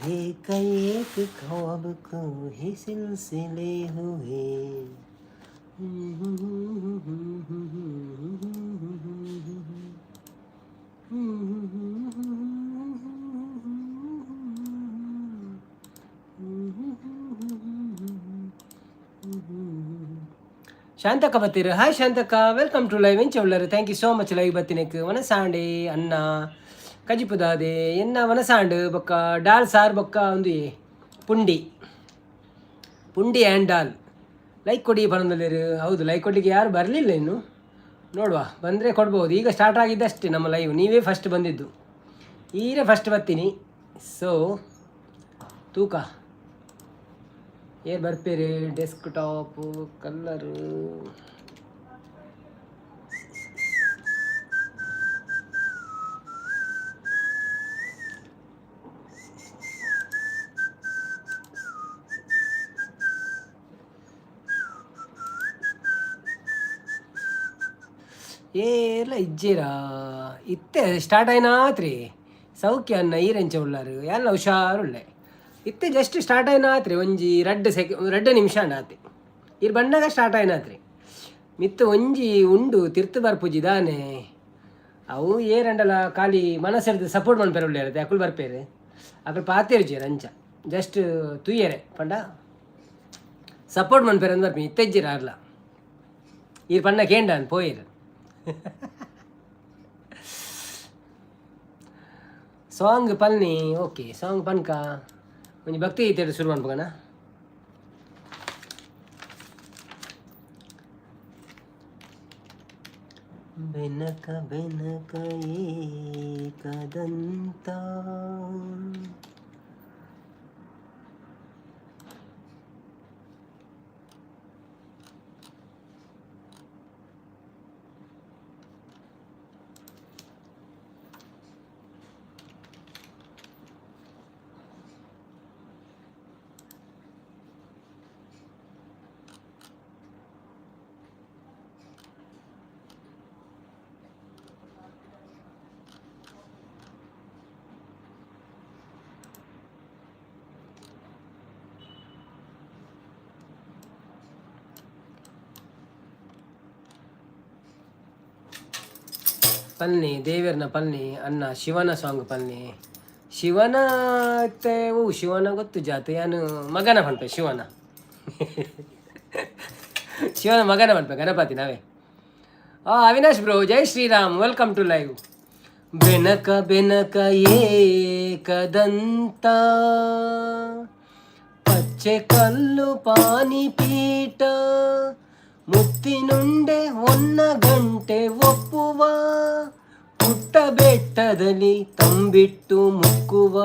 एक एक ख्वाब को ही सिलसिले हुए. ಶಾಂತಕ ಬತ್ತೀರ. ಹಾಯ್ ಶಾಂತಕ, ವೆಲ್ಕಮ್ ಟು ಲೈವ್ ಎಂಚ ಉಳ್ಳರು. Thank you so much live ಬತ್ತಿನಕ್ಕೆ. ವನಸಾಂಡೆ ಅನ್ನ ಕಜಿಪುದಾದೆ ಎನ್ನ ವನಸಾಂಡು ಬೊಕ್ಕ ಡಾಲ್ ಸಾರು ಬೊಕ್ಕ ಒಂದು ಪುಂಡಿ ಪುಂಡಿ ಆ್ಯಂಡ್ ಡಾಲ್ ಲೈಕ್ ಕೊಡಿ ಬರೋದಲ್ಲಿರು. ಹೌದು, ಲೈಕ್ ಕೊಡಲಿಕ್ಕೆ ಯಾರು ಬರಲಿಲ್ಲ ಇನ್ನು, ನೋಡುವ ಬಂದರೆ ಕೊಡ್ಬೋದು. ಈಗ ಸ್ಟಾರ್ಟ್ ಆಗಿದ್ದಷ್ಟೇ ನಮ್ಮ ಲೈವ್, ನೀವೇ ಫಸ್ಟ್ ಬಂದಿದ್ದು, ಈರೇ ಫಸ್ಟ್ ಬರ್ತೀನಿ. ಸೊ ತೂಕ ಏರ್ ಬರ್ಪೇರಿ ಡೆಸ್ಕ್ ಟಾಪು ಕಲ್ಲರು ಏರ್ಲ ಇಜ್ಜೇರಾ ಇತ್ತೆ ಸ್ಟಾರ್ಟ್ ಆಯ್ನಾತ್ರಿ. ಸೌಖ್ಯ ಅನ್ನ ಈರೆಂಚ ಉಳ್ಳಾರು ಎಲ್ಲ ಹುಷಾರುಳ್ಳೆ. ಇತ್ತೆ ಜಸ್ಟ್ ಸ್ಟಾರ್ಟ್ ಆಯ್ನಾತ್ರಿ. ಒಂಜಿ 2 ನಿಮಿಷ ಆತಿ ಇರ್ ಬಂದಾಗ ಸ್ಟಾರ್ಟ್ ಆಯ್ನಾತ್ರಿ. ಮಿತ್ತು ಒಂಜಿ ಉಂಡು ತಿರ್ತು ಬರ್ಪುಜಿ ದಾನೆ ಅವು ಏರಂಡಲ ಖಾಲಿ ಮನಸ್ಸೆಡ್ದು ಸಪೋರ್ಟ್ ಮಾಡ್ಪೇರು ಉಳ್ಳೆ ಇರುತ್ತೆ. ಅಕ್ಕಳು ಬರ್ಪೇರು ಅಕ್ಕಳು ಪಾತಿರ್ಜೀರ ಅಂಚ ಜಸ್ಟ್ ತುಯ್ಯರೆ ಪಂಡ ಸಪೋರ್ಟ್ ಮಾಡ್ಪೇರು ಅಂದ್ ಬರ್ಪಿ ಇತ್ತೆಜ್ಜಿರ ಅರ್ಲ ಈರ್ ಪಂಡ ಕೇಂಡಾನ್ ಪೋಯಿರು. ಸಾಂಗ್ ಪಲ್ನಿ ಓಕೆ ಸಾಂಗ್ ಪನ್ಕ ಒಂಜಿ ಭಕ್ತಿ ಗೀತೆ ಶುರು ಮಾಡ್ಬೋಣ. ಬೆನಕ ಬೆನಕ ಏಕದಂತ ಪಲ್ನಿ ದೇವೇರ್ನ ಪಲ್ನಿ ಅನ್ನ ಶಿವನ ಸಾಂಗ್ ಪಲ್ನಿ ಶಿವನ ಶಿವನ ಗೊತ್ತು ಜಾತಿ ಯಾನು ಮಗನ ಪನ್ಪೆ ಶಿವನ ಶಿವನ ಮಗನ ಪನ್ಪೆ ಗಣಪತಿ ನಾವೇ. ಅವಿನಾಶ್ ಬ್ರೋ ಜೈ Shriram, welcome to live. Benaka Benaka Ekadanta ಪಚ್ಚೆ ಕಲ್ಲು ಪಾನಿ ಪೀಠ ಮುತ್ತಿನುಂಡೆ ಒನ್ನ ಗಂಟೆ ಒಪ್ಪುವ ಪುಟ್ಟ ಬೆಟ್ಟದಲ್ಲಿ ತಂಬಿಟ್ಟು ಮುಕ್ಕುವ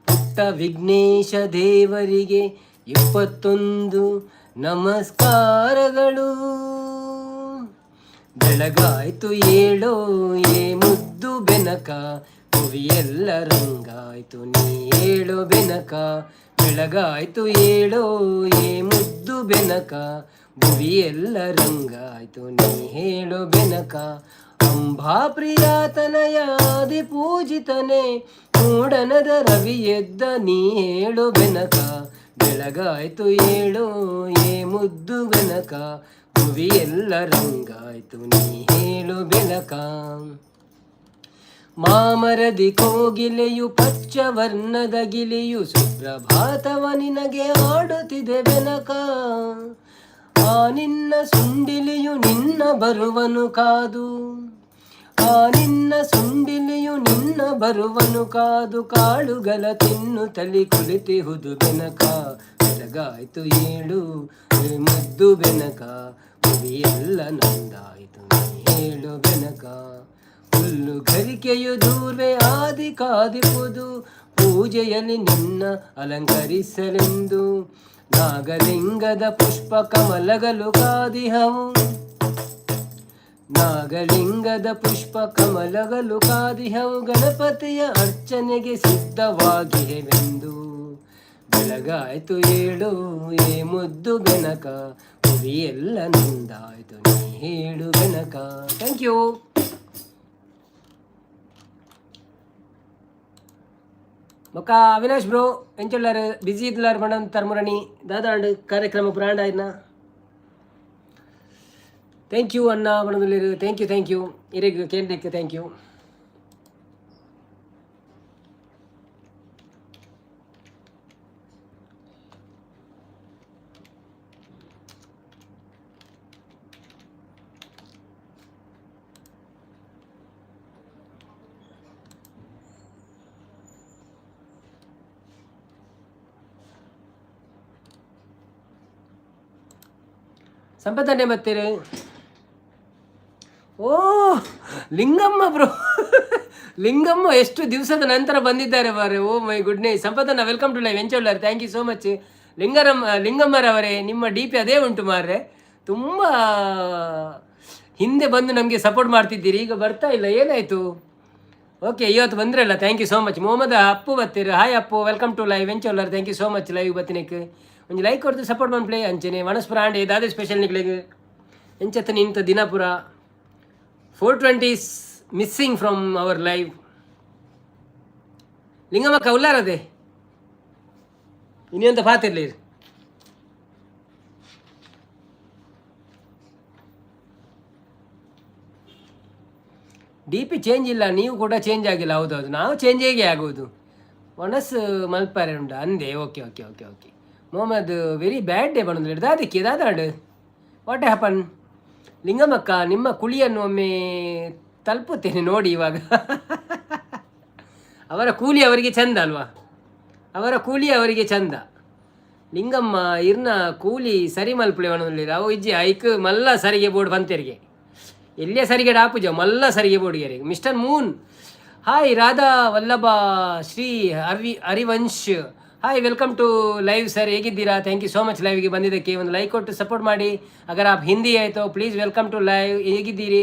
ಪುಟ್ಟ ವಿಘ್ನೇಶ ದೇವರಿಗೆ 21 ನಮಸ್ಕಾರಗಳು. ಬೆಳಗಾಯ್ತು ಏಳೋ ಏ ಮುದ್ದು ಬೆನಕ ಭುವಿಯೆಲ್ಲ ರಂಗಾಯ್ತು ನೀ ಏಳೋ ಬೆನಕ. ಬೆಳಗಾಯ್ತು ಏಳೋ ಏ ಮುದ್ದು ಬೆನಕ ಭುವಿಯೆಲ್ಲ ರಂಗಾಯ್ತು ನೀ ಹೇಳೋ ಬೆನಕ. ಅಂಬಾ ಪ್ರಿಯಾತನಯಾದಿ ಪೂಜಿತನೆ ಮೂಡನದ ರವಿ ಎದ್ದ ನೀ ಹೇಳೋ ಬೆನಕ. ಬೆಳಗಾಯ್ತು ಏಳೋ ಏ ಮುದ್ದು ಬೆನಕ ಭುವಿಯೆಲ್ಲ ರಂಗಾಯ್ತು ನೀ ಹೇಳೋ ಬೆನಕ. ಮಾಮರದಿ ಕೋಗಿಲೆಯು ಪಚ್ಚವರ್ಣದ ಗಿಲಿಯು ಸುಪ್ರಭಾತವ ನಿನಗೆ ಆಡುತ್ತಿದೆ ಬೆನಕ. ಆ ನಿನ್ನ ಸುಂಡಿಲಿಯು ನಿನ್ನ ಬರುವನು ಕಾದು, ಆ ನಿನ್ನ ಸುಂಡಿಲಿಯು ನಿನ್ನ ಬರುವನು ಕಾದು ಕಾಳುಗಳ ತಿನ್ನು ತಲಿ ಕುಳಿತಿಹುದು ಬೆನಕ. ಬೆಳಗಾಯ್ತು ಏಳು ಮುದ್ದು ಬೆನಕ ಭುವಿಯೆಲ್ಲ ನಂದಾಯ್ತು ನೀ ಹೇಳು ಬೆನಕ. ಹುಲ್ಲು ಗರಿಕೆಯು ದೂರ್ವೆ ಆದಿ ಕಾದಿಪುದು ಪೂಜೆಯಲ್ಲಿ ನಿನ್ನ ಅಲಂಕರಿಸಲೆಂದು. ನಾಗಲಿಂಗದ ಪುಷ್ಪ ಕಮಲಗಳು ಕಾದಿಹವು, ನಾಗಲಿಂಗದ ಪುಷ್ಪ ಕಮಲಗಳು ಕಾದಿಹವು ಗಣಪತಿಯ ಅರ್ಚನೆಗೆ ಸಿದ್ಧವಾಗಿವೆಂದು. ಬೆಳಗಾಯ್ತು ಏಳು ಏ ಮುದ್ದು ಬೆನಕ ಭುವಿಯೆಲ್ಲ ನಂದಾಯ್ತು ನೀ ಹೇಳು ಬೆನಕ. Thank you. ಬೊಕ್ಕ ಅವಿನಾಶ್ ಬ್ರೋ ಎಂಚೊಲ್ಲಾರು ಬಿಸಿ ಇದ್ಲಾರು ಬಣ್ಣ ತರ್ಮುರಣಿ ದಾದಾಂಡ್ ಕಾರ್ಯಕ್ರಮ ಪ್ರಾಂಡ ಆಯ್ನ ಥ್ಯಾಂಕ್ ಯು ಅಣ್ಣ ಬಣ್ಣದಲ್ಲಿರು ಥ್ಯಾಂಕ್ ಯು ಇರಿಗೆ ಕೇಳಲಿಕ್ಕೆ ಥ್ಯಾಂಕ್ ಯು. ಸಂಪತ್ತನ್ನೇ ಬರ್ತೀರಿ. ಓ ಲಿಂಗಮ್ಮ ಬ್ರೋ ಲಿಂಗಮ್ಮ ಎಷ್ಟು ದಿವಸದ ನಂತರ ಬಂದಿದ್ದಾರೆ ಬಾರೆ. Oh my goodness. ಸಂಪತ್ತನ್ನ ವೆಲ್ಕಮ್ ಟು ಲೈವ್ ಎಂಚೋಲ್ಲರ್. ಥ್ಯಾಂಕ್ ಯು ಸೋ ಮಚ್ ಲಿಂಗಮ್ಮರವರೇ. ನಿಮ್ಮ ಡಿ ಪಿ ಅದೇ ಉಂಟು ಮಾರ್ರೆ. ತುಂಬ ಹಿಂದೆ ಬಂದು ನಮಗೆ ಸಪೋರ್ಟ್ ಮಾಡ್ತಿದ್ದೀರಿ, ಈಗ ಬರ್ತಾ ಇಲ್ಲ, ಏನಾಯಿತು? ಓಕೆ, ಇವತ್ತು ಬಂದ್ರಲ್ಲ, thank you so much. Mohammed Appu ಬರ್ತೀರಿ. Hi Appu, welcome to live ಎಂಚೋಲ್ಲರ್. Thank you so much live ಬತ್ತಿನಕ್ಕೆ ಒಂದು ಲೈಕ್ ಕೊಡ್ತು ಸಪೋರ್ಟ್ ಮಾಡ್ಪ್ಲೇ ಅಂಚನೆ ಮನಸ್ಪುರ ಆಂಡೆ ದಾದ ಸ್ಪೆಷಲ್ ನಿಕ್ಲಿಗೆ ಎಂಚತ್ತ ನಿಂತ ದಿನಪುರ 420 missing from our live. Lingamma ಕೌಲಾರದೆ ಇನ್ನೊಂತ ಪಾತಿರ್ಲಿ. ಡಿ ಪಿ ಚೇಂಜ್ ಇಲ್ಲ, ನೀವು ಕೂಡ ಚೇಂಜ್ ಆಗಿಲ್ಲ. ಹೌದೌದು, ನಾವು ಚೇಂಜ್ ಹೇಗೆ ಆಗೋದು? ಮನಸ್ಸು ಮಲ್ಪಾರೆ ಉಂಟು ಅಂದೆ. Okay okay okay okay. Mohammed very bad day ಬಂದು ಅದಕ್ಕೆ ದಾದಾಡು ವಾಟ್ ಹ್ಯಾಪನ್? ಲಿಂಗಮ್ಮಕ್ಕ, ನಿಮ್ಮ ಕುಳಿಯನ್ನು ಒಮ್ಮೆ ತಲುಪುತ್ತೇನೆ ನೋಡಿ ಇವಾಗ. ಅವರ ಕೂಲಿ ಅವರಿಗೆ ಚಂದ ಅಲ್ವಾ? ಅವರ ಕೂಲಿ ಅವರಿಗೆ ಚಂದ. ಲಿಂಗಮ್ಮ ಇರ್ನ ಕೂಲಿ ಸರಿ ಮಲ್ಪಳೆ ಒಣದಲ್ಲಿ ಅವು ಇಜ್ಜಿ ಐಕ್ ಮಲ್ಲ ಸರಿಗೆ ಬೋರ್ಡ್ ಬಂತೆರಿಗೆ ಎಲ್ಲೇ ಸರಿಗೆ ಡಾಪುಜ ಮಲ್ಲ ಸರಿಗೆ ಬೋರ್ಡ್ಗೆ Mister Moon. Hi Radha Vallabha Shri Harivansh. Hi, welcome to live sir. ಹೇಗಿದ್ದೀರಾ? ಥ್ಯಾಂಕ್ ಯು ಸೋ ಮಚ್ ಲೈವ್ಗೆ ಬಂದಿದ್ದಕ್ಕೆ. ಒಂದು ಲೈಕ್ ಕೊಟ್ಟು ಸಪೋರ್ಟ್ ಮಾಡಿ. ಅಗರ್ आप हिंदी है तो प्लीज़ वेलकम टू लाइव. ಹೇಗಿದ್ದೀರಿ?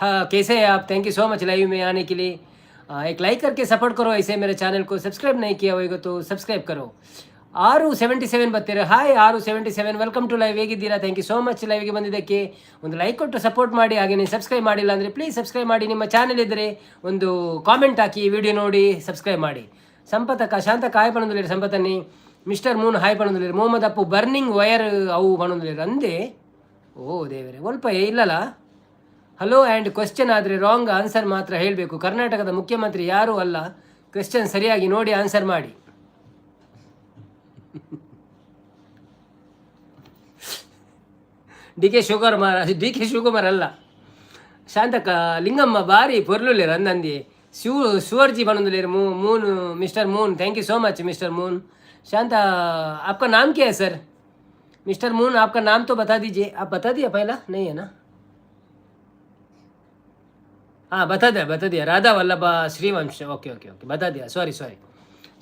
हाँ, कैसे हैं आप? Thank you so much live में आने के लिए. एक लाइक करके सपोर्ट करो. ऐसे मेरे चैनल को सब्सक्राइब नहीं किया होगा तो सब्सक्राइब करो. 677 ಬರ್ತೀರಾ. Hi 677, welcome to live. ಹೇಗಿದ್ದೀರಾ? ಥ್ಯಾಂಕ್ ಯು ಸೋ ಮಚ್ ಲೈವ್ಗೆ ಬಂದಿದ್ದಕ್ಕೆ. ಒಂದು ಲೈಕ್ ಕೊಟ್ಟು ಸಪೋರ್ಟ್ ಮಾಡಿ. ಹಾಗೆಯೇ ಸಬ್ಸ್ಕ್ರೈಬ್ ಮಾಡಿಲ್ಲ ಅಂದರೆ ಪ್ಲೀಸ್ ಸಬ್ಸ್ಕ್ರೈಬ್ ಮಾಡಿ. ನಿಮ್ಮ ಚಾನಲ್ ಇದ್ದರೆ ಒಂದು ಕಾಮೆಂಟ್ ಹಾಕಿ, ವಿಡಿಯೋ ನೋಡಿ ಸಬ್ಸ್ಕ್ರೈಬ್ ಮಾಡಿ. ಸಂಪತ್ತಕ್ಕ ಶಾಂತಕ್ಕ ಹಾಯ್ ಪಣಂದುಲೇರು. ಸಂಪತ್ತನ್ನಿ ಮಿಸ್ಟರ್ ಮೂನ್ ಹಾಯ್ ಪಣಂದುಲೇರು. ಮೊಹಮ್ಮದ್ ಅಪ್ಪು ಬರ್ನಿಂಗ್ ವಯರ್ ಅವು ಪಣಂದುಲೇರು ಅಂದೆ. ಓ ದೇವರೇ, ಸ್ವಲ್ಪ ಇಲ್ಲಲ್ಲ. ಹಲೋ ಆ್ಯಂಡ್ ಕ್ವೆಶ್ಚನ್ ಆದರೆ ರಾಂಗ್ ಆನ್ಸರ್ ಮಾತ್ರ ಹೇಳಬೇಕು. ಕರ್ನಾಟಕದ ಮುಖ್ಯಮಂತ್ರಿ ಯಾರೂ ಅಲ್ಲ. ಕ್ವೆಶ್ಚನ್ ಸರಿಯಾಗಿ ನೋಡಿ ಆನ್ಸರ್ ಮಾಡಿ. ಡಿ ಕೆ ಶಿವಕುಮಾರ್ ಅಲ್ಲ. ಶಾಂತಕ್ಕ ಲಿಂಗಮ್ಮ ಬಾರಿ ಪೊರ್ಲುಲೇರು ಅಂದಂದಿ. सुअरजी बनोले moon mister moon. Thank you so much mister moon. Shanta, आपका नाम क्या है सर? मिस्टर मून, आपका नाम तो बता दीजिए. आप बता दिया पहला? नहीं है ना? हाँ, बता दिया. Radha Vallabha Shrivamsha. Okay okay okay, ಬತಾ ದಿಯಾ. ಸಾರಿ.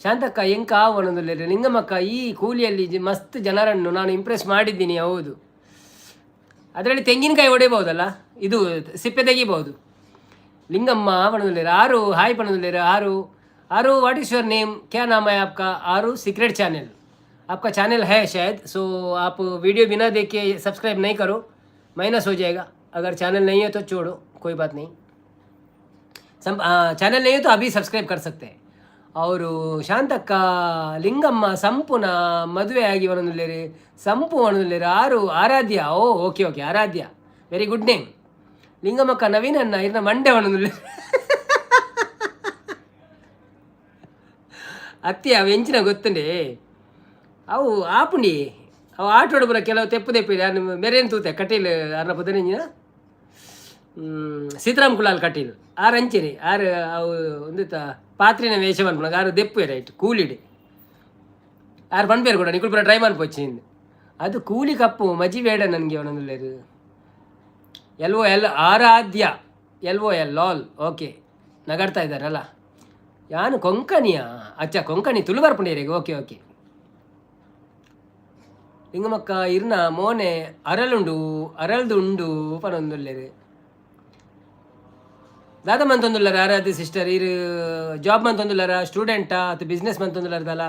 ಶಾಂತಕ್ಕ ಹೆಂಗೆ ಅವನೊಂದು ಲಿಂಗಮ್ಮಕ್ಕ, ಈ ಕೂಲಿಯಲ್ಲಿ ಮಸ್ತ್ ಜನರನ್ನು ನಾನು ಇಂಪ್ರೆಸ್ ಮಾಡಿದ್ದೀನಿ. ಹೌದು, ಅದರಲ್ಲಿ ತೆಂಗಿನಕಾಯಿ ಹೊಡೆಯಬಹುದಲ್ಲ, ಇದು ಸಿಪ್ಪೆ ತೆಗಿಬಹುದು. लिंगम्मा पणदुलेर. आरू हाय पणदुलेर. आरू व्हाट इज़ योर नेम? क्या नाम है आपका? आरू सीक्रेट चैनल आपका चैनल है शायद. सो आप वीडियो बिना देख के सब्सक्राइब नहीं करो, माइनस हो जाएगा. अगर चैनल नहीं है तो छोड़ो, कोई बात नहीं. चैनल नहीं है तो अभी सब्सक्राइब कर सकते हैं. ಅವರು ಶಾಂತಕ್ಕ ಲಿಂಗಮ್ಮ ಸಂಪುನ ಮದುವೆ ಆಗಿ ಬರೋದಿಲ್ಲೇರಿ. ಸಂಪು ಅನ್ನೋದಿಲ್ಲೇರಿ. ಆರಾಧ್ಯ. ಓ ಓಕೆ ಓಕೆ, ಆರಾಧ್ಯ, ವೆರಿ ಗುಡ್ ನೇಮ್. ಲಿಂಗಮ್ಮಕ್ಕ ನವೀನನ್ನ ಇನ್ನ ಮಂಡೆ ಒಣದಿಲ್ಲ. ಅತ್ತಿ ಅವು ಎಂಚಿನ ಗೊತ್ತುಂಡೆ. ಅವು ಆಪುಂಡಿ ಅವು ಆಟೋಡು ಬರೋ ಕೆಲವು ತೆಪ್ಪಿದೆ. ಮೆರೇನು ತೂತೆ ಕಟೀಲ್ ಅರ್ನ ಪುದನೆಂಜಿನ ಸೀತಾರಾಮ್ ಕುಲಾಲ್ ಕಟೀಲ್ ಆರು ಅಂಚೆರಿ. ಆರು ಅವು ಒಂದು ಪಾತ್ರಿನ ವೇಷ ಅನ್ಪುಣ. ಆರು ದೆಪ್ಪು ರೈಟ್ ಕೂಲಿಡೆ. ಆರು ಪನ್ಪೇರು ಕೂಡ ನಿಕುಲ್ ಪುರ ಟ್ರೈ ಮಾಡ್ಪೊಚ್ಚಿಂದು. ಅದು ಕೂಲಿ ಕಪ್ಪು ಮಜಿ ಬೇಡ ನನಗೆ ಅವನೊಂದು. LOL Aradhya. LOL lol. Okay, ನಗಾಡ್ತಾ ಇದ್ದಾರಲ್ಲ. ಯಾನು ಕೊಂಕಣಿಯಾ? ಅಚ್ಚ, ಕೊಂಕಣಿ ತುಳು ಬರ್ಪುಂಡೇರಿಗೆ. Okay okay. ಲಿಂಗಮಕ್ಕ ಇರ್ನ ಮೋನೆ ಅರಳ್ದುಂಡು ಪನೊಂದುಲ್ಲೇರು. ದಾದ ಮಂತೊಂದುಲ್ಲಾರ ಆರಾಧ್ಯ ಸಿಸ್ಟರ್. ಇರು ಜಾಬ್ ಮಂತೊಂದುಲ್ಲಾರ, ಸ್ಟೂಡೆಂಟಾ ಅಥವಾ ಬಿಸ್ನೆಸ್ ಮಂತೊಂದುಲ್ಲಾರದಲ್ಲ.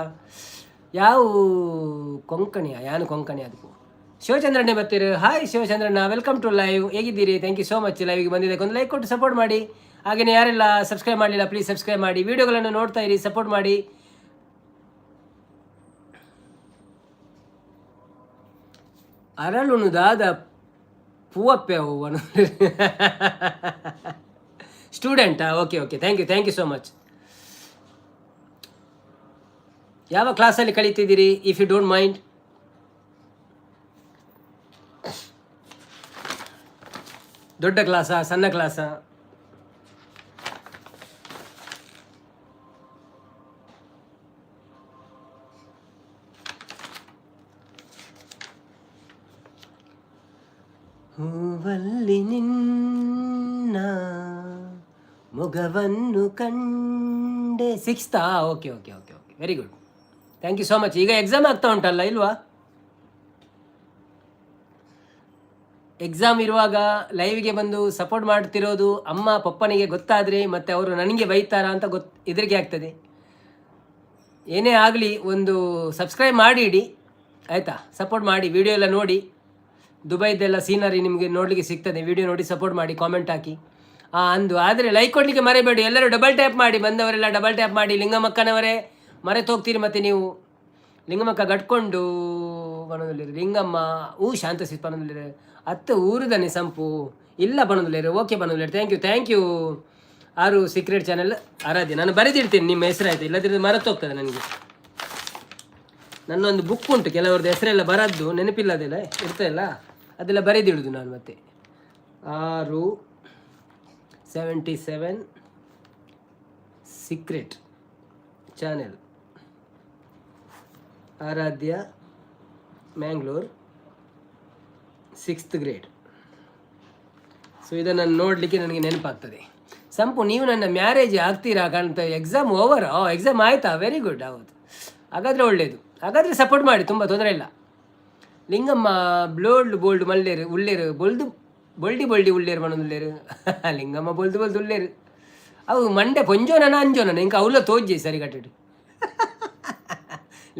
ಯಾವ ಕೊಂಕಣಿಯಾ? ಯಾನು ಕೊಂಕಣಿ ಅದಕ್ಕೂ. ಶಿವಚಂದ್ರನೇ ಬರ್ತೀರಿ. ಹಾಯ್ ಶಿವಚಂದ್ರಣ್ಣ, ವೆಲ್ಕಮ್ ಟು ಲೈವ್. ಹೇಗಿದ್ದೀರಿ? ಥ್ಯಾಂಕ್ ಯು ಸೋ ಮಚ್ ಲೈವ್ಗೆ ಬಂದಿದ್ದಕ್ಕೆ. ಒಂದು ಲೈಕ್ ಕೊಟ್ಟು ಸಪೋರ್ಟ್ ಮಾಡಿ. ಹಾಗೆಯೇ ಯಾರೆಲ್ಲ ಸಬ್ಸ್ಕ್ರೈಬ್ ಮಾಡಲಿಲ್ಲ ಪ್ಲೀಸ್ ಸಬ್ಸ್ಕ್ರೈಬ್ ಮಾಡಿ. ವೀಡಿಯೋಗಳನ್ನು ನೋಡ್ತಾ ಇರಿ, ಸಪೋರ್ಟ್ ಮಾಡಿ. ಅರಳುನು ದಾದ ಪೂವಪ್ಪೆ ಅವನು ಸ್ಟೂಡೆಂಟಾ? Okay okay, thank you so much. ಯಾವ ಕ್ಲಾಸಲ್ಲಿ ಕಲಿತಿದ್ದೀರಿ, ಇಫ್ ಯು ಡೋಂಟ್ ಮೈಂಡ್? ದೊಡ್ಡ ಕ್ಲಾಸಾ, ಸಣ್ಣ ಕ್ಲಾಸಾ? ಹೂವಲ್ಲಿ ನಿನ್ನ ಮೊಗವನ್ನು ಕಂಡೆ. ಸಿಕ್ಸ್ತಾ? Okay okay okay okay, very good, thank you so much. ಈಗ ಎಕ್ಸಾಮ್ ಆಗ್ತಾ ಉಂಟಲ್ಲ, ಇಲ್ವಾ? ಎಕ್ಸಾಮ್ ಇರುವಾಗ ಲೈವ್ಗೆ ಬಂದು ಸಪೋರ್ಟ್ ಮಾಡ್ತಿರೋದು ಅಮ್ಮ ಪಪ್ಪನಿಗೆ ಗೊತ್ತಾದರೆ ಮತ್ತೆ ಅವರು ನನಗೆ ಬೈತಾರ ಅಂತ ಹೆದರಿಕೆ ಆಗ್ತದೆ. ಏನೇ ಆಗಲಿ ಒಂದು ಸಬ್ಸ್ಕ್ರೈಬ್ ಮಾಡಿ ಇಡಿ ಆಯಿತಾ, ಸಪೋರ್ಟ್ ಮಾಡಿ, ವಿಡಿಯೋ ಎಲ್ಲ ನೋಡಿ. ದುಬೈದೆಲ್ಲ ಸೀನರಿ ನಿಮಗೆ ನೋಡಲಿಕ್ಕೆ ಸಿಗ್ತದೆ, ವಿಡಿಯೋ ನೋಡಿ ಸಪೋರ್ಟ್ ಮಾಡಿ, ಕಾಮೆಂಟ್ ಹಾಕಿ. ಆದರೆ ಲೈಕ್ ಕೊಡಲಿಕ್ಕೆ ಮರೆಯಬೇಡಿ. ಎಲ್ಲರೂ ಡಬಲ್ ಟ್ಯಾಪ್ ಮಾಡಿ, ಬಂದವರೆಲ್ಲ ಡಬಲ್ ಟ್ಯಾಪ್ ಮಾಡಿ. ಲಿಂಗಮ್ಮಕ್ಕನವರೇ ಮರೆತೋಗ್ತೀರಿ ಮತ್ತು ನೀವು. ಲಿಂಗಮ್ಮಕ್ಕ ಗಟ್ಕೊಂಡು ಬಣದಲ್ಲಿರು. ಲಿಂಗಮ್ಮ ಶಾಂತಸಿ ಬಣದಲ್ಲಿರು. ಅತ್ತು ಊರುದನೆ ಸಂಪು ಇಲ್ಲ ಬಣದಲ್ಲಿರು. ಓಕೆ ಬಣದಲ್ಲಿರು, ಥ್ಯಾಂಕ್ ಯು. ಆರು ಸೀಕ್ರೆಟ್ ಚಾನೆಲ್ ಆರಾಧ್ಯ. ನಾನು ಬರೆದಿಡ್ತೀನಿ ನಿಮ್ಮ ಹೆಸರಾಯ್ತು, ಇಲ್ಲದಿರೋದು ಮರೆತೋಗ್ತದೆ ನನಗೆ. ನನ್ನೊಂದು ಬುಕ್ ಉಂಟು, ಕೆಲವ್ರದ್ದು ಹೆಸರೆಲ್ಲ ಬರದ್ದು ನೆನಪಿಲ್ಲದೆಲ್ಲ ಇರ್ತಲ್ಲ, ಅದೆಲ್ಲ ಬರೆದಿಡುದು ನಾನು. ಮತ್ತೆ 677 ಸೀಕ್ರೆಟ್ ಚಾನೆಲ್ ಆರಾಧ್ಯ, ಮ್ಯಾಂಗ್ಳೂರ್, 6th grade. ಸೊ ಇದನ್ನು ನೋಡಲಿಕ್ಕೆ ನನಗೆ ನೆನಪಾಗ್ತದೆ. ಸಂಪು, ನೀವು ನನ್ನ ಮ್ಯಾರೇಜ್ ಆಗ್ತೀರಾ ಕಾಣ್ತಾ? Exam over? ಎಕ್ಸಾಮ್ ಆಯಿತಾ? Very good. ಹೌದು, ಹಾಗಾದರೆ ಒಳ್ಳೆಯದು. ಹಾಗಾದರೆ ಸಪೋರ್ಟ್ ಮಾಡಿ, ತುಂಬ ತೊಂದರೆ ಇಲ್ಲ. ಲಿಂಗಮ್ಮ ಬೋಲ್ಡ್ ಮಲ್ಲೇರು ಉಳ್ಳೇರು ಬೊಲ್ಡಿ ಉಳ್ಳೇರು ಮಣ್ಣುಳ್ಳೇರು. ಲಿಂಗಮ್ಮ ಬೋಲ್ದು ಉಳ್ಳೇರು. ಅವು ಮಂಡೆ ಪೊಂಜೋನ ಅಂಜೋನ ಇಂಕ ಅವಲ್ಲ ತೋಜಿ ಸರಿ ಕಟ್ಟಿಡು.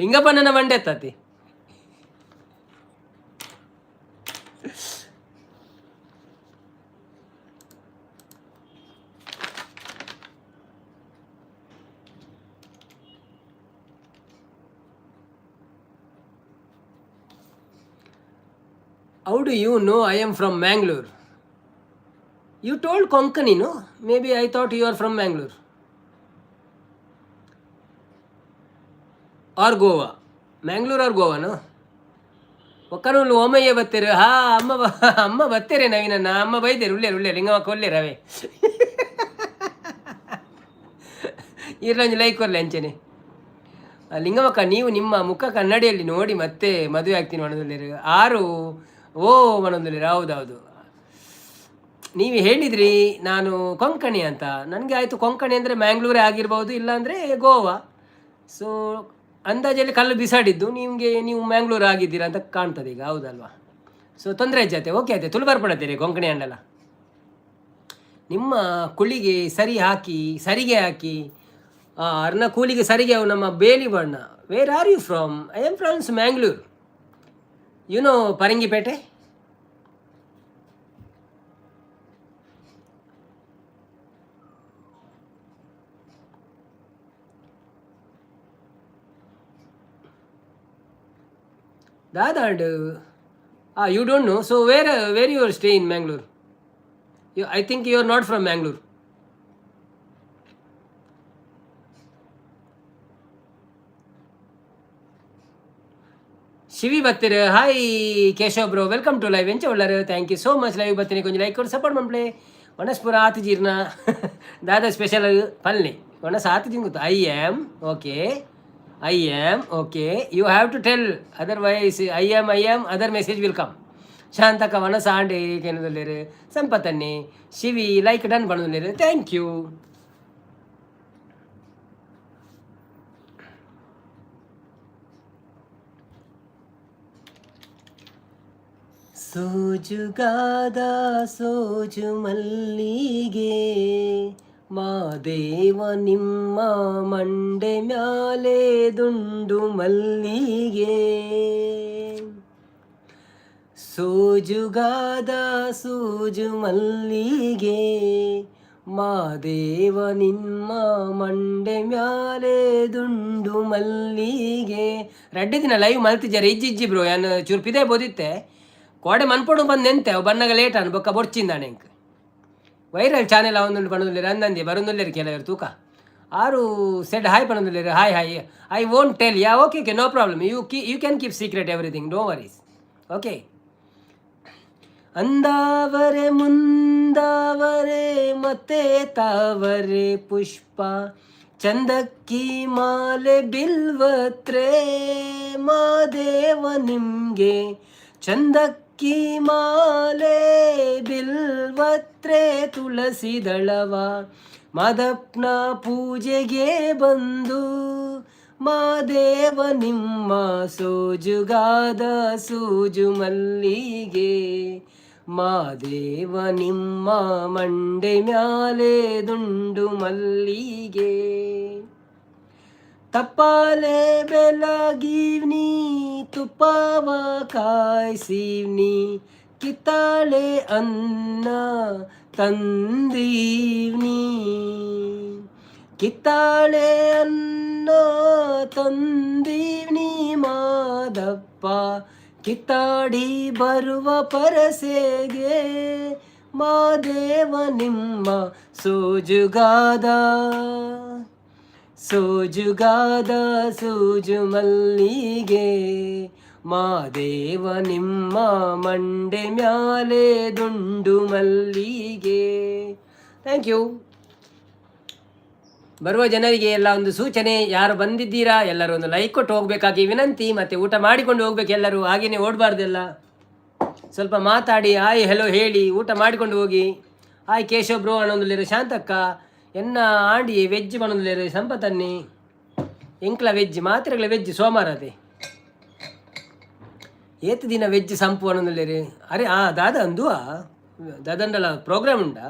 ಲಿಂಗಪ್ಪನ ಮಂಡೆ ಎತ್ತತಿ. How do you know I am from Mangalore? You told Konkani, no? Maybe I thought you are from Mangalore. Or Goa. Mangalore or Goa, no? ಒಕ್ಕನೂರು ಓಮಯ್ಯ ಬತ್ತೇರು. ಅಮ್ಮ ಬತ್ತೇರೆ ನವೀನನ್ನ. ಅಮ್ಮ ಬೈದೇರು. ಉಳ್ಳೇರು ಲಿಂಗಮ್ಮ ಕೊಲ್ಲೇರವೇ. ಇರ್ಲಂಜು ಲೈಕ್ ಕೊರ್ಲೆ ಅಂಚೆನೆ. ಲಿಂಗಮ್ಮಕ್ಕ, ನೀವು ನಿಮ್ಮ ಮುಖ ಕನ್ನಡಿಯಲ್ಲಿ ನೋಡಿ ಮತ್ತೆ ಮದುವೆ ಆಗ್ತೀನಿ ಮನದಲ್ಲಿರು. 6 ಮನದಲ್ಲಿರು. ಹೌದೌದು, ನೀವು ಹೇಳಿದ್ರಿ ನಾನು ಕೊಂಕಣಿ ಅಂತ. ನನಗೆ ಆಯಿತು ಕೊಂಕಣಿ ಅಂದರೆ ಮ್ಯಾಂಗ್ಳೂರೇ ಆಗಿರ್ಬೋದು, ಇಲ್ಲಾಂದರೆ ಗೋವಾ. ಸೊ ಅಂದಾಜಲ್ಲಿ ಕಲ್ಲು ಬಿಸಾಡಿದ್ದು ನೀವು ಮ್ಯಾಂಗ್ಳೂರು ಆಗಿದ್ದೀರಾ ಅಂತ ಕಾಣ್ತದೆ ಈಗ, ಹೌದಲ್ವಾ? ಸೊ ತೊಂದರೆ ಜೊತೆ ಓಕೆ ಆಯ್ತು. ತುಳು ಬರ್ಪಡತ್ತೀರಿ ಕೊಂಕಣಿ ಅಂಡಲ್ಲ. ನಿಮ್ಮ ಕುಳಿಗೆ ಸರಿಗೆ ಹಾಕಿ ಅರ್ನ ಕೂಲಿಗೆ ಸರಿಗೆ ಅವು ನಮ್ಮ ಬೇಲಿ ಬಣ್ಣ. Where are you from? I am from Mangalore. You know Parangipete? That you don't know. So where you are staying in Mangalore? I think you are not from Mangalore. Shivi ಬತ್ತೀರ. Hi Keshav bro, welcome to live. ಎಂಚ ಒಳ್ಳಾರು, thank you so much. Live ಬರ್ತೀನಿ, ಕೊಂಚ like ಕೊಡಿ, support ಮಾಡ್ಲೆ. ಒಣಸ್ಪುರ ಆತು ಜೀರ್ನ ದಾದಾ special ಪಲ್ಲೆ ಒಣಸ್ ಆತು ಜಿಂಗ್ ಗೊತ್ತು. I am okay. You have to tell, otherwise I am other message will come. ಶಾಂತಕ ಒಣಸ ಆಂಡೆ ಕೇನದಲ್ಲಿರು. ಸಂಪತ್ತನ್ನಿ ಶಿವಿ ಲೈಕ್ ಡನ್ ಪಣದಲ್ಲಿರು. Thank you. ಸೋಜುಗಾದ ಸೋಜು ಮಲ್ಲಿಗೆ ಮಾದೇವ ನಿಮ್ಮ ಮಂಡೆ ಮ್ಯಾಲೆ ದುಂಡು ಮಲ್ಲಿಗೆ. ಸೋಜುಗಾದ ಸೋಜು ಮಲ್ಲಿಗೆ ಮಾದೇವ ನಿಮ್ಮ ಮಂಡೆ ಮ್ಯಾಲೆ ದುಂಡು ಮಲ್ಲಿಗೆ. 2 ದಿನ ಲೈವ್ ಮಲ್ತಿದ್ದಾರೆ. ಇಜ್ಜಿ ಬ್ರೋ, ಯಾನು ಚೂರ್ಪಿದೆ ಬೋದಿತ್ತೆ. ಕೋಡೆ ಮನ್ಪೊಡು ಬಂದು ನೆಂತೆ ಅವು ಬನ್ನಗ ಲೇಟ್ ಅನ್ ಬೊಕ್ಕ ಬೊಡ್ಚಿಂದಾನೆ ಎಂಕ್ ವೈರಲ್ ಚಾನೆಲ್ ಅವೊಂದು ಪಣದುಲ್ಲೇರು ಅಂದಂದಿ ಬರೊಂದುಲ್ಲೇರು ಕೆಲವರು ತೂಕ ಆರು ಸೆಡ್ ಹಾಯ್ ಪಣದುಲ್ಲೇರು hi hi I won't tell ya okay okay no problem you can keep secret everything no worries okay. ಅಂದಾವರೆ ಮುಂದಾವರೆ ಮತ್ತೆ ತಾವರೆ ಪುಷ್ಪ ಚಂದಕ್ಕಿ ಮಾಲೆ ಬಿಲ್ವತ್ರೆ ಮಾದೇವ ನಿಮ್ಗೆ ಚಂದಕ್ಕಿ ಮಾಲೆ ಬಿಲ್ವತ್ರೆ ತುಳಸಿ ದಳವ ಮಾದಪ್ಪನ ಪೂಜೆಗೆ ಬಂದು ಮಾದೇವ ನಿಮ್ಮ ಸೋಜುಗಾದ ಸೂಜು ಮಲ್ಲಿಗೆ ಮಾದೇವ ನಿಮ್ಮ ಮಂಡೆ ಮ್ಯಾಲೆ ದುಂಡು ಮಲ್ಲಿಗೆ ತಪ್ಪಾಲೆ ಬೆಳಗೀವ್ನಿ ತುಪ್ಪವ ಕಾಯ್ಸೀವ್ನಿ ಕಿತ್ತಾಳೆ ಅನ್ನ ತಂದೀವ್ನಿ ಕಿತ್ತಾಳೆ ಅನ್ನ ತಂದೀವ್ನಿ ಮಾದಪ್ಪ ಕಿತ್ತಾಡಿ ಬರುವ ಪರಸೆಗೆ ಮಾದೇವ ನಿಮ್ಮ ಸೋಜುಗಾದ ಸೋಜುಗಾದ ಸೂಜು ಮಲ್ಲಿಗೆ ಮಾದೇವ ನಿಮ್ಮ ಮಂಡೆ ಮ್ಯಾಲೆ ದುಂಡು ಮಲ್ಲಿಗೆ. Thank you. ಬರುವ ಜನರಿಗೆ ಎಲ್ಲ ಒಂದು ಸೂಚನೆ, ಯಾರು ಬಂದಿದ್ದೀರಾ ಎಲ್ಲರೂ ಒಂದು ಲೈಕ್ ಕೊಟ್ಟು ಹೋಗಬೇಕಾಗಿ ವಿನಂತಿ. ಮತ್ತು ಊಟ ಮಾಡಿಕೊಂಡು ಹೋಗ್ಬೇಕು ಎಲ್ಲರೂ, ಹಾಗೆಯೇ ಓಡಬಾರ್ದೆಲ್ಲ. ಸ್ವಲ್ಪ ಮಾತಾಡಿ ಹಾಯ್ ಹೆಲೋ ಹೇಳಿ ಊಟ ಮಾಡಿಕೊಂಡು ಹೋಗಿ. ಹಾಯ್ ಕೇಶವ್ ಬ್ರೋ ಅನ್ನೊಂದುಲ್ಲೇರು ಶಾಂತಕ್ಕ ಎನ್ನ ಆಂಡಿ ವೆಜ್ ಮನೊಂದುಲ್ಲೇರು ಸಂಪತ್ತನ್ನಿ ಎಂಕ್ಲ ವೆಜ್ ಮಾತ್ರೆಗಳ ವೆಜ್ ಸೋಮವಾರ ಅದೇ ಏತು ದಿನ ವೆಜ್ ಸಂಪು ಅನ್ನೊಂದುಲ್ಲೇರು. ಅರೆ ದಾದ ಅಂದು ದಾದಂಡಲ ಪ್ರೋಗ್ರಾಮ್ ಉಂಟಾ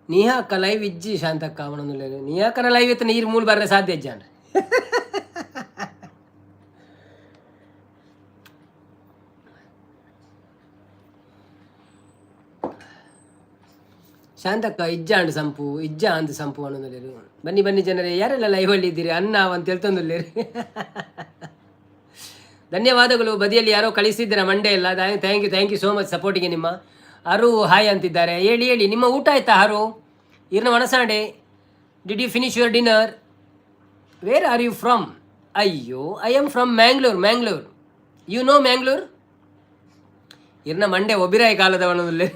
ನೀಹಾಕ ಲೈವ್ ಇಜ್ಜಿ ಶಾಂತಕ್ಕ ಅವನೊಂದುಲ್ಲೇರು ನೀಹಾಕನ ಲೈವ್ ಎತ್ತ ನೀರು ಮೂಲ ಬರಲೆ ಸಾಧ್ಯ ಅಜ್ಜಾನ ಶಾಂತಕ್ಕ ಇಜ್ಜ ಅಂಡ್ ಸಂಪು ಇಜ್ಜ ಅಂದ್ ಸಂಪು ಅನ್ನೊಂದುಲ್ಲೇರು. ಬನ್ನಿ ಬನ್ನಿ ಜನರೇ, ಯಾರೆಲ್ಲ ಲೈವಲ್ಲಿ ಇದ್ದೀರಿ ಅನ್ನ ಅಂತ ಹೇಳ್ತಂದುಲ್ಲೇರು. ಧನ್ಯವಾದಗಳು. ಬದಿಯಲ್ಲಿ ಯಾರೋ ಕಳಿಸಿದ್ದೀರಾ ಮಂಡೇ ಎಲ್ಲ, ಥ್ಯಾಂಕ್ ಯು ಸೋ ಮಚ್ ಸಪೋರ್ಟಿಗೆ. ನಿಮ್ಮ ಅರು ಹಾಯ್ ಅಂತಿದ್ದಾರೆ. ಹೇಳಿ ನಿಮ್ಮ ಊಟ ಆಯ್ತಾ ಹರು ಇರ್ನ ವನಸಾಂಡೆ? Did you finish your dinner? Where are you from? ಅಯ್ಯೋ I am from Mangalore. You know Mangalore? ಇರ್ನ ಮಂಡೆ ಒಬಿರಾಯ ಕಾಲದವನಲ್ಲೇ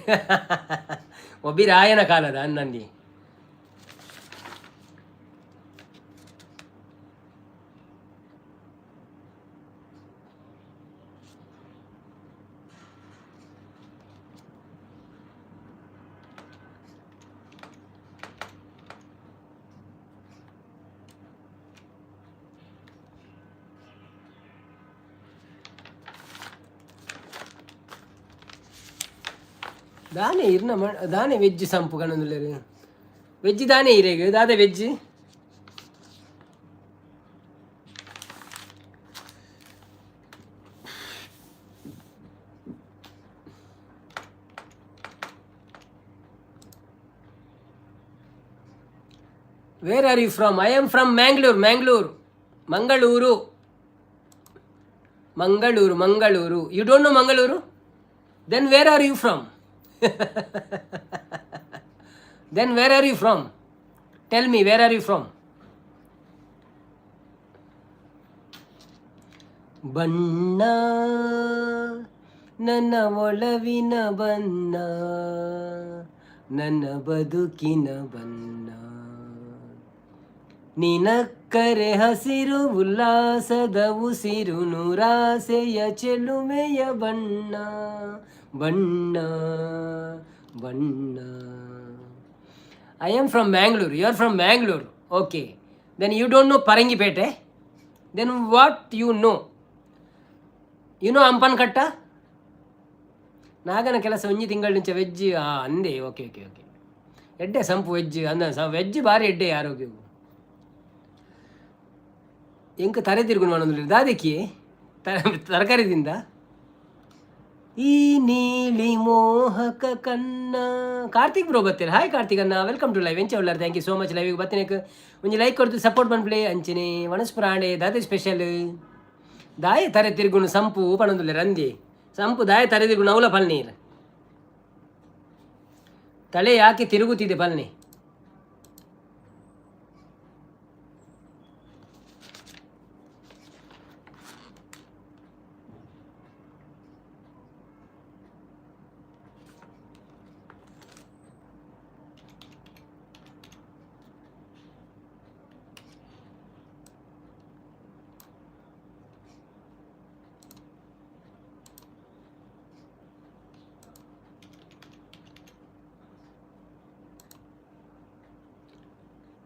ಒಬಿರಾಯನ ಕಾಲದ ಅನ್ನಂದಿ. ದಾನೆ ಇರ್ನ ದಾನೆ ವೆಜ್ ಸಂಪು ಕಣಂದುಲ್ಲೇರು ವೆಜ್ ದಾನೆ ಇರೇಗ ದಾದೆ veg where are you from? I am from Mangalore. Mangaluru. You don't know Mangaluru? Then where are you from? Then where are you from? Tell me, where are you from? ಬಣ್ಣ ನನ್ನ ಒಳವಿನ ಬಣ್ಣ ನನ್ನ ಬದುಕಿನ ಬಣ್ಣ ನಿನಕ್ಕರೆ ಹಸಿರು ಉಲ್ಲಾಸದ ಉಸಿರು ನೂರಾಸೆಯ ಚೆಲುಮೆಯ ಬಣ್ಣ ಬಣ್ಣ ಬಣ್ಣ. I am from Mangalore. You are from Mangalore. Okay. Then you don't know Parangipete? Then what you know? You know Ampankatta? ನಾಗನ ಕೆಲಸ ಒಂಜಿ ತಿಂಗಳ ನಿಂಚೆ ವೆಜ್ ಅಂದೆ. ಓಕೆ ಎಡ್ಡೆ ಸಂಪು ವೆಜ್ ಅಂದ ವೆಜ್ ಭಾರಿ ಎಡ್ಡೆ ಆರೋಗ್ಯವು ಎಂಕ ತರೆ ತಿರುಗುನು ಅನ್ನೋದಿಲ್ಲ ದಾದಕ್ಕಿ ತರಕಾರಿದಿಂದ ಈ ನೀಲಿ ಮೋಹಕ ಕನ್ನ. ಕಾರ್ತಿಕ್ ಬ್ರೋ ಬತ್ತೀರ? ಹಾಯ್ ಕಾರ್ತಿಕ್ ಅನ್ನ, ವೆಲ್ಕಮ್ ಟು ಲೈವ್. ಎಂಚ ಉಳ್ಳಾರ ಥ್ಯಾಂಕ್ ಯು ಸೋ ಮಚ್. ಲೈವಿಗೆ ಬತ್ತಿನಕ್ಕೆ ಒಂಜಿ ಲೈಕ್ ಕೊಡ್ತು ಸಪೋರ್ಟ್ ಮಾಡ್ಬಿಡಿ ಅಂಚನೆ ವನಸ್ಪುರ ಆಂಡೆ ದಾದೆ ಸ್ಪೆಷಲ್ ದಾಯ ತರೆ ತಿರುಗುನು ಸಂಪು ಪಣದುಲೆ ರಂದಿ ಸಂಪು ದಾಯ ತರೆ ತಿರುಗುನು ಅವಲ ಪಲ್ನೀರ್ ತಲೆ ಯಾಕೆ ತಿರುಗುತ್ತಿದೆ ಪಲ್ನಿ.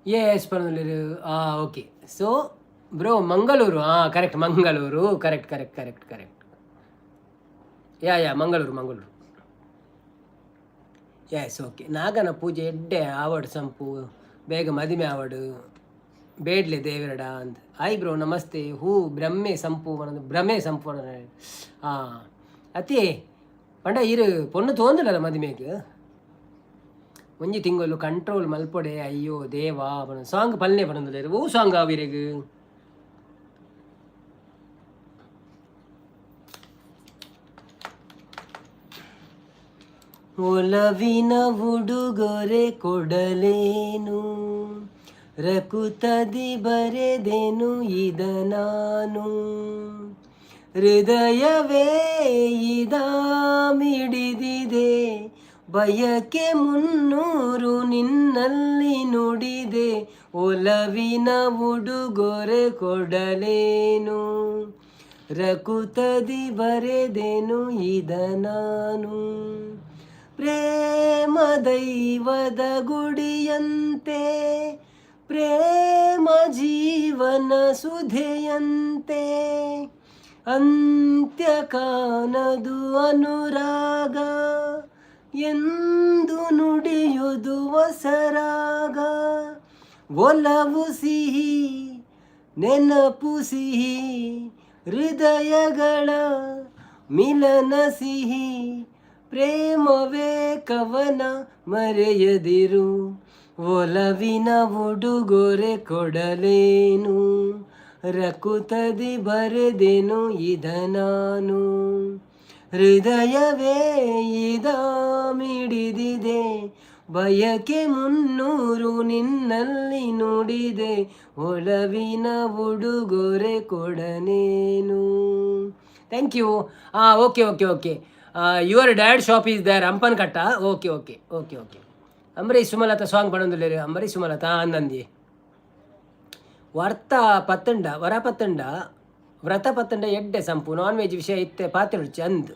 ಎಸ್ ಪಣದುಲೆ okay. So bro Mangaluru correct Mangaluru correct correct correct correct yeah Mangaluru yes okay. ನಾಗನ ಪೂಜೆ ಎಡ್ಡೆ ಆವಡು ಸಂಪು ಬೇಗ ಮದಿಮೆ ಆವಡು ಬೇಡ್ಲೆ ದೇವರಡ ಅಂತ. ಆಯ್ ಬ್ರೋ ನಮಸ್ತೆ. ಹೂ ಬ್ರಹ್ಮೆ ಸಂಪು ಭ್ರಮೆ ಸಂಪು ಅತಿ ಪಂಡ ಇರು ಪೊಣ್ಣು ತೋಂದಿಲ್ಲಲ್ಲ ಮದಿಮೆಗೆ ಒಂಜಿ ತಿಂಗಳು ಕಂಟ್ರೋಲ್ ಮಲ್ಪೊಡೆ. ಅಯ್ಯೋ ದೇವಾ ಸಾಂಗ್ ಪಲ್ನೆ ಪಡಂದಿಲ್ಲ ಓ ಸಾಂಗ್ ಆವಿರೆಗ್ ಒಲವಿನ ಉಡುಗೊರೆ ಕೊಡಲೇನು ರಕುತದಿ ಬರೆದೆನು ಇದ ನಾನು ಹೃದಯವೇ ಇದ ಮಿಡಿದಿದೆ ಬಯಕೆ ಮುನ್ನೂರು ನಿನ್ನಲ್ಲಿ ನುಡಿದೆ ಒಲವಿನ ಉಡುಗೊರೆ ಕೊಡಲೇನು ರಕುತದಿ ಬರೆದೆನು ಇದ ನಾನು ಪ್ರೇಮ ದೈವದ ಗುಡಿಯಂತೆ ಪ್ರೇಮ ಜೀವನ ಸುಧೆಯಂತೆ ಅಂತ್ಯ ಕಾನದು ಅನುರಾಗ ಎಂದು ನುಡಿಯುವುದು ಹೊಸರಾಗ ಒಲವು ಸಿಹಿ ನೆನಪು ಸಿಹಿ ಹೃದಯಗಳ ಮಿಲನ ಸಿಹಿ ಪ್ರೇಮವೇ ಕವನ ಮರೆಯದಿರು ಒಲವಿನ ಉಡುಗೊರೆ ಕೊಡಲೇನು ರಕುತದಿ ಬರೆದೆನು ಇದ ನಾನು ಹೃದಯವೇ ಇದ ಮಿಡಿದಿದೆ ಬಯಕೆ ಮುನ್ನೂರು ನಿನ್ನಲ್ಲಿ ನುಡಿದೆ ಒಲವಿನ ಉಡುಗೊರೆ ಕೊಡನೇನು. Thank you. Okay okay okay. Your dad shop is there ಅಂಪನ್ ಕಟ್ಟ. Okay okay okay okay. Ambari Sumalatha song ಪಡೊಂದುಲ್ಲೆರ್ ಅಂಬರೀ ಸುಮಲತಾ ಅಂದಂದಿ ವರ್ತ ಪತ್ತಂಡ ವರ ಪತ್ತಂಡ ವ್ರತ ಪತ್ತಂಡ ಎಡ್ಡೆ ಸಂಪು ನಾನ್ ವೆಜ್ ವಿಷಯ ಇತ್ತೆ ಪಾತ್ರೆ ಚಂದ್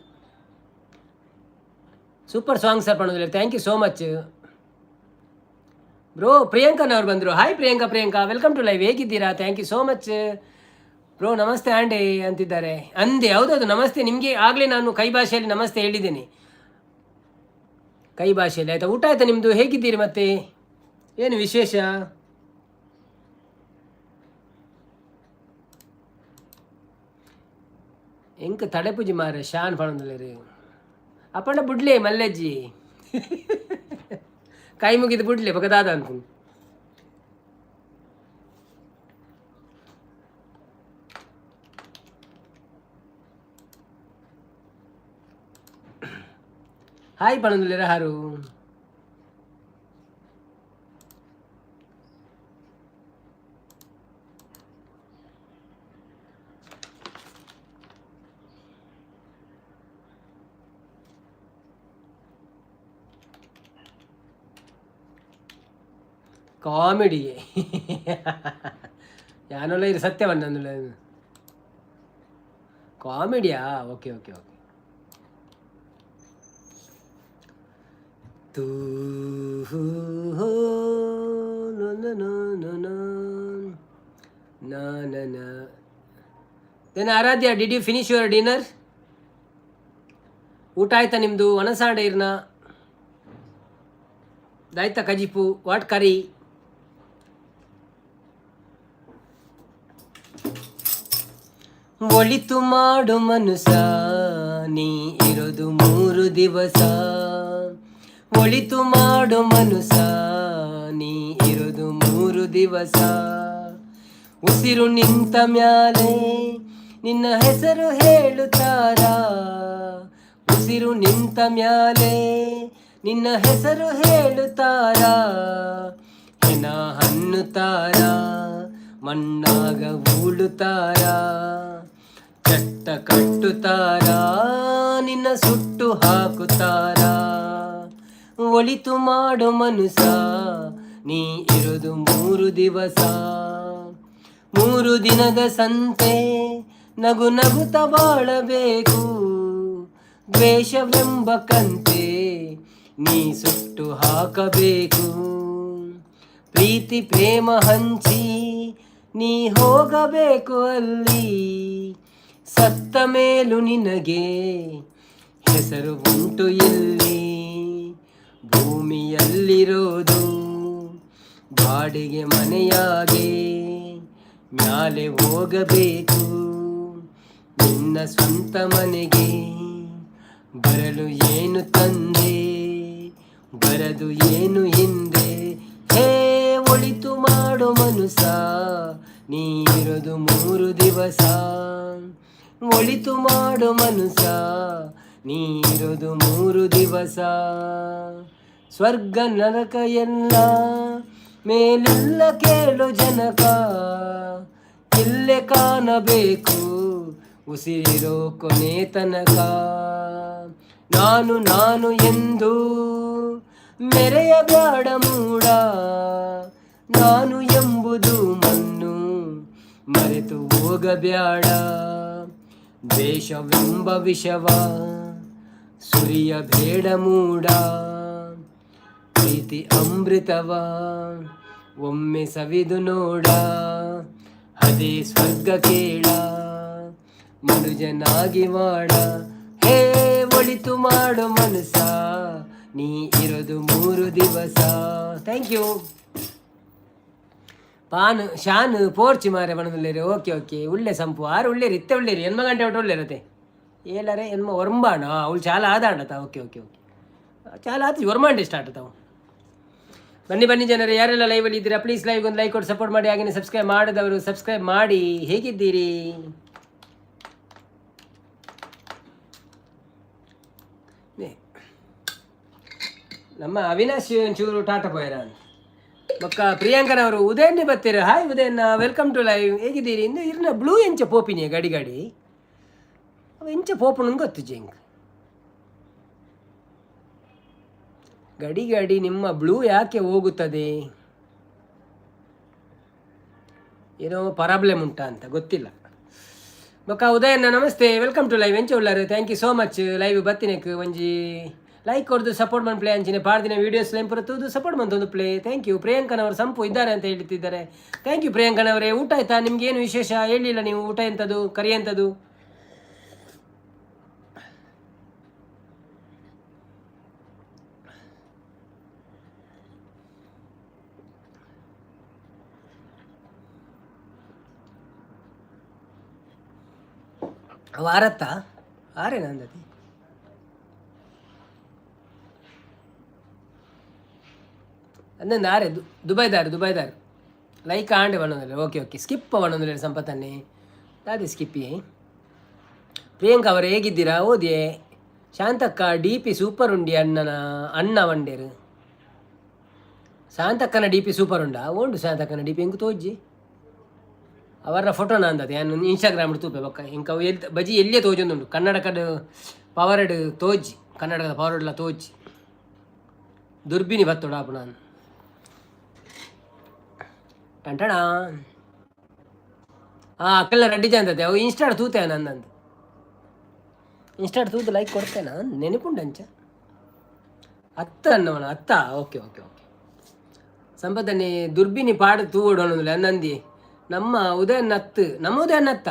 ಸೂಪರ್ ಸಾಂಗ್ ಸರ್ ಪಣೋದಿಲ್ಲ. Thank you so much bro. ಪ್ರಿಯಾಂಕನವ್ರು ಬಂದರು. Hi Priyanka welcome to live. ಹೇಗಿದ್ದೀರಾ? Thank you so much bro. ನಮಸ್ತೆ ಆಂಡೆ ಅಂತಿದ್ದಾರೆ. ಅಂದೆ ಹೌದೌದು ನಮಸ್ತೆ ನಿಮಗೆ. ಆಗಲೇ ನಾನು ಕೈ ಭಾಷೆಯಲ್ಲಿ ನಮಸ್ತೆ ಹೇಳಿದ್ದೇನೆ, ಕೈ ಭಾಷೆಯಲ್ಲಿ. ಆಯಿತಾ? ಊಟ ಆಯಿತಾ ನಿಮ್ಮದು? ಹೇಗಿದ್ದೀರಿ? ಮತ್ತೆ ಏನು ವಿಶೇಷ? ಎಂಕ ತಡೆಪೂಜಿ ಮಾರ ಶಾನ್ ಪಣೋದಿಲ್ಲ ಅಪ್ಪಣ್ಣ ಬುಡ್ಲೆ ಮಲ್ಲೆಜ್ಜಿ ಕೈ ಮುಗಿದು ಬುಡ್ಲೆ ಬಗದಾದ ಅನ್ಕೊಂಡು. ಹಾಯ್ ಪಣೋದಿಲ್ಲ ಹಾರು. ಕಾಮಿಡಿಗೆ ಯಾನೊಲ್ಲ ಇದು ಸತ್ಯವನ್ನ ಕಾಮಿಡಿಯಾ? Okay okay okay. ತೂ then Aradhya, did you finish your dinner? ಊಟ ಆಯ್ತಾ ನಿಮ್ಮದು? ಒಣಸಾಂಡ ಇರ್ನ ದಾಯ್ತಾ ಕಜಿಪು ವಾಟ್ ಕರಿ? ಒಳಿತು ಮಾಡು ಮನುಸ ನೀ ಇರೋದು 3 ದಿವಸ. ಒಳಿತು ಮಾಡು ಮನುಸ ನೀ ಇರೋದು 3 ದಿವಸ. ಉಸಿರು ನಿಂತ ಮ್ಯಾಲೆ ನಿನ್ನ ಹೆಸರು ಹೇಳುತ್ತಾರ ಉಸಿರು ನಿಂತ ಮ್ಯಾಲೆ ನಿನ್ನ ಹೆಸರು ಹೇಳುತ್ತಾರ ಹೆಣ ಹಣ್ಣುತ್ತಾರ ಮಣ್ಣಾಗ ಉಳುತ್ತಾರ ಚಟ್ಟ ಕಟ್ಟುತ್ತಾರ ನಿನ್ನ ಸುಟ್ಟು ಹಾಕುತ್ತಾರ ಒಳಿತು ಮಾಡೋ ಮನುಸ ನೀ ಇರೋದು 3 ದಿವಸ 3 ದಿನದ ಸಂತೆ ನಗು ನಗುತ್ತ ಬಾಳಬೇಕು ದ್ವೇಷವೆಂಬ ಕಂತೆ ನೀ ಸುಟ್ಟು ಹಾಕಬೇಕು ಪ್ರೀತಿ ಪ್ರೇಮ ಹಂಚಿ ನೀ ಹೋಗಬೇಕು ಅಲ್ಲಿ ಸತ್ತ ಮೇಲೂ ನಿನಗೆ ಹೆಸರು ಉಂಟು ಇಲ್ಲಿ ಭೂಮಿಯಲ್ಲಿರೋದು ಬಾಡಿಗೆ ಮನೆಯಾಗೆ ಮ್ಯಾಲೆ ಹೋಗಬೇಕು ನಿನ್ನ ಸ್ವಂತ ಮನೆಗೆ ಬರಲು ಏನು ತಂದೆ ಬರದು ಏನು ಹಿಂದೆ ಹೇ ಒಳಿತು ಮಾಡೋ ಮನುಸ ನೀ ಇರೋದು 3 ದಿವಸ ಒಳಿತು ಮಾಡೋ ಮನುಸ ನೀ ಇರೋದು 3 ದಿವಸ ಸ್ವರ್ಗ ನರಕ ಎಲ್ಲ ಮೇಲೆಲ್ಲ ಕೇಳು ಜನಕ ಇಲ್ಲೇ ಕಾಣಬೇಕು ಉಸಿರಿರೋ ಕೊನೆ ತನಕ ನಾನು ಎಂದು ಮೆರೆಯಬೇಡ ಮೂಡ ನಾನು ಎಂಬುದು ಮಣ್ಣು ಮರೆತು ಹೋಗಬೇಡ ದ್ವೇಷವೆಂಬ ವಿಷವ ಸುರಿಯಬೇಡ ಮೂಡ ಪ್ರೀತಿ ಅಮೃತವ ಒಮ್ಮೆ ಸವಿದು ನೋಡ ಅದೇ ಸ್ವರ್ಗ ಕೇಳ ಮನುಜನಾಗಿ ಮಾಡ ಹೇ ಒಳಿತು ಮಾಡೋ ಮನಸ ನೀ ಇರೋದು 3 ದಿವಸ ಥ್ಯಾಂಕ್ ಯು ಪಾನು ಶಾನು ಪೋರ್ಚಿ ಮಾರೆ ಬಣದಲ್ಲೇರಿ ಓಕೆ ಉಳ್ಳೆ ಸಂಪು ಆರು ಉಳ್ಳೇರಿ ಇತ್ತೆ ಉಳ್ಳೇರಿ ಎನ್ಮ ಗಂಟೆ ಒಟ್ಟು ಉಳ್ಳೇರತ್ತೆ ಏಲಾರೆ ಎನ್ಮ ಒರಂಬಾಣ ಅವಳು ಚಾಲ ಆದಾಡತ ಓಕೆ ಚಾಲ ಆತ ಒರ್ಮಾಂಡೆ ಸ್ಟಾರ್ಟ್ ತಾವು ಬನ್ನಿ ಜನರು ಯಾರೆಲ್ಲ ಲೈವಲ್ಲಿ ಇದ್ದೀರಾ ಪ್ಲೀಸ್ ಲೈವ್ ಒಂದು ಲೈಕ್ ಕೊಟ್ಟು ಸಪೋರ್ಟ್ ಮಾಡಿ ಹಾಗೆಯೇ ಸಬ್ಸ್ಕ್ರೈಬ್ ಮಾಡಿದವರು ಸಬ್ಸ್ಕ್ರೈಬ್ ಮಾಡಿ ಹೇಗಿದ್ದೀರಿ ನಮ್ಮ ಅವಿನಾಶ್ ಒಂಚೂರು ಟಾಟಾ ಪೋಯರ ಬೊಕ್ಕ ಪ್ರಿಯಾಂಕನವರು ಉದಯನ್ನೇ ಬರ್ತೀರ ಹಾಯ್ ಉದಯನ್ನ ವೆಲ್ಕಮ್ ಟು ಲೈವ್ ಹೇಗಿದ್ದೀರಿ ಇನ್ನು ಇರ್ನ ಬ್ಲೂ ಎಂಚ ಪೋಪಿನಿ ಗಾಡಿ ಅವ ಎಂಚ ಪೋಪುನ ಗೊತ್ತು ಜಂಗ್ ಗಡಿ ನಿಮ್ಮ ಬ್ಲೂ ಯಾಕೆ ಹೋಗುತ್ತದೆ ಏನೋ ಪ್ರಾಬ್ಲಮ್ ಉಂಟಾ ಅಂತ ಗೊತ್ತಿಲ್ಲ ಬೊಕ್ಕ ಉದಯನ್ನ ನಮಸ್ತೆ ವೆಲ್ಕಮ್ ಟು ಲೈವ್ ಎಂಚ ಉಳ್ಳಾರು thank you so much live ಬತ್ತಿನಕ್ಕೆ ಒಂಜಿ ಲೈಕ್ ಕೊಡ್ದು ಸಪೋರ್ಟ್ ಮಾಡಿ ಪ್ಲೇ ಅಂಚಿನ ಪಾಡ್ದಿನ ವೀಡಿಯೋಸ್ ಲೈನ್ ಬರುತ್ತದು ಸಪೋರ್ಟ್ ಮಂತೊಂದು ಪ್ಲೇ ಥ್ಯಾಂಕ್ ಯು ಪ್ರಿಯಾಂಕನವರು ಸಂಪು ಇದ್ದಾರೆ ಅಂತ ಹೇಳ್ತಿದ್ದಾರೆ ಥ್ಯಾಂಕ್ ಯು ಪ್ರಿಯಾಂಕನವರೇ ಊಟ ಆಯ್ತಾ ನಿಮ್ಗೆ ಏನು ವಿಶೇಷ ಹೇಳಿಲ್ಲ ನೀವು ಊಟ ಎಂಥದ್ದು ಕರಿ ಎಂಥದ್ದು ಅವ ಆರತ್ತ ಆರೇನ ಅಂದತಿ ಅಂದಂದು ಆರೆ ದುಬೈದಾರು ಲೈಕ್ ಆಂಡೆ ಬಣ್ಣದಲ್ಲಿ ಓಕೆ ಸ್ಕಿಪ್ ಬಣ್ಣದಲ್ಲಿ ಸಂಪತ್ತನ್ನೇ ಅದೇ ಸ್ಕಿಪ್ಪಿ ಪ್ರಿಯಾಂಕ ಅವರು ಹೇಗಿದ್ದೀರಾ ಓದಿಯೇ ಶಾಂತಕ್ಕ DP ಸೂಪರ್ ಉಂಡಿ ಅಣ್ಣ ವಂಡೇರು ಶಾಂತಕ್ಕನ DP ಸೂಪರ್ ಉಂಡ ಓಂಡು ಶಾಂತಕ್ಕನ DP ಹೆಂಗೆ ತೋಜ್ಜಿ ಅವರ ಫೋಟೋನ ಅಂದದೆ ನಾನು ಇನ್ಸ್ಟಾಗ್ರಾಮ್ ತೂಪೆ ಬೊಕ್ಕ ಇಂಕ ಬಜಿ ಎಲ್ಲಿಯೇ ತೋಜೊಂದುಂಡು ಕನ್ನಡಕದ ಪವರ್ಡ್ ತೋಜಿ ಕನ್ನಡಕದ ಪವರ್ಡ್ಲ ತೋಜಿ ದುರ್ಬಿನಿ ಬತ್ತೋಡ ಆಪು ನಾನು ಟಂಟಣ ಅಕ್ಕಲ್ಲ ರೆಡ್ಡಿ ಅಂತದೆ ಅವು ಇನ್ಸ್ಟಾಡ್ ತೂತೆ ನಂದಂದು ಇನ್ಸ್ಟಾಡ್ ತೂತು ಲೈಕ್ ಕೊಡ್ತೇನೆ ನೆನಪುಂಡು ಅಂಚ ಅನ್ನವನ ಅತ್ತ ಓಕೆ ಸಂಪತ್ತನ್ನೇ ದುರ್ಬಿನಿ ಪಾಡು ತೂವೋಡೋಣ ನಂದಿ ನಮ್ಮ ಉದಯನ್ನತ್ತ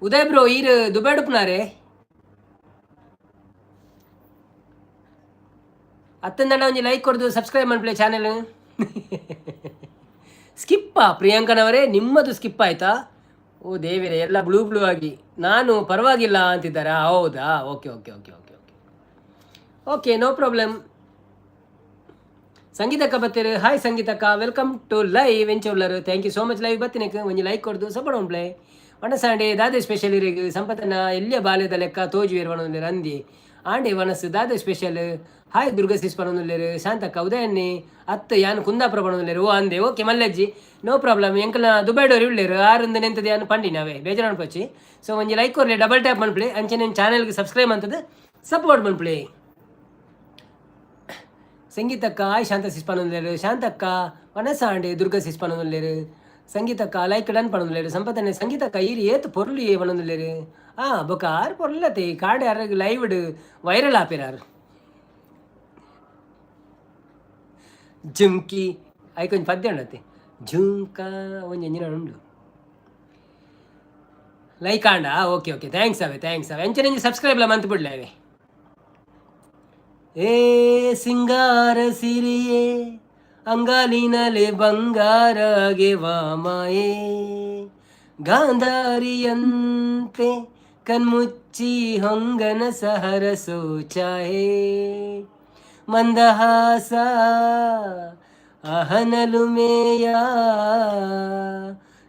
ಉದಯ್ ಬ್ರೋ ಈರು ದುಬೈ ಡುಪ್ನಾರೆ ಅತ್ತಂದಣ್ಣ ಒಂಜಿ ಲೈಕ್ ಕೊಡ್ದು ಸಬ್ಸ್ಕ್ರೈಬ್ ಮಾಡ್ಪ್ಲೇ ಚಾನೆಲ್ ಸ್ಕಿಪ್ಪಾ ಪ್ರಿಯಾಂಕನವರೇ ನಿಮ್ಮದು ಸ್ಕಿಪ್ ಆಯ್ತಾ ಓ ದೇವಿರೇ ಎಲ್ಲ ಬ್ಲೂ ಆಗಿ ನಾನು ಪರವಾಗಿಲ್ಲ ಅಂತಿದ್ದಾರಾ ಹೌದಾ ಓಕೆ ನೋ ಪ್ರಾಬ್ಲಮ್ ಸಂಗೀತಕ್ಕ ಬತ್ತೀರಿ ಹಾಯ್ ಸಂಗೀತಕ್ಕ ವೆಲ್ಕಮ್ ಟು ಲೈವ್ ಎಂಚ ಉಳ್ಳರು thank you so much live ಬತ್ತಿನಕ್ಕೆ ಒಂಜಿ ಲೈಕ್ ಕೊಡ್ದು ಸಪೋರ್ಟ್ ಉಂಪ್ಲೆ ವನಸಾಂಡೆ ದಾದೆ ಸ್ಪೆಷಲ್ ಇರಿಗೆ ಸಂಪತ್ತನ ಎಲ್ಲಿಯ ಬಾಲ್ಯದ ಲೆಕ್ಕ ತೋಜುವೇರು ವನೊಂದಿರು ಅಂದಿ ಆಂಡೆ ವನಸ್ ದಾದೆ ಸ್ಪೆಷಲ್ ಹಾಯ್ ದುರ್ಗಸಿಸ್ ಪನೊಂದುಲ್ಲೇರು ಶಾಂತಕ್ಕ ಉದಯನ್ನಿ ಅತ್ತು ಯಾನು ಕುಂದಾಪುರ ಪನೊಂದುಲ್ಲೇರು ಓ ಅಂದೆ ಓಕೆ ಮಲ್ಲಜ್ಜಿ ನೋ ಪ್ರಾಬ್ಲಮ್ ಎಂಕಲ್ನ ದುಬೈಡೋರು ಇಳ್ಳೇರು ಆರಿಂದ ನೆಂತದ್ದು ಯಾನು ಪಂಡಿ ನಾವೇ ಬೇಜಾರು ಅನ್ಪಚ್ಚಿ ಸೊ ಒಂಜಿ ಲೈಕ್ ಕೊರ್ಲೆ ಡಬಲ್ ಟ್ಯಾಪ್ ಮನ್ಪ್ಲೆ ಅಂಚೆ ನಿಮ್ಮ ಚಾನಲ್ಗೆ ಸಬ್ಸ್ಕ್ರೈಬ್ ಅಂತದ್ದು ಸಪೋರ್ಟ್ ಮನ್ಪ್ಲೆ ಸಂಗೀತಕ್ಕ ಆಯ್ ಶಾಂತ ಸಿಸ್ಪನೊಂದುಲ್ಲೇರು ಶಾಂತಕ್ಕ ವನಸಾಂಡೆ ದುರ್ಗ ಸಿಸ್ಪನೊಂದುಲ್ಲೇರು ಸಂಗೀತಕ್ಕ ಲೈಕ್ ಡನ್ ಪಣೊಂದುಲ್ಲೇರು ಸಂಪತ್ತನೆ ಸಂಗೀತಕ್ಕ ಈರಿ ಏತು ಪೊರ್ಲು ಪಣೊಂದುಲ್ಲೇರು ಬೊಕ ಆರು ಪೊರ್ಲತೆ ಕಾಡೆ ಯಾರು ಲೈವ್ ವೈರಲ್ ಆಪಿರಾರು ಜುಮ್ಕಿ ಐಕೊಂಚ ಪದ್ಯ ಉಂಡತೆ ಜುಮ್ಕ ಒಂಜಿ ಎಂಜಿನ ಉಂಡು like and okay okay thanks ಅವೆ ಎಂಚನೆ ಸಬ್ಸ್ಕ್ರೈಬ್ಲ ಮಂತ್ ಬಿಡ್ಲೆ ಅವೆ ಏ ಸಿಂಗಾರ ಸಿರಿಯೇ ಅಂಗಾಲಿನಲೆ ಬಂಗಾರಗೆ ವಾಮಾಯೇ ಗಾಂಧಾರಿಯಂತೆ ಕಣ್ಮುಚ್ಚಿ ಹೊಂಗನ ಸಹರ ಸೋಚಾಯೇ ಮಂದಹಾಸ ಅಹನಲು ಮೇಯ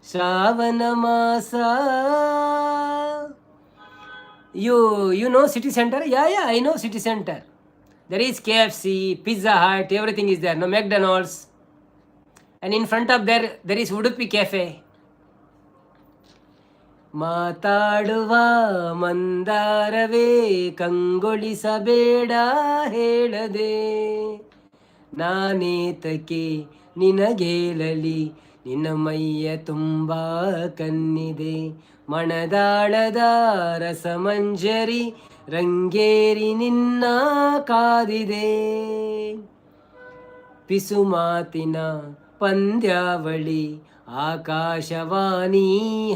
ಶ್ರಾವಣ ಮಾಸ you know city center? Yeah, I know city center. There is KFC, Pizza Hut, everything is there. No McDonald's. And in front of there is Udupi Cafe. ಮಾತಾಡುವ ಮಂದಾರವೇ ಕಂಗೊಳಿಸಬೇಡ ಹೇಳದೆ ನಾನೇತಕ್ಕೆ ನಿನಗೇಳಲಿ ನಿನ್ನ ಮೈಯ ತುಂಬ ಕಣ್ಣಿದೆ ಮಣದಾಳದ ರಸಮಂಜರಿ ರಂಗೇರಿ ನಿನ್ನ ಕಾದಿದೆ ಪಿಸು ಮಾತಿನ ಪಂದ್ಯಾವಳಿ ಆಕಾಶವಾಣಿ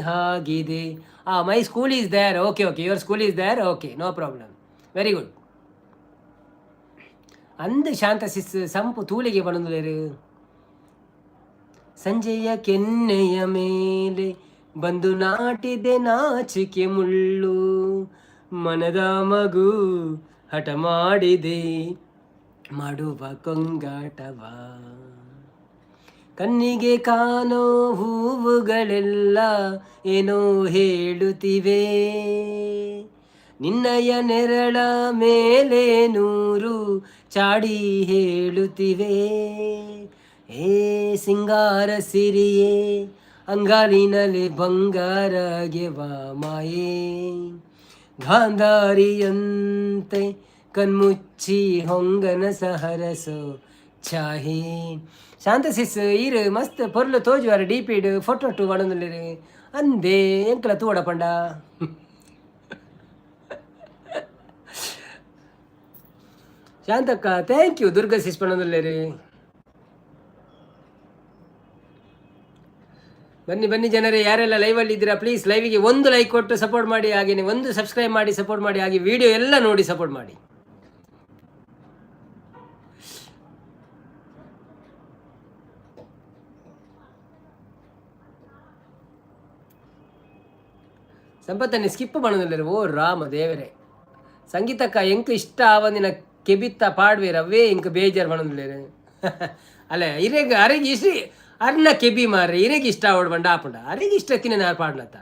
ಹಾಗಿದೆ my school is there okay your school is there okay no problem very good ಅಂದು ಶಾಂತ ಸಿಸ್ ಸಂಪು ತೂಳಿಗೆ ಬಂದು ಸಂಜೆಯ ಕೆನ್ನೆಯ ಮೇಲೆ ಬಂದು ನಾಟಿದೆ ನಾಚಿಕೆ ಮುಳ್ಳು ಮನದ ಮಗು ಹಠ ಮಾಡಿದೆ ಮಾಡುವ ಕೊಂಗಾಟವ ಕಣ್ಣಿಗೆ ಕಾಣೋ ಹೂವುಗಳೆಲ್ಲ ಏನೋ ಹೇಳುತ್ತಿವೆ ನಿನ್ನಯ ನೆರಳ ಮೇಲೆ ನೂರು ಚಾಡಿ ಹೇಳುತ್ತಿವೆ ಏ ಸಿಂಗಾರ ಸಿರಿಯೇ ಅಂಗಾಲಿನಲ್ಲಿ ಬಂಗಾರಗೆ ಮಾಯೇ ಗಾಂಧಾರಿಯಂತೆ ಕಣ್ಮುಚ್ಚಿ ಹೊಂಗನ ಸಹರಸೋ ಚಾಹೆ ಶಾಂತ ಸಿಸ್ ಈರು ಮಸ್ತ್ ಪೊರ್ಲು ತೋಜುವಾರ ಡಿಪಿಡ್ ಫೋಟೋ ಟು ವಣಂದುಲ್ಲೇರು ಅಂದೆ ಎಂಕಲ ತೂವಡ ಪಂಡ ಶಾಂತಕ್ಕ ಥ್ಯಾಂಕ್ ಯು ದುರ್ಗ ಸಿಸ್ ಪಣಂದುಲ್ಲೇರು ಬನ್ನಿ ಜನರೇ ಯಾರೆಲ್ಲ ಲೈವಲ್ಲಿ ಇದ್ದೀರಾ ಪ್ಲೀಸ್ ಲೈವಿಗೆ ಒಂದು ಲೈಕ್ ಕೊಟ್ಟು ಸಪೋರ್ಟ್ ಮಾಡಿ ಹಾಗೆಯೇ ಒಂದು ಸಬ್ಸ್ಕ್ರೈಬ್ ಮಾಡಿ ಸಪೋರ್ಟ್ ಮಾಡಿ ಹಾಗೆ ವಿಡಿಯೋ ಎಲ್ಲ ನೋಡಿ ಸಪೋರ್ಟ್ ಮಾಡಿ ಸಂಪತ್ತನ್ನೇ ಸ್ಕಿಪ್ ಮಾಡೋದಿಲ್ಲ ಓ ರಾಮ ದೇವರೇ ಸಂಗೀತಕ್ಕ ಎಂಕ ಇಷ್ಟ ಆವಂದಿನ ಕೆಬಿತ್ತ ಪಾಡ್ವೇರ ಅವೇ ಇಂಕ ಬೇಜಾರು ಮಾಡೋದಿಲ್ಲ ಅಲ್ಲ ಇರೇಗ ಅರೆಗೆ ಇಷ್ಟ ಅರ್ನ ಕೆಬಿ ಮಾರ್ರೆ ಇರೇಗೆ ಇಷ್ಟ ಆವಡ್ಬಂಡ ಆಪುಂಡ ಅರೆಗೆ ಇಷ್ಟಕ್ಕಿನ ನಾರು ಪಾಡ್ಲತ್ತ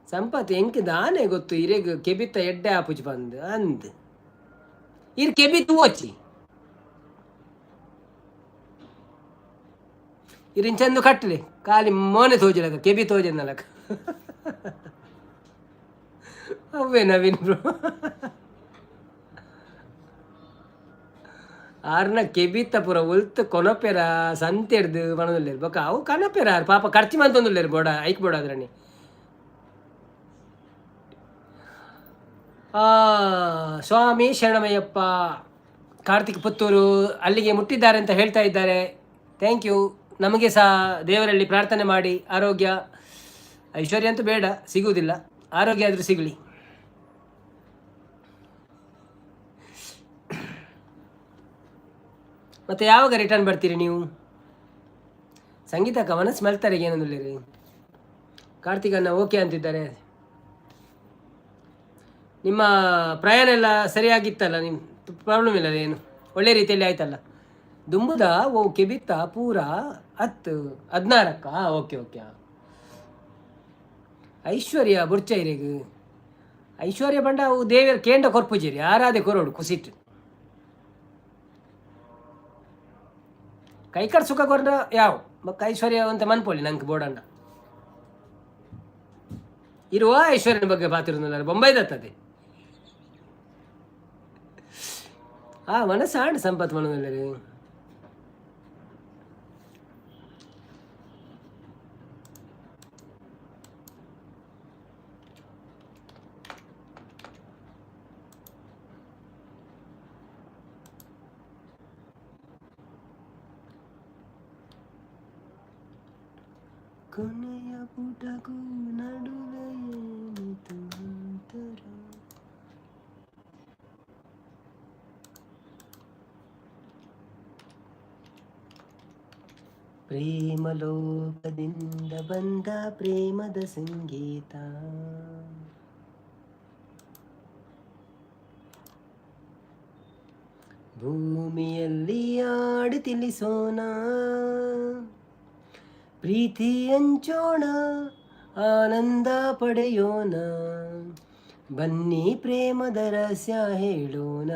ಸಂಪತ್ ಎಂಕ ದಾನೆ ಗೊತ್ತು ಇರೇಗ ಕೆಬಿತ್ತ ಎಡ್ಡೆ ಆಪುಜ್ ಬಂದು ಅಂದ್ ಇರ್ ಕೆಬಿತ್ತು ಓಚಿ ಇರಿನ್ ಚಂದು ಕಟ್ಟಲಿ ಖಾಲಿ ಮೋನೆ ತೋಜಲಕ ಕೆಬಿ ತೋಜನಲಕ ಅವೇ ನವೀನ್ ಬ್ರೋ ಆರ್ನ ಕೆಬಿತ್ತ ಪುರ ಉಲ್ತು ಕೊನಪೆರ ಸಂತೆಡ್ದು ಬಣದಲ್ಲಿರು ಬೊಕ ಅವು ಕನಪೆರ ಪಾಪ ಖರ್ಚು ಮಂತೊಂದುಲ್ಲೇರು ಬೋಡ ಐಕ್ ಬೋಡ ಅದ್ರನಿ ಸ್ವಾಮಿ ಶರಣಮಯ್ಯಪ್ಪ ಕಾರ್ತಿಕ್ ಪುತ್ತೂರು ಅಲ್ಲಿಗೆ ಮುಟ್ಟಿದ್ದಾರೆ ಅಂತ ಹೇಳ್ತಾ ಇದ್ದಾರೆ ಥ್ಯಾಂಕ್ ಯು ನಮಗೆ ಸಹ ದೇವರಲ್ಲಿ ಪ್ರಾರ್ಥನೆ ಮಾಡಿ ಆರೋಗ್ಯ ಐಶ್ವರ್ಯ ಅಂತೂ ಬೇಡ ಸಿಗುವುದಿಲ್ಲ ಆರೋಗ್ಯ ಆದರೂ ಸಿಗಲಿ ಮತ್ತು ಯಾವಾಗ ರಿಟರ್ನ್ ಬರ್ತೀರಿ ನೀವು ಸಂಗೀತಕ್ಕ ಮನಸ್ಸು ಮಲ್ತಾರೆ ಏನಂದಿರಿ ಕಾರ್ತಿಕನ್ನ ಓಕೆ ಅಂತಿದ್ದಾರೆ ನಿಮ್ಮ ಪ್ರಯಾಣ ಎಲ್ಲ ಸರಿಯಾಗಿತ್ತಲ್ಲ ನಿಮ್ಮ ಪ್ರಾಬ್ಲಮ್ ಇಲ್ಲ ಏನು ಒಳ್ಳೆ ರೀತಿಯಲ್ಲಿ ಆಯ್ತಲ್ಲ ದುಂಬುದ ಓಕೆ ಬಿತ್ತ ಪೂರ 10 14 ಓಕೆ ಓಕೆ ಐಶ್ವರ್ಯ ಬುರ್ಚೈರೆಗ್ ಐಶ್ವರ್ಯ ಪಂಡ ಅವು ದೇವರ ಕೇಂದ್ರ ಕೊರ್ಪುಜೇರಿ ಆರಾಧೆ ಕೊರೋಡು ಕುಸಿಟ್ಟು ಕೈಕರ್ ಸುಖ ಕೊರ್ಡ ಯಾವ ಮಕ್ಕ ಐಶ್ವರ್ಯ ಅಂತ ಮನ್ಪೊಳ್ಳಿ ನಂಗೆ ಬೋಡಂಡ ಇರುವ ಐಶ್ವರ್ಯನ ಬಗ್ಗೆ ಪಾತಿರುವುದಿಲ್ಲ ಬೊಂಬೈದತ್ತದೆ ಮನಸ್ಸಾಂಡ್ ಸಂಪತ್ ಮನದಲ್ಲಿ ಕೊನೆಯ ಪುಟಗೂ ನಡುವೆ ಏನಿತು ಅಂತರ ಪ್ರೇಮಲೋಕದಿಂದ ಬಂದ ಪ್ರೇಮದ ಸಂಗೀತ ಭೂಮಿಯಲ್ಲಿ ಆಡಿ ತಿಳಿಸೋಣ ಪ್ರೀತಿ ಹಂಚೋಣ ಆನಂದ ಪಡೆಯೋಣ ಬನ್ನಿ ಪ್ರೇಮದ ರಹಸ್ಯ ಹೇಳೋಣ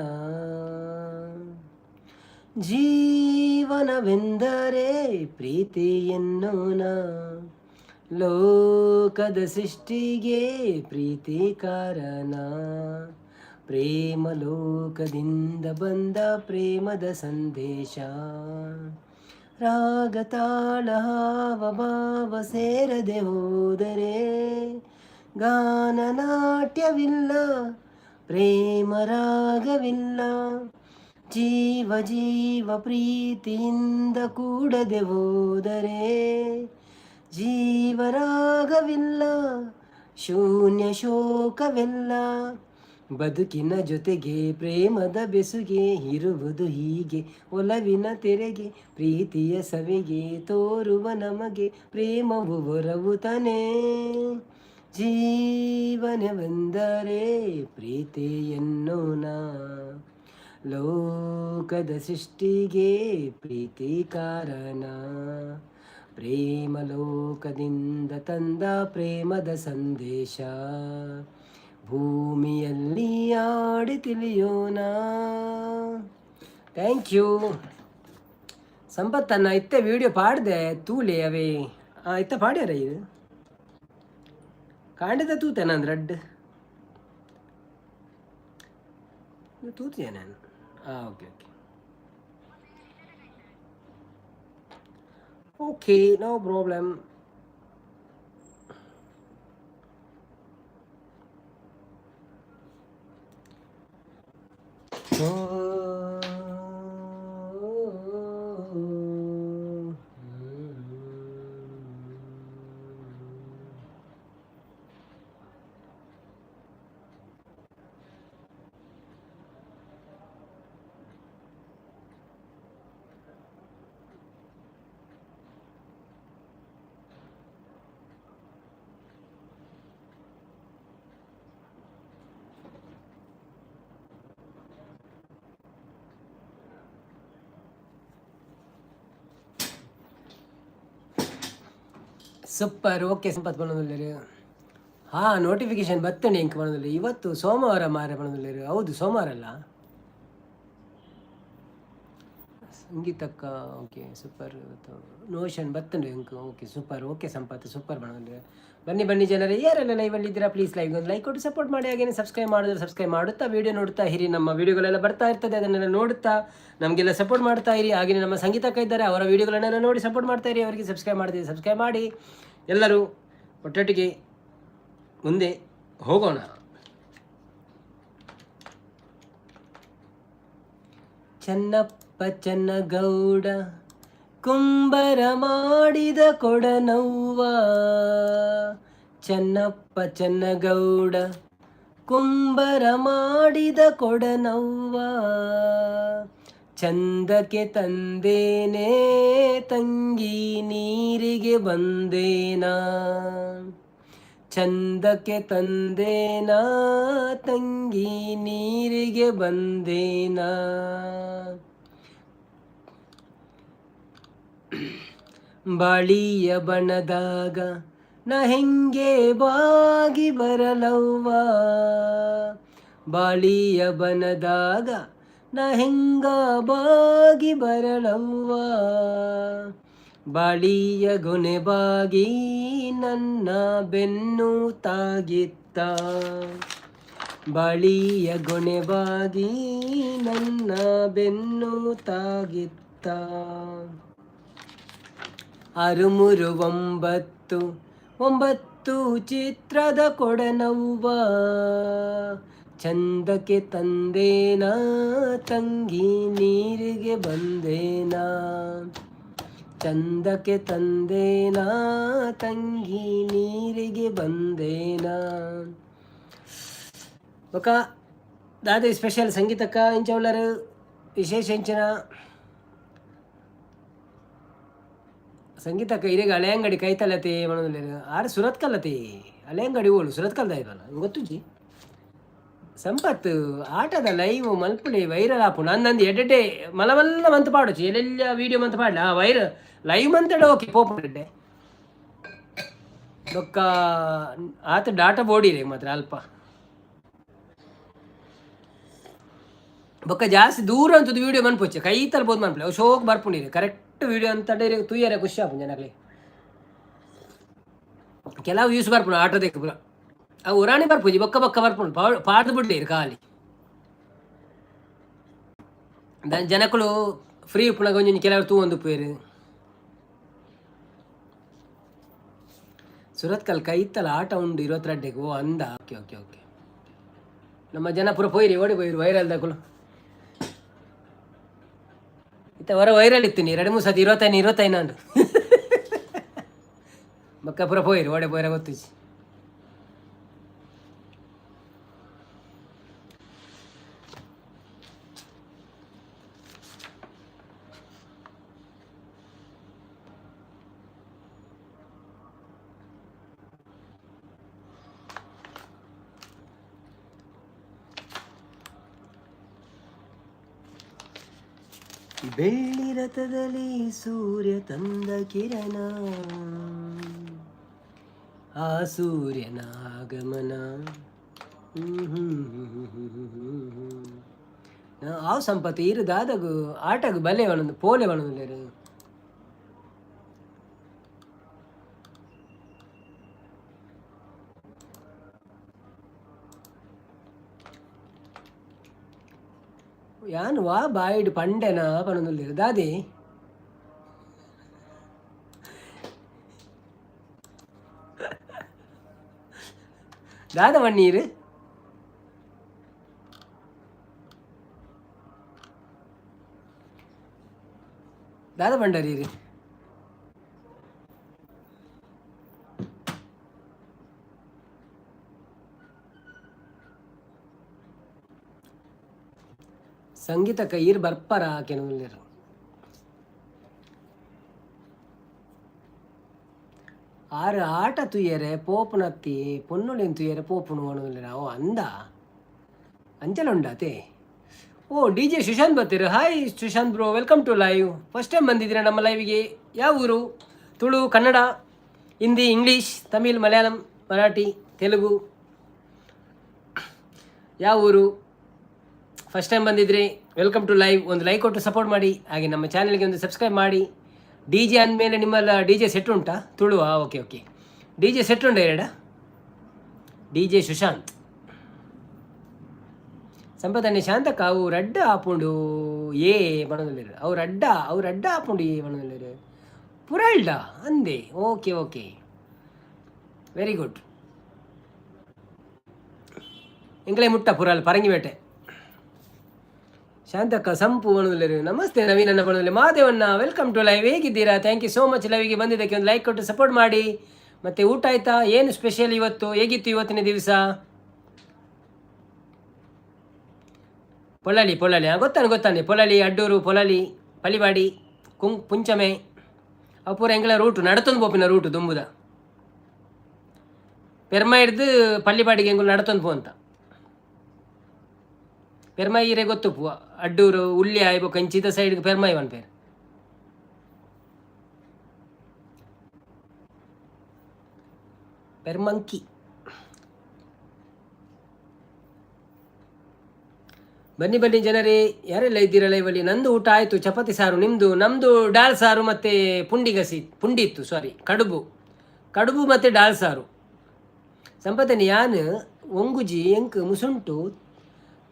ಜೀವನವೆಂದರೆ ಪ್ರೀತಿ ಎನ್ನೋಣ ಲೋಕದ ಸೃಷ್ಟಿಗೆ ಪ್ರೀತಿ ಕಾರಣ ಪ್ರೇಮ ಲೋಕದಿಂದ ಬಂದ ಪ್ರೇಮದ ಸಂದೇಶ ರಾಗ ತಾಳ ಹಾವ ಭಾವ ಸೇರದೆ ಹೋದರೆ ಗಾನ ನಾಟ್ಯವಿಲ್ಲ ಪ್ರೇಮ ರಾಗವಿಲ್ಲ ಜೀವ ಜೀವ ಪ್ರೀತಿಯಿಂದ ಕೂಡದೆ ಹೋದರೆ ಜೀವರಾಗವಿಲ್ಲ ಶೂನ್ಯ ಶೋಕವೆಲ್ಲ ಬದುಕಿನ ಜೊತೆಗೆ ಪ್ರೇಮದ ಬೆಸುಗೆ ಇರುವುದು ಹೀಗೆ ಒಲವಿನ ತೆರೆಗೆ ಪ್ರೀತಿಯ ಸವೆಗೆ ತೋರುವ ನಮಗೆ ಪ್ರೇಮವು ಹೊರವು ತಾನೇ ಜೀವನವೆಂದರೆ ಪ್ರೀತಿ ಎನ್ನೋಣ ಲೋಕದ ಸೃಷ್ಟಿಗೆ ಪ್ರೀತಿ ಕಾರಣ ಪ್ರೇಮ ಲೋಕದಿಂದ ತಂದ ಪ್ರೇಮದ ಸಂದೇಶ ಭೂಮಿಯಲ್ಲಿ ಆಡಿ ತಿಳಿಯೋಣ. ಥ್ಯಾಂಕ್ ಯು ಸಂಪತ್ತನ್ನ ಇತ್ತೆ ವಿಡಿಯೋ ಪಾಡ್ದೆ ತೂಲೆ ಅವೇ ಇತ್ತ ಪಾಡ್ಯಾರ ಇದು ಕಾಂಡಿದ ತೂತೆ ನಾನು ರಡ್ ತೂತಿಯ ನಾನು okay okay okay no problem. Super okay Sampath ಬಣ್ಣದಲ್ಲಿ ನೋಟಿಫಿಕೇಶನ್ ಬರ್ತಣೆ ಇಂಕ್ ಬಣ್ಣದಲ್ಲಿ ಇವತ್ತು ಸೋಮವಾರ ಮಾರ ಬಣ್ಣದಲ್ಲಿ ಹೌದು ಸೋಮವಾರ ಅಲ್ಲ ಸಂಗೀತಕ್ಕ ಓಕೆ ಸೂಪರ್ ಇವತ್ತು ನೋಷನ್ ಬರ್ತಂಡೆ ಇಂಕ್ okay super okay Sampath super ಬಣ್ಣದಲ್ಲಿ ಬನ್ನಿ ಬನ್ನಿ ಜನರೇ ಯಾರೆಲ್ಲ ಲೈವಲ್ಲಿದ್ದೀರಾ ಪ್ಲೀಸ್ ಲೈವ್ ಒಂದು ಲೈಕ್ ಕೊಟ್ಟು ಸಪೋರ್ಟ್ ಮಾಡಿ ಹಾಗೇನೆ ಸಬ್ಸ್ಕ್ರೈಬ್ ಮಾಡಿದ್ರೆ ಸಬ್ಸ್ಕ್ರೈಬ್ ಮಾಡುತ್ತಾ ವಿಡಿಯೋ ನೋಡ್ತಾ ಇರಿ. ನಮ್ಮ ವಿಡಿಯೋಗಳೆಲ್ಲ ಬರ್ತಾ ಇರ್ತದೆ ಅದನ್ನೆಲ್ಲ ನೋಡುತ್ತಾ ನಮಗೆಲ್ಲ ಸಪೋರ್ಟ್ ಮಾಡ್ತಾ ಇರಿ. ಹಾಗೆಯೇ ನಮ್ಮ ಸಂಗೀತಕ್ಕ ಇದ್ದಾರೆ ಅವರ ವಿಡಿಯೋಗಳನ್ನೆಲ್ಲ ನೋಡಿ ಸಪೋರ್ಟ್ ಮಾಡ್ತಾ ಇರಿ. ಅವರಿಗೆ ಸಬ್ಸ್ಕ್ರೈಬ್ ಮಾಡ್ತೀವಿ ಸಬ್ಸ್ಕ್ರೈಬ್ ಮಾಡಿ ಎಲ್ಲರೂ ಒಟ್ಟೊಟ್ಟಿಗೆ ಮುಂದೆ ಹೋಗೋಣ. ಚೆನ್ನಪ್ಪ ಚೆನ್ನಗೌಡ ಕುಂಬರ ಮಾಡಿದ ಕೊಡನವ್ವ ಚೆನ್ನಪ್ಪ ಚೆನ್ನಗೌಡ ಕುಂಬರ ಮಾಡಿದ ಕೊಡನವ್ವ ಚಂದಕ್ಕೆ ತಂದೇನೆ ತಂಗಿ ನೀರಿಗೆ ಬಂದೇನಾ ಚಂದಕ್ಕೆ ತಂದೇನಾ ತಂಗಿ ನೀರಿಗೆ ಬಂದೇನಾ ಬಾಳಿಯ ಬಣದಾಗ ನಾ ಹೆಂಗೆ ಬಾಗಿ ಬರಲವ್ವ, ಬಾಳಿಯ ಬನದಾಗ ನಾ ಹೆಂಗ ಬಾಗಿ ಬರಲವ್ವ, ಬಾಳಿಯ ಗೊನೆ ಬಾಗಿ ನನ್ನ ಬೆನ್ನು ತಾಗಿತ್ತ, ಬಾಳಿಯ ಗೊನೆ ಬಾಗಿ ನನ್ನ ಬೆನ್ನು ತಾಗಿತ್ತ. 639 ಚಿತ್ರದ ಕೊಡನವ್ವ, ಚಂದಕ್ಕೆ ತಂದೇನಾ ತಂಗಿ ನೀರಿಗೆ ಬಂದೇನಾ, ಚಂದಕ್ಕೆ ತಂದೇನಾ ತಂಗಿ ನೀರಿಗೆ ಬಂದೇನಾ. ఒక దాది స్పెషల్ సంగీతక్క ఇంచెవలరు ವಿಶೇಷ ಸಂಗೀತಕ್ಕ ಇರೇಗ ಹಳೆ ಅಂಗಡಿ ಕೈತಲ್ಲತಿ ಮಾಡೋದಿಲ್ಲ ಆರು ಸುರತ್ ಕಲ್ಲತಿ ಹಳೆ ಅಂಗಡಿ ಓಳು ಸುರತ್ ಕಲ್ದ ಇರಲ್ಲ ಗೊತ್ತುಜಿ ಸಂಪತ್ ಆಟದ ಲೈವ್ ಮಲ್ಪುಳಿ ವೈರಲ್ ಆಪು ನಂದು ಎಡ್ಡೆ ಮಲವಲ್ಲ ಮಂತ್ ಪಾಡೋಚಿ ಎಲ್ಲೆಲ್ಲ ವೀಡಿಯೋ ಮಂತ್ ಪಾಡ್ಲ ಲೈವ್ ಮಂತಡ ಓಕೆ ಪೋಪಡ್ಡೆ ಬೊಕ್ಕ ಆತ ಡಾಟಾ ಬೋಡಿರೆ ಮಾತ್ರ ಅಲ್ಪ ಬೊಕ್ಕ ಜಾಸ್ತಿ ದೂರ ಅಂತದ್ದು ವೀಡಿಯೋ ಮನ್ಪೊಚ್ಚೆ ಕೈ ತಲ್ಬೋದು ಮನ್ಪಲೆ ಅವು ಶೋಕ್ ಬರ್ಪುಂಡಿರಿ ಕರೆಕ್ಟ್ ವೀಡಿಯೋ ಅಂತ ತುಯ್ಯರೆ ಖುಷಿ ಆಪು ಜನಕ್ಕೆ ಕೆಲವು ವ್ಯೂಸ್ ಬರ್ಪುಣ ಆಟೋದಕ್ಕೆ ಪುರ ಅವು ಉರಾಣಿ ಬರ್ಪುಜಿ ಬೊಕ್ಕ ಬೊಕ್ಕ ಬರ್ಪುಂಡು ಪಾಡ್ದು ಬಿಡ್ಲಿರಿ ಖಾಲಿ ಜನಕ್ಕಳು ಫ್ರೀ ಉಪ್ಪುನಾಗ ಒಂಜಿ ಕೆಲವರು ತೂ ಒಂದು ಪೇರು ಸುರತ್ ಕಲ್ ಕೈತಲ್ಲ ಆಟ ಉಂಡು 22 ಓ ಅಂದ ಓಕೆ ಓಕೆ ಓಕೆ ನಮ್ಮ ಜನ ಪುರ ಪೋಯ್ರಿ ಓಡಿ ಪೋಯ್ರಿ ವೈರಲ್ದಾಗಲು ಇತ್ತ ಹೊರ ವೈರಲ್ ಇತ್ತು ನೀ 2-3 ಸತಿ 25 ಅಂಡು ಬೊಕ್ಕ ಪುರ ಪೋಯ್ರಿ ಓಡೆ ಪೋಯ್ರ ಗೊತ್ತಿಸಿ ಬೆಳ್ಳಿ ರಥದಲ್ಲಿ ಸೂರ್ಯ ತಂದ ಕಿರಣ ಆ ಸೂರ್ಯನ ಆಗಮನ ಆವು ಸಂಪತ್ತು ಇರು ದಾದಗು ಆಟಗು ಬಲೆ ಒಣದು ಪೋಲೆ ಒಣದು ಯಾನು ವಾ ಬಾಯಿಡು ಪಂಡೆನ ಪಣದಲ್ಲಿರು ದಾದಿ ದಾದ ಮಣ್ಣೀರು ದಾದ ಬಂಡರೀರಿ ಸಂಗೀತಕ್ಕೆ ಈರು ಬರ್ಪರ ಕೆಲವು ಆರು ಆಟ ತುಯ್ಯರೆ ಪೋಪುನತ್ತಿ ಪೊನ್ನುಳಿನ ತುಯ್ಯರೆ ಪೋಪುನು ಅಣುದಿಲ್ಲ ಓ ಅಂದ ಅಂಚಲುಂಡಾತೆ ಓ ಡಿ ಜೆ ಸುಶಾಂತ್ ಬರ್ತೀರ hi Sushant bro welcome to live first time ಬಂದಿದ್ದೀರಾ ನಮ್ಮ ಲೈವಿಗೆ ಯಾವ ಊರು ತುಳು ಕನ್ನಡ ಹಿಂದಿ ಇಂಗ್ಲೀಷ್ ತಮಿಳ್ ಮಲಯಾಳಂ ಮರಾಠಿ ತೆಲುಗು ಯಾವ ಊರು ಫಸ್ಟ್ ಟೈಮ್ ಬಂದಿದ್ರಿ ವೆಲ್ಕಮ್ ಟು ಲೈವ್ ಒಂದು ಲೈಕ್ ಕೊಟ್ಟು ಸಪೋರ್ಟ್ ಮಾಡಿ ಹಾಗೆ ನಮ್ಮ ಚಾನಲ್ಗೆ ಒಂದು ಸಬ್ಸ್ಕ್ರೈಬ್ ಮಾಡಿ ಡಿ ಜೆ ಅಂದಮೇಲೆ ನಿಮ್ಮಲ್ಲ ಡಿ ಜೆ ಸೆಟ್ ಉಂಟಾ ತುಳುವಾ okay okay D J set ಉಂಟಾ ಡಿ ಜೆ ಸುಶಾಂತ್ ಸಂಪದನ್ನೇ ಶಾಂತಕ್ಕ ಅವು ರಡ್ಡ ಆಪುಂಡು ಏ ಬಣದಲ್ಲಿರು ಅವು ರಡ್ಡ ಆಪುಂಡು ಏ ಬಣದಲ್ಲಿರು ಪುರಲ್ಡ ಅಂದೆ ಓಕೆ ಓಕೆ ವೆರಿ ಗುಡ್ ಎಂಗ್ಲೇ ಮುಟ್ಟ ಪುರಲ್ ಪರಂಗಿಬೇಟೆ ಶಾಂತಕ್ಕ ಸಂಪು ಬಣದಲ್ಲಿರು ನಮಸ್ತೆ ನವೀನನ್ನ ಬಣದಲ್ಲಿ ಮಾದೇವಣ್ಣ ವೆಲ್ಕಮ್ ಟು ಲೈವ್ ಹೇಗಿದ್ದೀರಾ ಥ್ಯಾಂಕ್ ಯು ಸೋ ಮಚ್ ಲೈವಿಗೆ ಬಂದಿದ್ದಕ್ಕೆ ಒಂದು ಲೈಕ್ ಕೊಟ್ಟು ಸಪೋರ್ಟ್ ಮಾಡಿ ಮತ್ತು ಊಟ ಆಯಿತಾ ಏನು ಸ್ಪೆಷಲ್ ಇವತ್ತು ಹೇಗಿತ್ತು ಇವತ್ತಿನ ದಿವಸ ಪೊಳ್ಳಲಿ ಗೊತ್ತಾನೆ ಪೊಳ್ಳಲಿ ಅಡ್ಡೂರು ಪೊಳಲಿ ಪಲಿವಾಡಿ ಪುಂಚಮೆ ಅಪೂರ ಎಂಗಳ ರೂಟು ನಡತೊಂದು ಪೋಪಿನ ರೂಟು ದುಂಬುದ ಪೆರ್ಮ ಹಿಡ್ದು ಪಲ್ಲಿಪಾಡಿಗೆ ಎಂಗುಲು ನಡತೊಂದು ಪೋ ಅಂತ ಪೆರ್ಮಾಯಿ ಇರೇ ಗೊತ್ತು ಪೂ ಅಡ್ಡೂರು ಉಳ್ಳಿ ಆಯ್ಬೇಕು ಕಂಚಿದ ಸೈಡ್ಗೆ ಪೆರ್ಮಾಯಿ ಒನ್ ಪೇರ್ ಪೆರ್ಮಂಕಿ. ಬನ್ನಿ ಬನ್ನಿ ಜನರೇ, ಯಾರೆಲ್ಲ ಇದ್ದೀರಲ್ಲ ಇವಲ್ಲಿ. ನಂದು ಊಟ ಆಯಿತು, ಚಪಾತಿ ಸಾರು. ನಮ್ಮದು ಡಾಲ್ ಸಾರು ಮತ್ತು ಪುಂಡಿ ಇತ್ತು, ಸಾರಿ, ಕಡುಬು ಮತ್ತು ಡಾಲ್ ಸಾರು. ಸಂಪತ್ತನಿ ಯಾನು ಒಂಗುಜಿ ಎಂಕ್ ಮುಸುಂಟು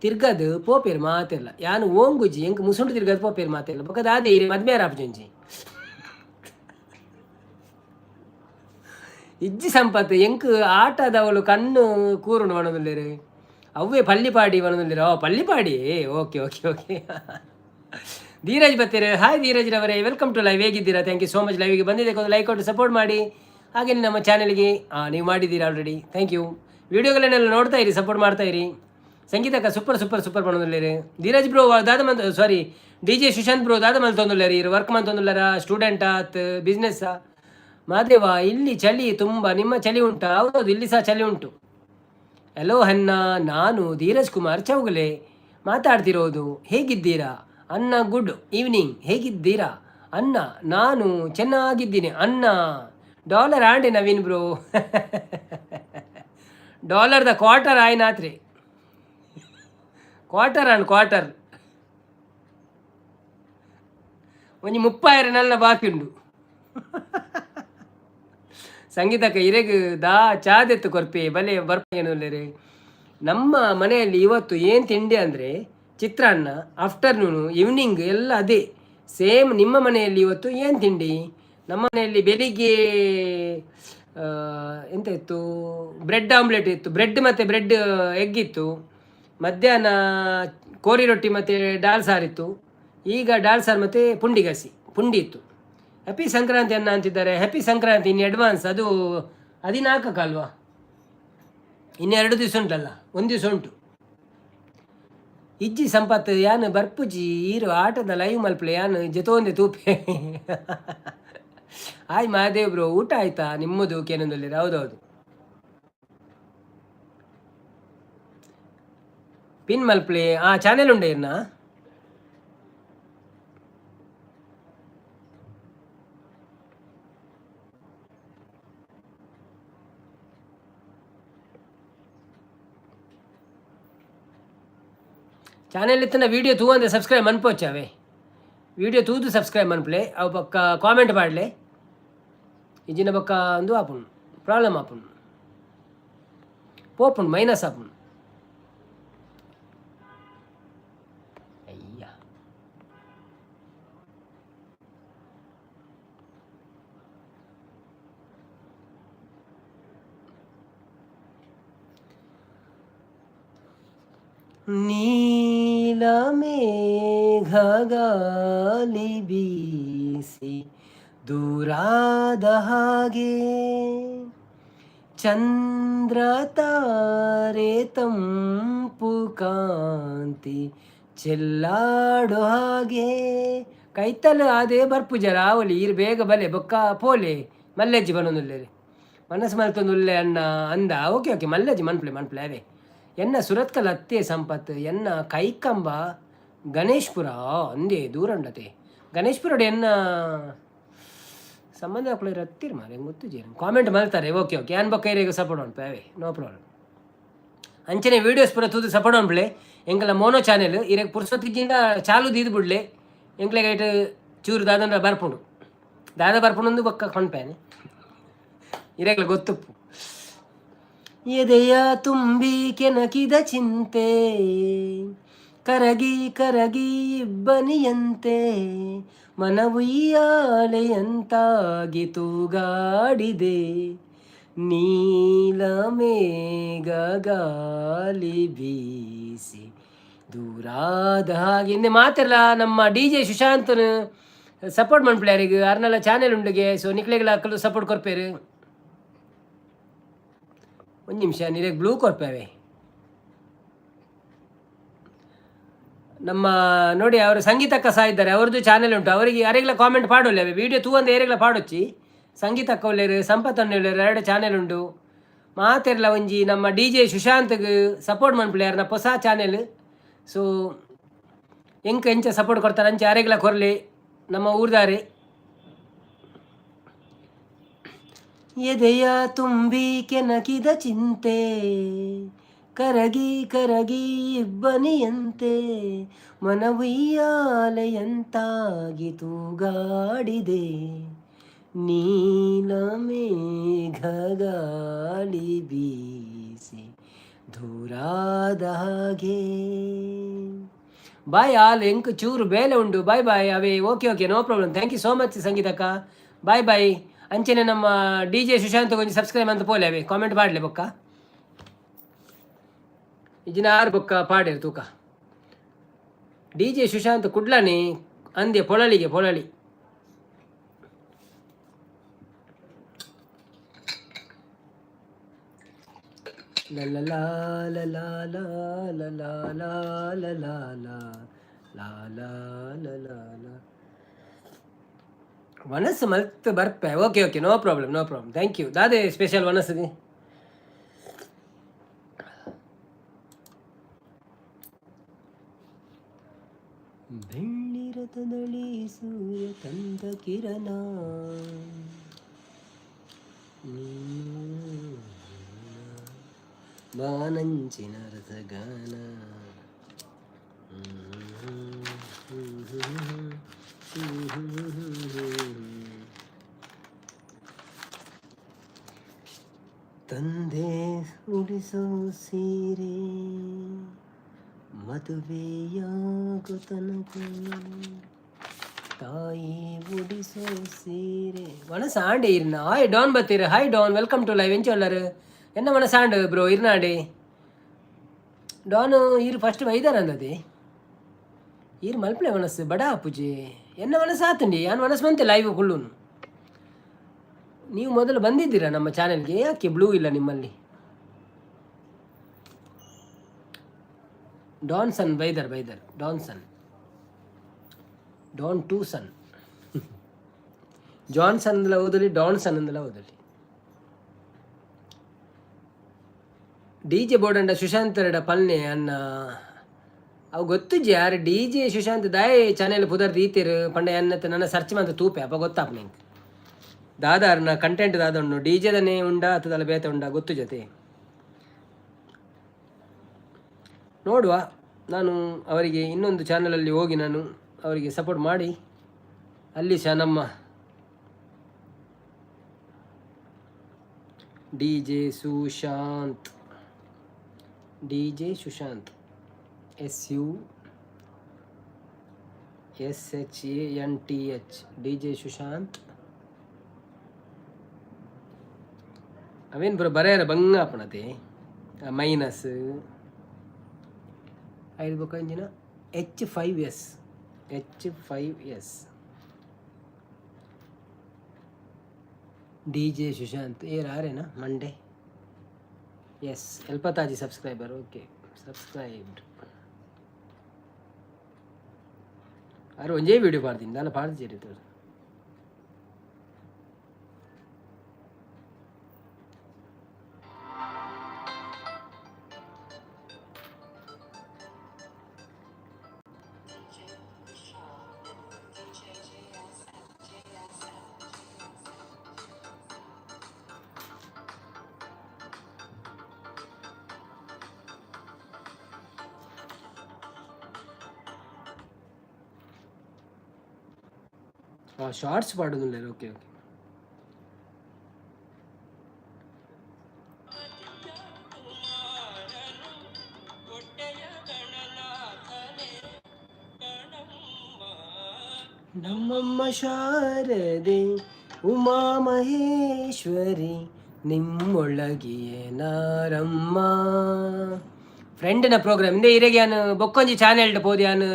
ತಿರ್ಗದು ಪೋಪೇರು ಮಾತೆಲ್ಲ. ಯಾನು ಓಂಗುಜಿ ಎಂಕ್ ಮುಸುಂಟು ತಿರ್ಗದು ಪೋಪೇರು ಮಾತೆಲ್ಲ. ಬೊಕ್ಕದಾದೆ ಮದ್ಮೇರ ಆಪ್ಜೊಂಜಿ ಇಜ್ಜಿ ಸಂಪತ್ತು ಎಂಕ್ ಆಟದವಳು ಕಣ್ಣು ಕೂರುಣು ಒಣದುಲ್ಲೇರು ಅವೇ ಪಳ್ಳಿಪಾಡಿ ಒಣದುಲ್ಲೇರು. ಪಳ್ಳಿಪಾಡಿ, ಓಕೆ ಓಕೆ ಓಕೆ. ಧೀರಜ್ ಬರ್ತೀರಾ? ಹಾಯ್ ಧೀರಜ್ ರವರೇ, ವೆಲ್ಕಮ್ ಟು ಲೈವ್. ಹೇಗಿದ್ದೀರಾ? Thank you so much. ಲೈವಿಗೆ ಬಂದಿದ್ದಕ್ಕೆ ಒಂದು ಲೈಕ್ ಕೊಟ್ಟು ಸಪೋರ್ಟ್ ಮಾಡಿ. ಹಾಗೆ ನಮ್ಮ ಚಾನಲ್ಗೆ ನೀವು ಮಾಡಿದ್ದೀರಾ ಆಲ್ರೆಡಿ, ಥ್ಯಾಂಕ್ ಯು. ವೀಡಿಯೋಗಳನ್ನೆಲ್ಲ ನೋಡ್ತಾ ಇರಿ, ಸಪೋರ್ಟ್ ಮಾಡ್ತಾ ಇರಿ. ಸಂಗೀತಕ್ಕ ಸೂಪರ್ ಮಾಡೋದಿಲ್ಲ. ಧೀರಜ್ ಬ್ರೋ ದಾದ ಸಾರಿ DJ ಸುಶಾಂತ್ ಬ್ರೋ ದಾದ ಮಲ್ತೊಂದುಲ್ಲಾರಿ, ಇರು ವರ್ಕ್ ಮಂತೊಂದುಲ್ಲಾರ, ಸ್ಟೂಡೆಂಟ್ ಆತ್ ಬಿಸ್ನೆಸ್ ಮಾದೇವ. ಇಲ್ಲಿ ಚಳಿ ತುಂಬ, ನಿಮ್ಮ ಚಳಿ ಉಂಟಾ? ಹೌದು, ಇಲ್ಲಿ ಸಹ ಚಳಿ ಉಂಟು. ಹಲೋ ಅನ್ನ, ನಾನು ಧೀರಜ್ ಕುಮಾರ್ ಚೌಗಲೆ ಮಾತಾಡ್ತಿರೋದು. ಹೇಗಿದ್ದೀರಾ ಅನ್ನ? Good evening. ಹೇಗಿದ್ದೀರಾ ಅನ್ನ? ನಾನು ಚೆನ್ನಾಗಿದ್ದೀನಿ ಅನ್ನ. ಡಾಲರ್ ಆಂಡೆ ನವೀನ್ ಬ್ರೋ. ಡಾಲರ್ದ ಕ್ವಾರ್ಟರ್ ಆಯ್ನಾತ್ರಿ, ಕ್ವಾರ್ಟರ್ ಒಂಜಿ 30,000 ನಲ್ಲ ಬಾಕಿ ಉಂಡು. ಸಂಗೀತಕ್ಕೆ ಇರೆಗ್ ದಾ ಚಾದೆತ್ತು ಕೊರ್ಪೆ ಬಲೆ ಬರ್ಪೇನುಲ್ಲೇರಿ. ನಮ್ಮ ಮನೆಯಲ್ಲಿ ಇವತ್ತು ಏನು ತಿಂಡಿ ಅಂದರೆ ಚಿತ್ರಾನ್ನ, ಆಫ್ಟರ್ನೂನು ಈವ್ನಿಂಗ್ ಎಲ್ಲ ಅದೇ ಸೇಮ್. ನಿಮ್ಮ ಮನೆಯಲ್ಲಿ ಇವತ್ತು ಏನು ತಿಂಡಿ? ನಮ್ಮ ಮನೆಯಲ್ಲಿ ಬೆಳಿಗ್ಗೆ ಎಂತ ಇತ್ತು? ಬ್ರೆಡ್ ಆಮ್ಲೆಟ್ ಇತ್ತು, ಬ್ರೆಡ್ ಮತ್ತು ಬ್ರೆಡ್ ಎಗ್ ಇತ್ತು. ಮಧ್ಯಾಹ್ನ ಕೋರಿ ರೊಟ್ಟಿ ಮತ್ತು ಡಾಲ್ ಸಾರಿತ್ತು. ಈಗ ಡಾಲ್ ಸಾರು ಮತ್ತು ಪುಂಡಿ ಇತ್ತು. ಹ್ಯಾಪಿ ಸಂಕ್ರಾಂತಿ ಅನ್ನ ಅಂತಿದ್ದಾರೆ. Happy Sankranti in advance. ಅದು 14ಕ್ಕೆ ಅಲ್ವಾ? ಇನ್ನು 2 ದಿವಸ ಉಂಟಲ್ಲ, 1 ದಿವಸ ಉಂಟು. ಇಜ್ಜಿ ಸಂಪತ್ತು ಯಾನು ಬರ್ಪುಜಿ ಈರು ಆಟದ ಲೈವ್ ಮಲ್ಪಲೆ ಯಾನು ಜೊತೊಂದೆ ತೂಪೆ. ಹಾಯ್ ಮಹಾದೇವ್ ಬ್ರೋ, ಊಟ ಆಯ್ತಾ ನಿಮ್ಮದು? ಕೇನೊಂದಲ್ಲಿ ಹೌದೌದು. ಪಿನ್ ಮಲ್ಪಲೆ ಆ ಚಾನೆಲ್ ಉಂಡೆ ಇರ್ನ ಚಾನೆಲ್ ಇತ್ತನ ವೀಡಿಯೋ ತೂ ಅಂದರೆ ಸಬ್ಸ್ಕ್ರೈಬ್ ಮನ್ಪೋಚಾವೆ. ವೀಡಿಯೋ ತೂದು ಸಬ್ಸ್ಕ್ರೈಬ್ ಮನ್ಪಲೆ ಅವು ಪಕ್ಕ ಕಾಮೆಂಟ್ ಮಾಡಲೆ. ಇಜಿನ ಪಕ್ಕ ಒಂದು ಆಪುಂಡು ಪ್ರಾಬ್ಲಮ್ ಆಪುಂಡು ಪೋಪುಂಡು ಮೈನಸ್ ಆಪುಂಡು. ಅಯ್ಯ ನೀಲ ಮೇಘಗಾಲಿ ಬೀಸಿ ದೂರಾದ ಹಾಗೆ, ಚಂದ್ರ ತಾರೆ ತಂಪು ಕಾಂತಿ ಚೆಲ್ಲಾಡೋ ಹಾಗೆ. ಕೈತಲ್ಲ ಅದೇ ಬರ್ಪುಜರ ಅವಲಿ ಇರು ಬೇಗ ಬಲೆ ಬೊಕ್ಕ ಪೋಲೆ ಮಲ್ಲೆಜ್ಜಿ ಬನ್ನೊಂದುಲ್ಲೇರಿ ಮನಸ್ಸು ಮಲ್ತೊಂದುಲ್ಲೆ ಅಣ್ಣ ಅಂದ. ಓಕೆ ಓಕೆ ಮಲ್ಲೆಜ್ಜಿ ಮನ್ಪಲೆ ಅವೇ ಎನ್ನ ಸುರತ್ಕಲ್ ಅತ್ತೆ ಸಂಪತ್ತು ಎನ್ನ ಕೈಕಂಬ ಗಣೇಶ್ಪುರ ಅಂದೇ ದೂರಂಡತೆ. ಗಣೇಶ್ಪುರಡು ಎನ್ನ ಸಂಬಂಧ ಹಾಕೊಳ್ಳಿ ಹತ್ತಿರ ಮಾರೆ ಹೆಂಗೆ ಗೊತ್ತು ಜೀರ ಕಾಮೆಂಟ್ ಮಾಡ್ತಾರೆ. ಓಕೆ ಓಕೆ ಏನು ಬೊಕ್ಕ ಇರೇಗ ಸಪೋರ್ಟ್ ಉಂಟು ಅವೇ ನೋ ಪ್ರಾಬ್ಲಮ್. ಅಂಚನೆ ವೀಡಿಯೋಸ್ ಪೂರ ತೂದು ಸಪೋರ್ಟ್ ಉಂಟ್ಲೆ ಎಂಕಲ ಮೋನೋ ಚಾನೆಲ್ ಇರೇಗ ಪುರ್ಸೊತ್ತಿಗಿಂದ ಚಾಲು ದೀದು ಬಿಡ್ಲೆ ಎಂಕ್ಲೆಗೆ ಐಟು ಚೂರು ದಾದಂಡ ಬರ್ಪುಂಡು ಒಂದು ಬೊಕ್ಕ ಕೊಂಡ್ಪೇನೆ ಇರೇಗಲ ಗೊತ್ತುಪ್ಪು. ಎದೆಯ ತುಂಬಿ ಕೆನಕಿದ ಚಿಂತೆ ಕರಗಿ ಇಬ್ಬನಿಯಂತೆ ಮನವುಯ್ಯಾಲೆಯಂತಾಗಿ ತೂಗಾಡಿದೆ. ನೀಲ ಮೇಘ ಗಾಲಿ ಬೀಸಿ ದೂರಾದ ಹಾಗೆ ಹಿಂದೆ ಮಾತೆಲ್ಲ ನಮ್ಮ DJ ಸುಶಾಂತನ ಸಪೋರ್ಟ್ ಮನ್ಪ್ಲೆ ಯಾರಿಗೆ ಅರ್ನೆಲ್ಲ ಚಾನೆಲ್ ಉಂಡಿಗೆ. ಸೊ ನಿಕ್ಲೆಗಳ ಹಾಕಲು ಸಪೋರ್ಟ್ ಕೊರ್ಪೇರು. 1 ನಿಮಿಷ ನೀರಿಗೆ ಬ್ಲೂ ಕೊಡ್ಪೇವೆ. ನಮ್ಮ ನೋಡಿ ಅವರು ಸಂಗೀತಕ್ಕ ಸಹ ಇದ್ದಾರೆ, ಅವ್ರದ್ದು ಚಾನೆಲ್ ಉಂಟು. ಅವರಿಗೆ ಯಾರಿಗೆಲ್ಲ ಕಾಮೆಂಟ್ ಪಾಡೋಲ್ಲ ಅವೇ ವೀಡಿಯೋ ತೂ ಒಂದು ಏರೆಲ್ಲ ಪಾಡೊಚ್ಚಿ. ಸಂಗೀತಕ್ಕ ಒಳ್ಳೆಯರು, ಸಂಪತ್ತನ್ನು ಒಳ್ಳೆಯರು, 2 ಚಾನೆಲ್ ಉಂಟು. ಮಾತೆಲ್ಲ ಒಂಜಿ ನಮ್ಮ DJ ಸುಶಾಂತ್ಗೆ ಸಪೋರ್ಟ್ ಮನ್ಪಲೆ ಯಾರು ಹೊಸ ಚಾನೆಲ್. ಸೊ ಎಂಚ ಸಪೋರ್ಟ್ ಕೊಡ್ತಾರೆ ಅಂಚೆ ಯಾರಿಗೆಲ್ಲ ಕೊರಲಿ ನಮ್ಮ ಊರ್ದಾರೆ. ಎದೆಯ ತುಂಬಿ ಕೆನಕಿದ ಚಿಂತೆ ಕರಗಿ ಕರಗಿ ಇಬ್ಬನಿಯಂತೆ ಮನವಿಯಾಲೆಯಂತಾಗಿ ತೂಗಾಡಿದೆ ನೀಲ ಮೇಘಗಾಳಿ ಬೀಸಿ ದೂರಾದ ಹಾಗೆ. ಬಾಯ್ ಆಲ್ ಎಂಕ್ ಚೂರು ಬೇಲೆ ಉಂಡು. ಬಾಯ್ ಬಾಯ್ ಅವೇ. Okay no problem. Thank you so much ಸಂಗೀತಕ್ಕ. Bye bye. ಅಂಚೆನೆ ನಮ್ಮ DJ ಸುಶಾಂತ್ ಕೊಂಚ ಸಬ್ಸ್ಕ್ರೈಬ್ ಅಂತ ಪೋಲೆ ಅವೇ ಕಾಮೆಂಟ್ ಮಾಡಲೆ ಬೊಕ್ಕ ಇಜಿನ ಆರು ಬೊಕ್ಕ ಪಾಡೇರು ತೂಕ. DJ ಸುಶಾಂತ್ ಕುಡ್ಲಾನಿ ಅಂದೆ ಪೊಳಲಿಗೆ ಪೊಳಲಿ. ವನಸ್ ಮಲ್ತ್ ಬರ್ಪೆ. Okay no problem thank you ದಾದೆ ಸ್ಪೆಷಲ್ ವನಸ್ಗೆ. ಬೆಳ್ಳಿ ರಥದಳಿ ಸೂರ್ಯ ತಂದ ಕಿರಣ ಬಾನಂಚಿನ ರಸಗಾನ ತಂದೆ ಉಡಿಸೋ ಸೀರೆ ಮದುವೆಯಾಗೋ ತನಕ ತಾಯಿ ಉಡಿಸೋ ಸೀರೆ. ವನಸಾಂಡೆ ಇರ್ನ ಹಾಯ್ ಡಾನ್ ಬತ್ತೀರ. Hi Don, welcome to live ಎಂಚೊಲ್ಲರು. ಎನ್ನ ವನಸಾಂಡು ಬ್ರೋ ಇರ್ನಾಡೆ ಡಾನು ಈರು ಫಸ್ಟ್ ವೈದಾರ ಅಂದದೆ ಈರು ಮಲ್ಪಲೆ ವನಸ್ಸು ಬಡ ಪೂಜೆ ಎನ್ನ ವನಸ್ಸು ಆತಂಡಿ ಯಾನು ವನಸ್ಸು ಬಂತೆ ಲೈವ್ ಕುಳ್ಳುನು. ನೀವು ಮೊದಲು ಬಂದಿದ್ದೀರಾ ನಮ್ಮ ಚಾನೆಲ್ಗೆ, ಯಾಕೆ ಬ್ಲೂ ಇಲ್ಲ ನಿಮ್ಮಲ್ಲಿ? ಡಾನ್ಸನ್ ಬೈದರ್ ಡಾನ್ಸನ್ ಡಾನ್ ಟೂ ಸನ್ ಜಾನ್ಸನ್ ಅಂದೆಲ್ಲ ಓದಲಿ, ಡಾನ್ಸನ್ ಅಂದೆಲ್ಲ ಓದಲಿ. DJ ಬೋರ್ಡ್ ಸುಶಾಂತ್ ಎರಡ ಪಲ್ನೆ ಅನ್ನ ಅವು ಗೊತ್ತುಜಿ ಯಾರು DJ ಸುಶಾಂತ್ ದಾಯ್ ಚಾನೆಲ್ ಪುದರ್ ರೀತಿರು ಪಂಡ ಎನ್ನತ್ತ ನನ್ನ ಸರ್ಚ್ ಮಾಡ್ತ ತೂಪೆ ಅಪ್ಪ ಗೊತ್ತಾಪ ನಿಂಗೆ ದಾದಾರ್ನ ಕಂಟೆಂಟ್ ದಾದಣ್ಣು DJದನೇ ಉಂಡ ಅಥದಲ್ಲ ಬೇತೆ ಉಂಡ ಗೊತ್ತು ಜೊತೆ ನೋಡುವ. ನಾನು ಅವರಿಗೆ ಇನ್ನೊಂದು ಚಾನಲಲ್ಲಿ ಹೋಗಿ ನಾನು ಅವರಿಗೆ ಸಪೋರ್ಟ್ ಮಾಡಿ ಅಲ್ಲಿ ಸಹ ನಮ್ಮ DJ Sushant SUSHANTH DJ Sushant ಅವೇನು ಬರೋ ಬರೆಯರ ಬಂಗಾಪಣತೆ ಮೈನಸ್ ಐದು ಇಂಜಿನ H5S DJ ಸುಶಾಂತ್ ಏರಾರೇನಾ ಮಂಡೇ. ಎಸ್ ಎಲ್ಪತಾಜಿ ಸಬ್ಸ್ಕ್ರೈಬರ್. ಓಕೆ ಸಬ್ಸ್ಕ್ರೈಬ್ಡ್ ಅರೆ ಒಂಜೇ ವೀಡಿಯೋ ಪಾಡ್ತೀನಿ ನಾನು ಪಾಡ್ತೀರಿ ತೋರು. ಶಾರ್ಟ್ಸ್ ಪಾಡೋದಿಲ್ಲ. ಓಕೆ ನಮ್ಮಮ್ಮ ಶಾರದೆ ಉಮಾ ಮಹೇಶ್ವರಿ ನಿಮ್ಮೊಳಗಿಯೇ ನಾರಮ್ಮ. ಫ್ರೆಂಡ್ನ ಪ್ರೋಗ್ರಾಮ್ ಇಂದೇ ಇರೆಗೆ ನಾನು ಬೊಕ್ಕೊಂಜಿ ಚಾನೆಲ್ ಪೋದಿ ನಾನು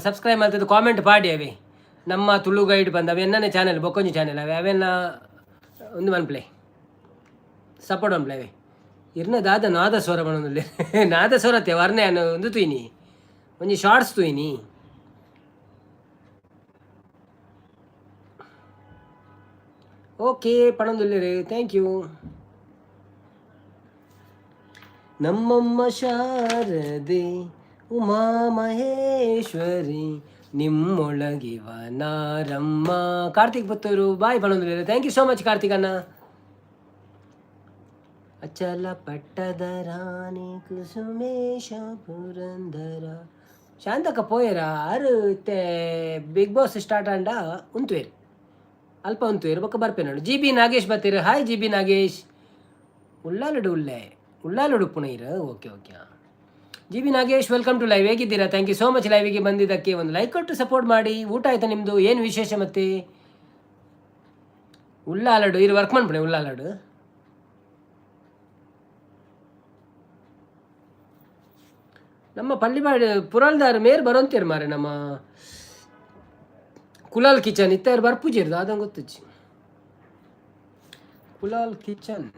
ಸಬ್ಸ್ಕ್ರೈಬ್ ಮಾಡ್ತದ್ದು ಕಾಮೆಂಟ್ ಪಾಡಿ ಅವೇ ನಮ್ಮ ತುಳು ಗೈಡ್ ಬಂದ ಅವೆನ್ನೇ ಚಾನೆಲ್ ಬೊಕ್ಕೊಂಜಿ ಚಾನೆಲ್ ಅವೆ ಅವೆಲ್ಲ ಒಂದು ಮನ್ಪ್ಲೆ ಸಪೋರ್ಟ್ ಒನ್ಪ್ಲೆ ಅವೇ ಇರ್ನ ದಾದ ನಾದಸ್ವರ ಬಣ್ಣದಲ್ಲಿ ನಾದಸ್ವರತ್ತೆ ವರ್ಣೆ ಅನ್ನು ಒಂದು ತುಯ್ನಿ ಒಂಜಿ ಶಾರ್ಟ್ಸ್ ತುಯ್ನಿ. ಓಕೆ ಪಣಂದುಲ್ಲೇರಿ ಥ್ಯಾಂಕ್ ಯು. ನಮ್ಮಮ್ಮ ಶಾರದೆ ಉಮಾ ಮಹೇಶ್ವರಿ ನಿಮ್ಮೊಳಗಿವ ನಾರಮ್ಮ. ಕಾರ್ತಿಕ್ ಪುತ್ತೂರು ಬಾಯ್ ಪಣಂದುಲ್ಲೇರಿ thank you so much Karthik ಅಣ್ಣ. ಅಚಲ ಪಟ್ಟದ ರಾಣಿ ಕುಸುಮೇಶ ಪುರಂದರ ಶಾಂತಕ್ಕ ಪೋಯರ ಆರು ಇತ್ತೆ ಬಿಗ್ ಬಾಸ್ ಸ್ಟಾರ್ಟ್ ಅಂಡ ಉಂತುವೇರು ಅಲ್ಪ ಉಂತುವೇರು ಬೊಕ್ಕ ಬರ್ಪೇನಾಡು ಜಿ ಬಿ ನಾಗೇಶ್ ಬರ್ತೀರು. Hi G B Nagesh. ಉಳ್ಳಾಲಡು ಉಳ್ಳಾಲಡು ಪುನೈರ. Okay okay. G B Nagesh welcome to live. ಹೇಗಿದ್ದೀರಾ? ಥ್ಯಾಂಕ್ ಯು ಸೋ ಮಚ್ ಲೈವಿಗೆ ಬಂದಿದ್ದಕ್ಕೆ. ಒಂದು ಲೈಕ್ ಕೊಟ್ಟು ಸಪೋರ್ಟ್ ಮಾಡಿ. ಊಟ ಆಯ್ತಾ ನಿಮ್ಮದು? ಏನು ವಿಶೇಷ ಮತ್ತೆ? ಉಳ್ಳಾಲಡು ಇರು ವರ್ಕ್ ಮಾಡ್ಬಿಡೆ. ಉಳ್ಳಾಲಡು ನಮ್ಮ ಪಳ್ಳಿಬಾಡಿ ಪುರಾಲ್ದಾರ್ ಮೇರ್ ಬರೋಂತೀರು ಮಾರೆ. ನಮ್ಮ ಕುಲಾಲ್ ಕಿಚನ್ ಇತ್ತಾರು ಬರ್ಪುಜಿರ್ದು ಅದಂಗೆ ಗೊತ್ತುಚ್ಚಿ. ಕುಲಾಲ್ ಕಿಚನ್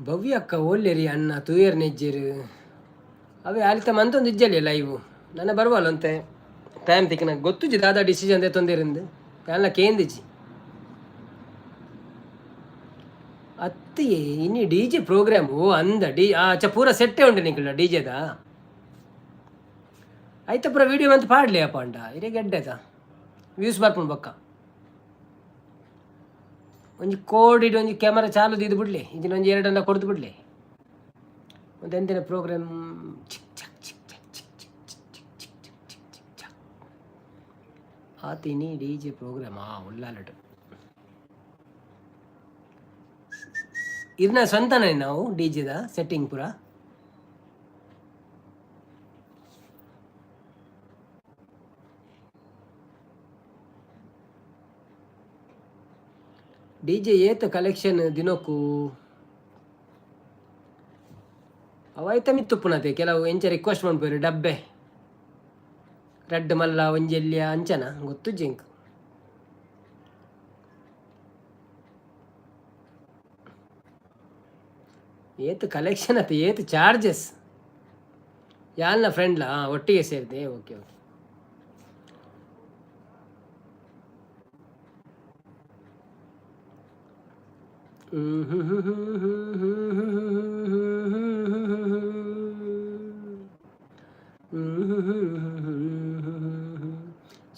ಭವ್ಯ ಅಕ್ಕ ಒಳ್ಳೆರಿ ಅಣ್ಣ ತೂಯರ್ ನೆಜ್ಜೇರು ಅವೇ ಆಲಿತ ಮಂತೊಂದು ಇಜ್ಜಲಿ ಲೈವು ನನ್ನ ಬರುವಲ್ಲ ಅಂತೆ ಟೈಮ್ ತಿಕ್ಕ ಗೊತ್ತುಜಿ ದಾದಾ ಡಿಸಿಷನ್ ತೊಂದರೆಂದು ಎಲ್ಲ ಕೇಂದಿಜಿ ಅತ್ತಿ ಇನ್ನು ಡಿ ಜೆ ಪ್ರೋಗ್ರಾಮ್. ಓ ಅಂದ ಅಚ್ಚ ಪೂರ ಸೆಟ್ಟೆ ಉಂಟು ನಿಂಕಲ್ಲ ಡಿ ಜೆದ ಆಯ್ತ ಪೂರ ವಿಡಿಯೋ ಅಂತ ಪಾಡ್ಲಿ ಅಪ್ಪ ಅಂಡ ಇರೇ ಗೆಡ್ಡೆದ ವ್ಯೂಸ್ ಬರ್ಪುಂಡು ಬೊಕ್ಕ ಒಂಜಿ ಕೋಡಿಡ್ ಒಂಜಿ ಕ್ಯಾಮರಾ ಚಾಲು ಇದು ಬಿಡ್ಲಿ ಇದನ್ನ ಒಂಜಿ ಎರಡನ್ನ ಕೊಡ್ದು ಬಿಡ್ಲಿ ಒಂದು ಎಂದಿನ ಪ್ರೋಗ್ರಾಮ್ ಆತೀನಿ ಡಿ ಜೆ ಪ್ರೋಗ್ರಾಮ್ ಉಳ್ಳಾಲಡು ಇದನ್ನ ಸ್ವಂತನೇ ನಾವು ಡಿ ಜೆದ ಸೆಟ್ಟಿಂಗ್ ಪೂರ ಡಿ ಜೆ ಏತ್ ಕಲೆಕ್ಷನ್ ದಿನಕ್ಕೂ ಅವಾಯ್ತ ಮಿತ್ತುಪ್ಪುನತೆ ಕೆಲವು ಎಂಚ ರಿಕ್ವೆಸ್ಟ್ ಮಾಡ್ಬೋರು ಡಬ್ಬೆ ರೆಡ್ ಮಲ್ಲ ಒಂಜೆಲ್ಯ ಅಂಚನ ಗೊತ್ತು ಜಿಂಕ್ ಏತ್ ಕಲೆಕ್ಷನ್ ಅತ್ತೆ ಏತ್ ಚಾರ್ಜಸ್ ಯಾಲ್ನ ಫ್ರೆಂಡ್ಲಾ ಒಟ್ಟಿಗೆ ಸೇರಿದೆ. Okay okay.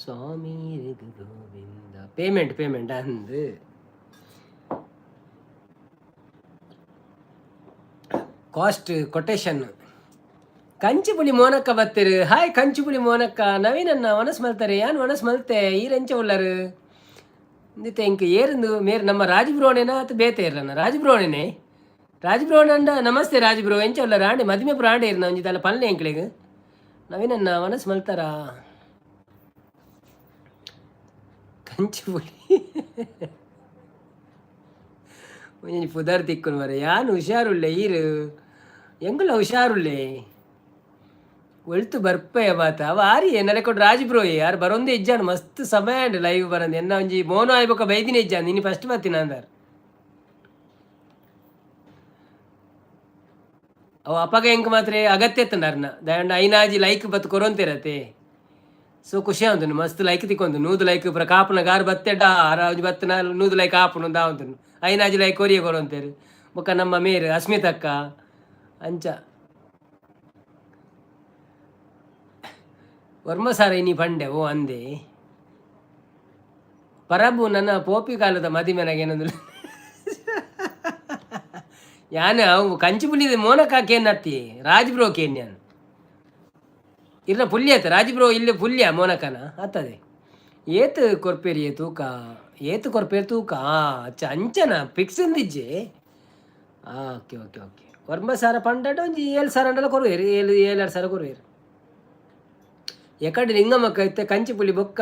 ಸ್ವಾಮಿ ಗೋವಿಂದ ಪೇಮೆಂಟ್ ಅಂದು ಕಾಸ್ಟ್ ಕೊಟೇಶನ್ ಕಂಚಿಪುಲಿ ಮೋನಕ್ಕ ಬತ್ತಿರು. ಹಾಯ್ ಕಂಚಿಪುಲಿ ಮೋನಕ್ಕ ನವೀನನ್ನ ಮನಸ್ ಮಲ್ತಾರೆ ಯಾನ್ ಮನಸ್ ಮಲ್ತೆ ಈ ರೆಂಚ ಉಳ್ಳರು ನಿತ್ತೆ ಇಂಕ ಏರಂದು ಮೇರ್ ನಮ್ಮ ರಾಜಬ್ರೋಣೆನ ಅತ್ ಬೇತೆ ಇರನ ರಾಜಬ್ರೋಣೆನೆ ರಾಜಬ್ರೋಣ ಅಂಡ ನಮಸ್ತೆ ರಾಜಬ್ರೋ ಎಂಚ ಉಳ್ಳರ ಆಂಡೆ ಮದಿಮೆ ಪುರ ಆಂಡೆ ಇರನ ಒಂಜಿ ತಲ ಪಲ್ಲೆ ಎಂಕ್ಲೆಗ್ ನವೀನನ್ನ ಮನಸ್ ಮಲ್ತಾರ ಕಂಚಿಪುಲಿ ಒಂಜಿ ಪುದರ್ ತಿಕ್ಕುನ್ ಮರ ಯಾನ್ ಹುಷಾರುಳ್ಳೆ ಈರು ಎಂಗುಲ ಹುಷಾರುಳ್ಳೆ ಒಳ್ತು ಬರ್ಪೆಯ ಮಾತ ಅವ ಆರಿ ನೆಲೆ ಕೊಟ್ಟು ರಾಜಬ್ರೋ ಯಾರು ಬರೊಂದೇ ಇಜ್ಜಾನು ಮಸ್ತ್ ಸಮಯ ಅಂಡ್ ಲೈವ್ ಬರಂದು ಎನ್ನ ಒಂಜಿ ಮೋನು ಆಯ್ಬೇಕ ಬೈದಿನ ಇಜ್ಜಾನು ನಿನ್ನ ಫಸ್ಟ್ ಬರ್ತೀನಿ ಅಂದಾರ ಅವ ಅಪಗ ಹೆಂಗೆ ಮಾತ್ರ ಅಗತ್ಯ ತಂದಾರನ ದಂಡ ಐನಾಜಿ ಲೈಕ್ ಬತ್ತು ಕೊರೊಂತಿರತ್ತೆ ಸೊ ಖುಷಿ ಆಂತನು ಮಸ್ತ್ ಲೈಕ್ ತಿಕ್ಕೊಂದು ನೂದು ಲೈಕ್ ಪುರ ಕಾಪುನ ಗಾರು ಬತ್ತೆಡ ರಾಜು ಬತ್ತನ ನೂದು ಲೈಕ್ ಆಪುನು ದಾವಂತನು ಐನಾಜಿ ಲೈಕ್ ಕೊರಿಯ ಕೊರೊಂತೇರು ಬೊಕ್ಕ ನಮ್ಮ ಮೇರು ಅಸ್ಮಿತಕ್ಕ ಅಂಚ ವರ್ಮ ಸಾರ ಇನಿ ಪಂಡೆ ಓ ಅಂದೆ ಪರಬು ನನ್ನ ಪೋಪಿ ಕಾಲದ ಮದಿಮೆನಾಗ ಏನಂದ್ರು ಯಾನು ಅವು ಕಂಚು ಪುಲ್ಲಿದ ಮೋನಕಾಕೇನತ್ತಿ ರಾಜ್ಬ್ರೋಕೇನ್ ನಾನು ಇರ್ನ ಪುಲ್ಯ ಆಯ್ತು ರಾಜ್ಬ್ರೋ ಇಲ್ಲಿ ಪುಲ್ಯ ಮೋನಕನ ಆತದೆ ಏತು ಕೊರ್ಪೇರಿ ತೂಕ ಏತು ಕೊರ್ಪೇರಿ ತೂಕ ಅಚ್ಚ ಅಂಚನ ಫಿಕ್ಸ್ ಅಂದಿಜ್ಜೆ ಓಕೆ ಓಕೆ ಓಕೆ ವರ್ಮ ಸಾರ ಪಂಡ ಒಂಜಿ 7,000 ಅಂಡಲ ಕೊರುವೇರು 7,000 ಕೊರುವೇರು ಎಕಡೆ ಲಿಂಗಮ್ಮಕ್ಕ ಇತ್ತೆ ಕಂಚಿಪುಲಿ ಬೊಕ್ಕ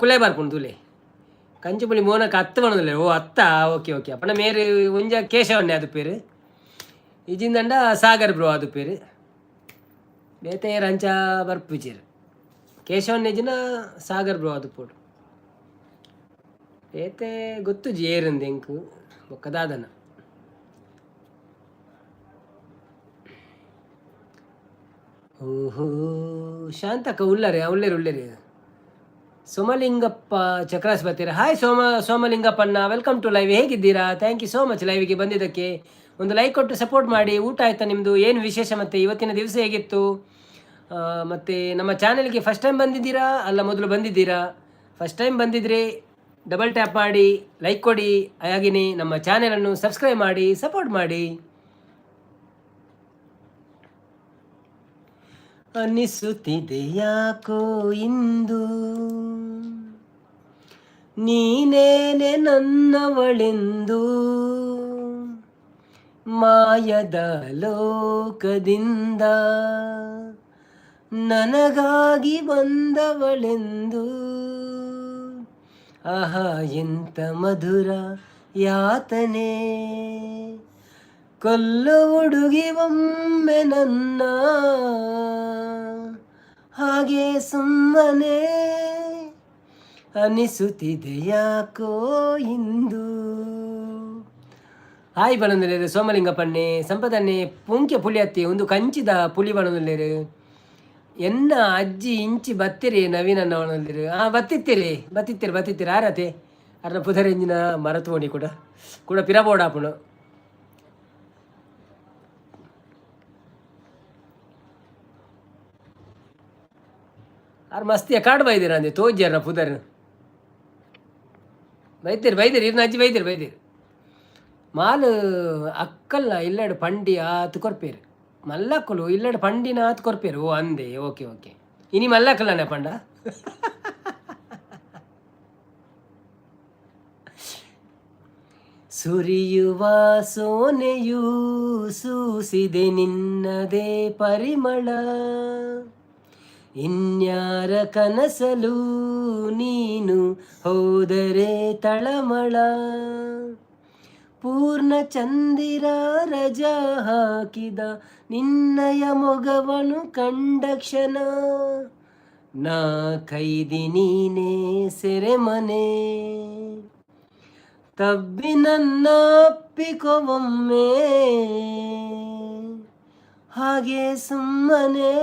ಕುಲೆ ಬರ್ಪುಂಡು ತುಲೆ ಕಂಚಿಪುಲಿ ಮೋನಕ ಹತ್ತು ಬಣ್ಣದಲ್ಲ ಓ ಅತ್ತ ಓಕೆ ಓಕೆ ಅಪ್ಪನ ಮೇರು ಒಂಜ ಕೇಶವಣ್ಣೆ ಅದು ಪೇರು ಇಜಿಂದಂಡ ಸಾಗರ್ ಬ್ರೋ ಅದು ಪೇರು ಬೇತೆ ರಂಚ ಬರ್ಪುಜಿರು ಕೇಶವಣ್ಣೆ ಜಿನ ಸಾಗರ್ ಬ್ರೋ ಅದು ಪೋಡು ಬೇತೆ ಗೊತ್ತು ಜೇರಂದು ಎಂಕು ಬೊಕ್ಕದಾದನ ಓಹೋ ಶಾಂತಕ್ಕ ಉಳ್ಳರೆ ಉಳ್ಳೇರಿ ಸೋಮಲಿಂಗಪ್ಪ ಚಕ್ರಾಸ್ ಬರ್ತೀರಾ. ಹಾಯ್ ಸೋಮಲಿಂಗಪ್ಪಣ್ಣ, ವೆಲ್ಕಮ್ ಟು ಲೈವ್. ಹೇಗಿದ್ದೀರಾ? ಥ್ಯಾಂಕ್ ಯು ಸೋ ಮಚ್ ಲೈವಿಗೆ ಬಂದಿದ್ದಕ್ಕೆ. ಒಂದು ಲೈಕ್ ಕೊಟ್ಟು ಸಪೋರ್ಟ್ ಮಾಡಿ. ಊಟ ಆಯ್ತಾ ನಿಮ್ಮದು? ಏನು ವಿಶೇಷ? ಮತ್ತು ಇವತ್ತಿನ ದಿವಸ ಹೇಗಿತ್ತು? ಮತ್ತು ನಮ್ಮ ಚಾನೆಲ್ಗೆ ಫಸ್ಟ್ ಟೈಮ್ ಬಂದಿದ್ದೀರಾ ಅಲ್ಲ ಮೊದಲು ಬಂದಿದ್ದೀರಾ? ಫಸ್ಟ್ ಟೈಮ್ ಬಂದಿದ್ರೆ ಡಬಲ್ ಟ್ಯಾಪ್ ಮಾಡಿ ಲೈಕ್ ಕೊಡಿ. ಹಾಗೆಯೇ ನಮ್ಮ ಚಾನೆಲನ್ನು ಸಬ್ಸ್ಕ್ರೈಬ್ ಮಾಡಿ ಸಪೋರ್ಟ್ ಮಾಡಿ. ಅನ್ನಿಸುತ್ತಿದೆ ಯಾಕೋ ಇಂದು ನೀನೇನೆ ನನ್ನವಳೆಂದು, ಮಾಯದ ಲೋಕದಿಂದ ನನಗಾಗಿ ಬಂದವಳೆಂದು. ಆಹಾ ಎಂತ ಮಧುರ ಯಾತನೆ, ಕೊಲ್ಲು ಹುಡುಗಿ ಒಮ್ಮೆ ನನ್ನ, ಹಾಗೆ ಸುಮ್ಮನೆ ಅನಿಸುತ್ತಿದೆ ಯಾಕೋ ಇಂದು. ಹಾಯ್ ಬಣಂದಲೇರು ಸೋಮಲಿಂಗಪ್ಪಣ್ಣೆ ಸಂಪದನ್ನೇ ಪುಂಕ್ಯ ಪುಲಿ ಹತ್ತಿ ಒಂದು ಕಂಚಿದ ಪುಲಿ ಬಣಂದಲೇರು ಎನ್ನ ಅಜ್ಜಿ ಇಂಚಿ ಬತ್ತಿರಿ ನವೀನನ್ನ ಬಣಂದಿರು. ಬತ್ತಿತ್ತೀರಿ ಆರತೆ ಅರ್ನ ಪುದರೆಂಜಿನ ಮರತುವಣಿ ಕೂಡ ಪಿರಬೋಡಾಪುಣು. ಮಸ್ತಿಯ ಕಾಡು ಬೈದಿರ ಅಂದೆ ತೋಜ್ಯಾರ ಪುದರ್ ಬೈದಿರಿ ಇರ್ನ ಅಜ್ಜಿ ಬೈದಿರಿ ಮಾಲು ಅಕ್ಕಲ್ಲ ಇಲ್ಲಾಡು ಪಂಡಿ ಆತು ಕೊರ್ಪೇರು ಮಲ್ಲಕ್ಕಲು ಇಲ್ಲಾಡು ಪಂಡಿನ ಆತು ಕೊರ್ಪೇರು. ಓ ಅಂದೆ ಓಕೆ ಇನಿ ಮಲ್ಲಕ್ಕಲ್ಲನೆ ಪಂಡ. ಸುರಿಯುವ ಸೋನೆಯೂ ಸೂಸಿದೆ ನಿನ್ನದೇ ಪರಿಮಳ, ಇನ್ಯಾರ ಕನಸಲು ನೀನು ಹೋದರೆ ತಳಮಳ. ಪೂರ್ಣ ಚಂದಿರ ರಜಾ ಹಾಕಿದ ನಿನ್ನಯ ಮೊಗವನು ಕಂಡ ಕ್ಷಣ, ನಾ ಕೈದಿ ನೀನೇ ಸೆರೆಮನೆ. ತಬ್ಬಿ ನನ್ನ ಅಪ್ಪಿಕೊಮ್ಮೆ, ಹಾಗೆ ಸುಮ್ಮನೆ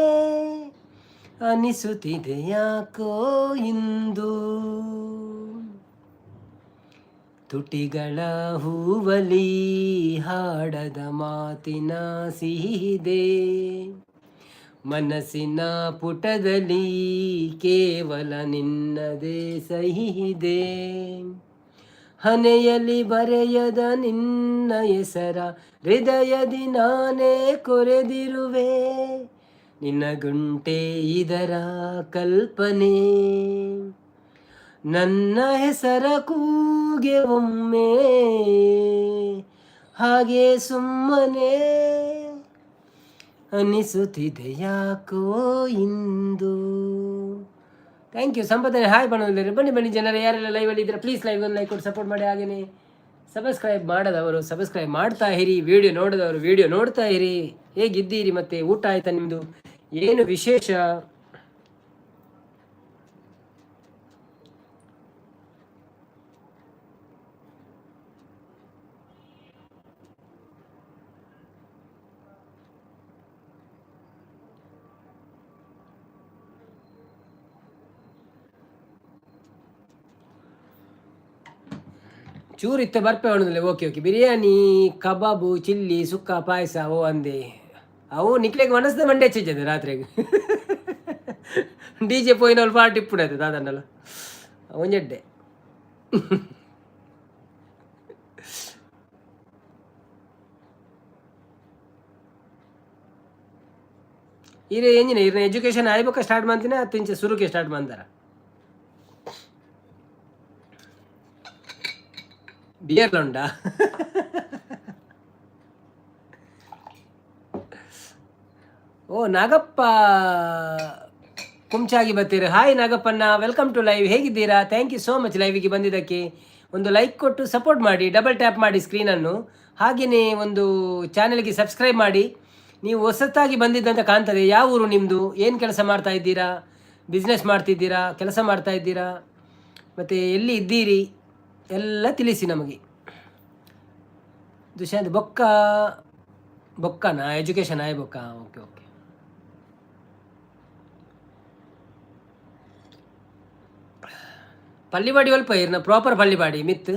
ಅನಿಸುತ್ತಿದೆ ಯಾಕೋ ಇಂದು. ತುಟಿಗಳ ಹೂವಲಿ ಹಾಡದ ಮಾತಿನ ಸಿಹಿದೆ, ಮನಸ್ಸಿನ ಪುಟದಲ್ಲಿ ಕೇವಲ ನಿನ್ನದೇ ಸಹಿದೆ. ಹನೆಯಲ್ಲಿ ಬರೆಯದ ನಿನ್ನ ಹೆಸರ ಹೃದಯದಿ ನಾನೇ ಕೊರೆದಿರುವೆ, ನಿನಗುಂಟೆ ಇದರ ಕಲ್ಪನೆ. ನನ್ನ ಹೆಸರ ಕೂಗೆ ಒಮ್ಮೆ, ಹಾಗೆ ಸುಮ್ಮನೆ ಅನಿಸುತ್ತಿದೆ ಯಾಕೋ ಇಂದು. ಥ್ಯಾಂಕ್ ಯು ಸಂಪದನೆ. ಹಾಯ್ ಬಣ್ಣದಲ್ಲಿ ಬನ್ನಿ ಜನರು ಯಾರೆಲ್ಲ ಲೈವಲ್ಲಿ ಇದ್ರೆ ಪ್ಲೀಸ್ ಲೈವ್ ಒಂದು ಲೈಕ್ ಕೊಟ್ಟು ಸಪೋರ್ಟ್ ಮಾಡಿ. ಹಾಗೆಯೇ ಸಬ್ಸ್ಕ್ರೈಬ್ ಮಾಡದವರು ಸಬ್ಸ್ಕ್ರೈಬ್ ಮಾಡ್ತಾ ಇರಿ, ವಿಡಿಯೋ ನೋಡಿದವರು ವಿಡಿಯೋ ನೋಡ್ತಾ ಇರಿ. ಹೇಗಿದ್ದೀರಿ? ಮತ್ತು ಊಟ ಆಯ್ತಾ ನಿಮ್ಮದು? ಏನು ವಿಶೇಷ? ಚೂರಿತ್ತು ಬರ್ಪೆ ಅವನದಲ್ಲಿ. ಓಕೆ ಬಿರಿಯಾನಿ, ಕಬಾಬು, ಚಿಲ್ಲಿ, ಸುಕ್ಕ, ಪಾಯಸ. ಓ ಅಂದೆ ಅವು ನಿಕ್ಲೆಗೆ ಮನಸ್ಸದ ಮಂಡೆ ಹೆಚ್ಚಿದೆ ರಾತ್ರಿಗೆ. DJ ಪೋಯಿನವ್ರು party ಇಪ್ಪುಡಾಯ್ತು ದಾದನ್ನೆಲ್ಲ ಒಂಜಡ್ಡೆ. ಇರೇ ಎಂಜಿನ ಇರ್ನ ಎಜುಕೇಶನ್ ಆಯ್ಬೇಕ ಸ್ಟಾರ್ಟ್ ಮಾಡ್ತೀನಿ ಹತ್ತು ಇಂಚ ಸುರುಕೆ ಸ್ಟಾರ್ಟ್ ಮಾಡ್ತಾರ. ಬಿಯರ್ಲ ಉಂಟಾ? ಓ ನಾಗಪ್ಪ ಕುಂಚಾಗಿ ಬರ್ತೀರಿ. ಹಾಯ್ ನಾಗಪ್ಪಣ್ಣ, ವೆಲ್ಕಮ್ ಟು ಲೈವ್. ಹೇಗಿದ್ದೀರಾ? ಥ್ಯಾಂಕ್ ಯು ಸೋ ಮಚ್ ಲೈವಿಗೆ ಬಂದಿದ್ದಕ್ಕೆ. ಒಂದು ಲೈಕ್ ಕೊಟ್ಟು ಸಪೋರ್ಟ್ ಮಾಡಿ, ಡಬಲ್ ಟ್ಯಾಪ್ ಮಾಡಿ ಸ್ಕ್ರೀನನ್ನು. ಹಾಗೆಯೇ ಒಂದು ಚಾನೆಲ್ಗೆ ಸಬ್ಸ್ಕ್ರೈಬ್ ಮಾಡಿ. ನೀವು ಹೊಸತಾಗಿ ಬಂದಿದ್ದಂತ ಕಾಣ್ತದೆ. ಯಾವ ಊರು ನಿಮ್ಮದು? ಏನು ಕೆಲಸ ಮಾಡ್ತಾ ಇದ್ದೀರಾ? ಬಿಸ್ನೆಸ್ ಮಾಡ್ತಿದ್ದೀರಾ? ಕೆಲಸ ಮಾಡ್ತಾ ಇದ್ದೀರಾ? ಮತ್ತು ಎಲ್ಲಿ ಇದ್ದೀರಿ ಎಲ್ಲ ತಿಳಿಸಿ ನಮಗೆ. ದುಷ್ಯಂತ್ ಬೊಕ್ಕನಾ ಎಜುಕೇಷನ್ ಆಯ್ ಬೊಕ್ಕ. ಓಕೆ ಪಲ್ಲಿಬಾಡಿ ಒಲ್ಪ ಇರ್ನ ಪ್ರಾಪರ್ ಪಲ್ಲಿಬಾಡಿ ಮಿತ್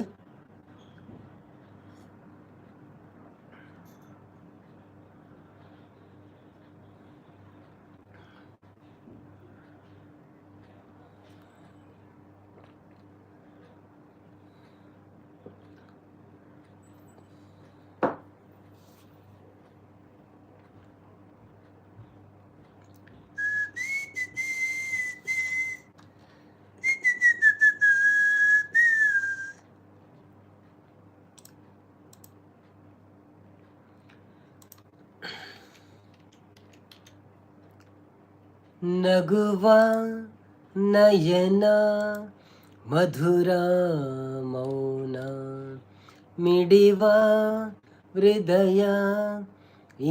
ನಗುವ ನಯನ ಮಧುರ ಮೌನ ಮಿಡಿವ ಹೃದಯ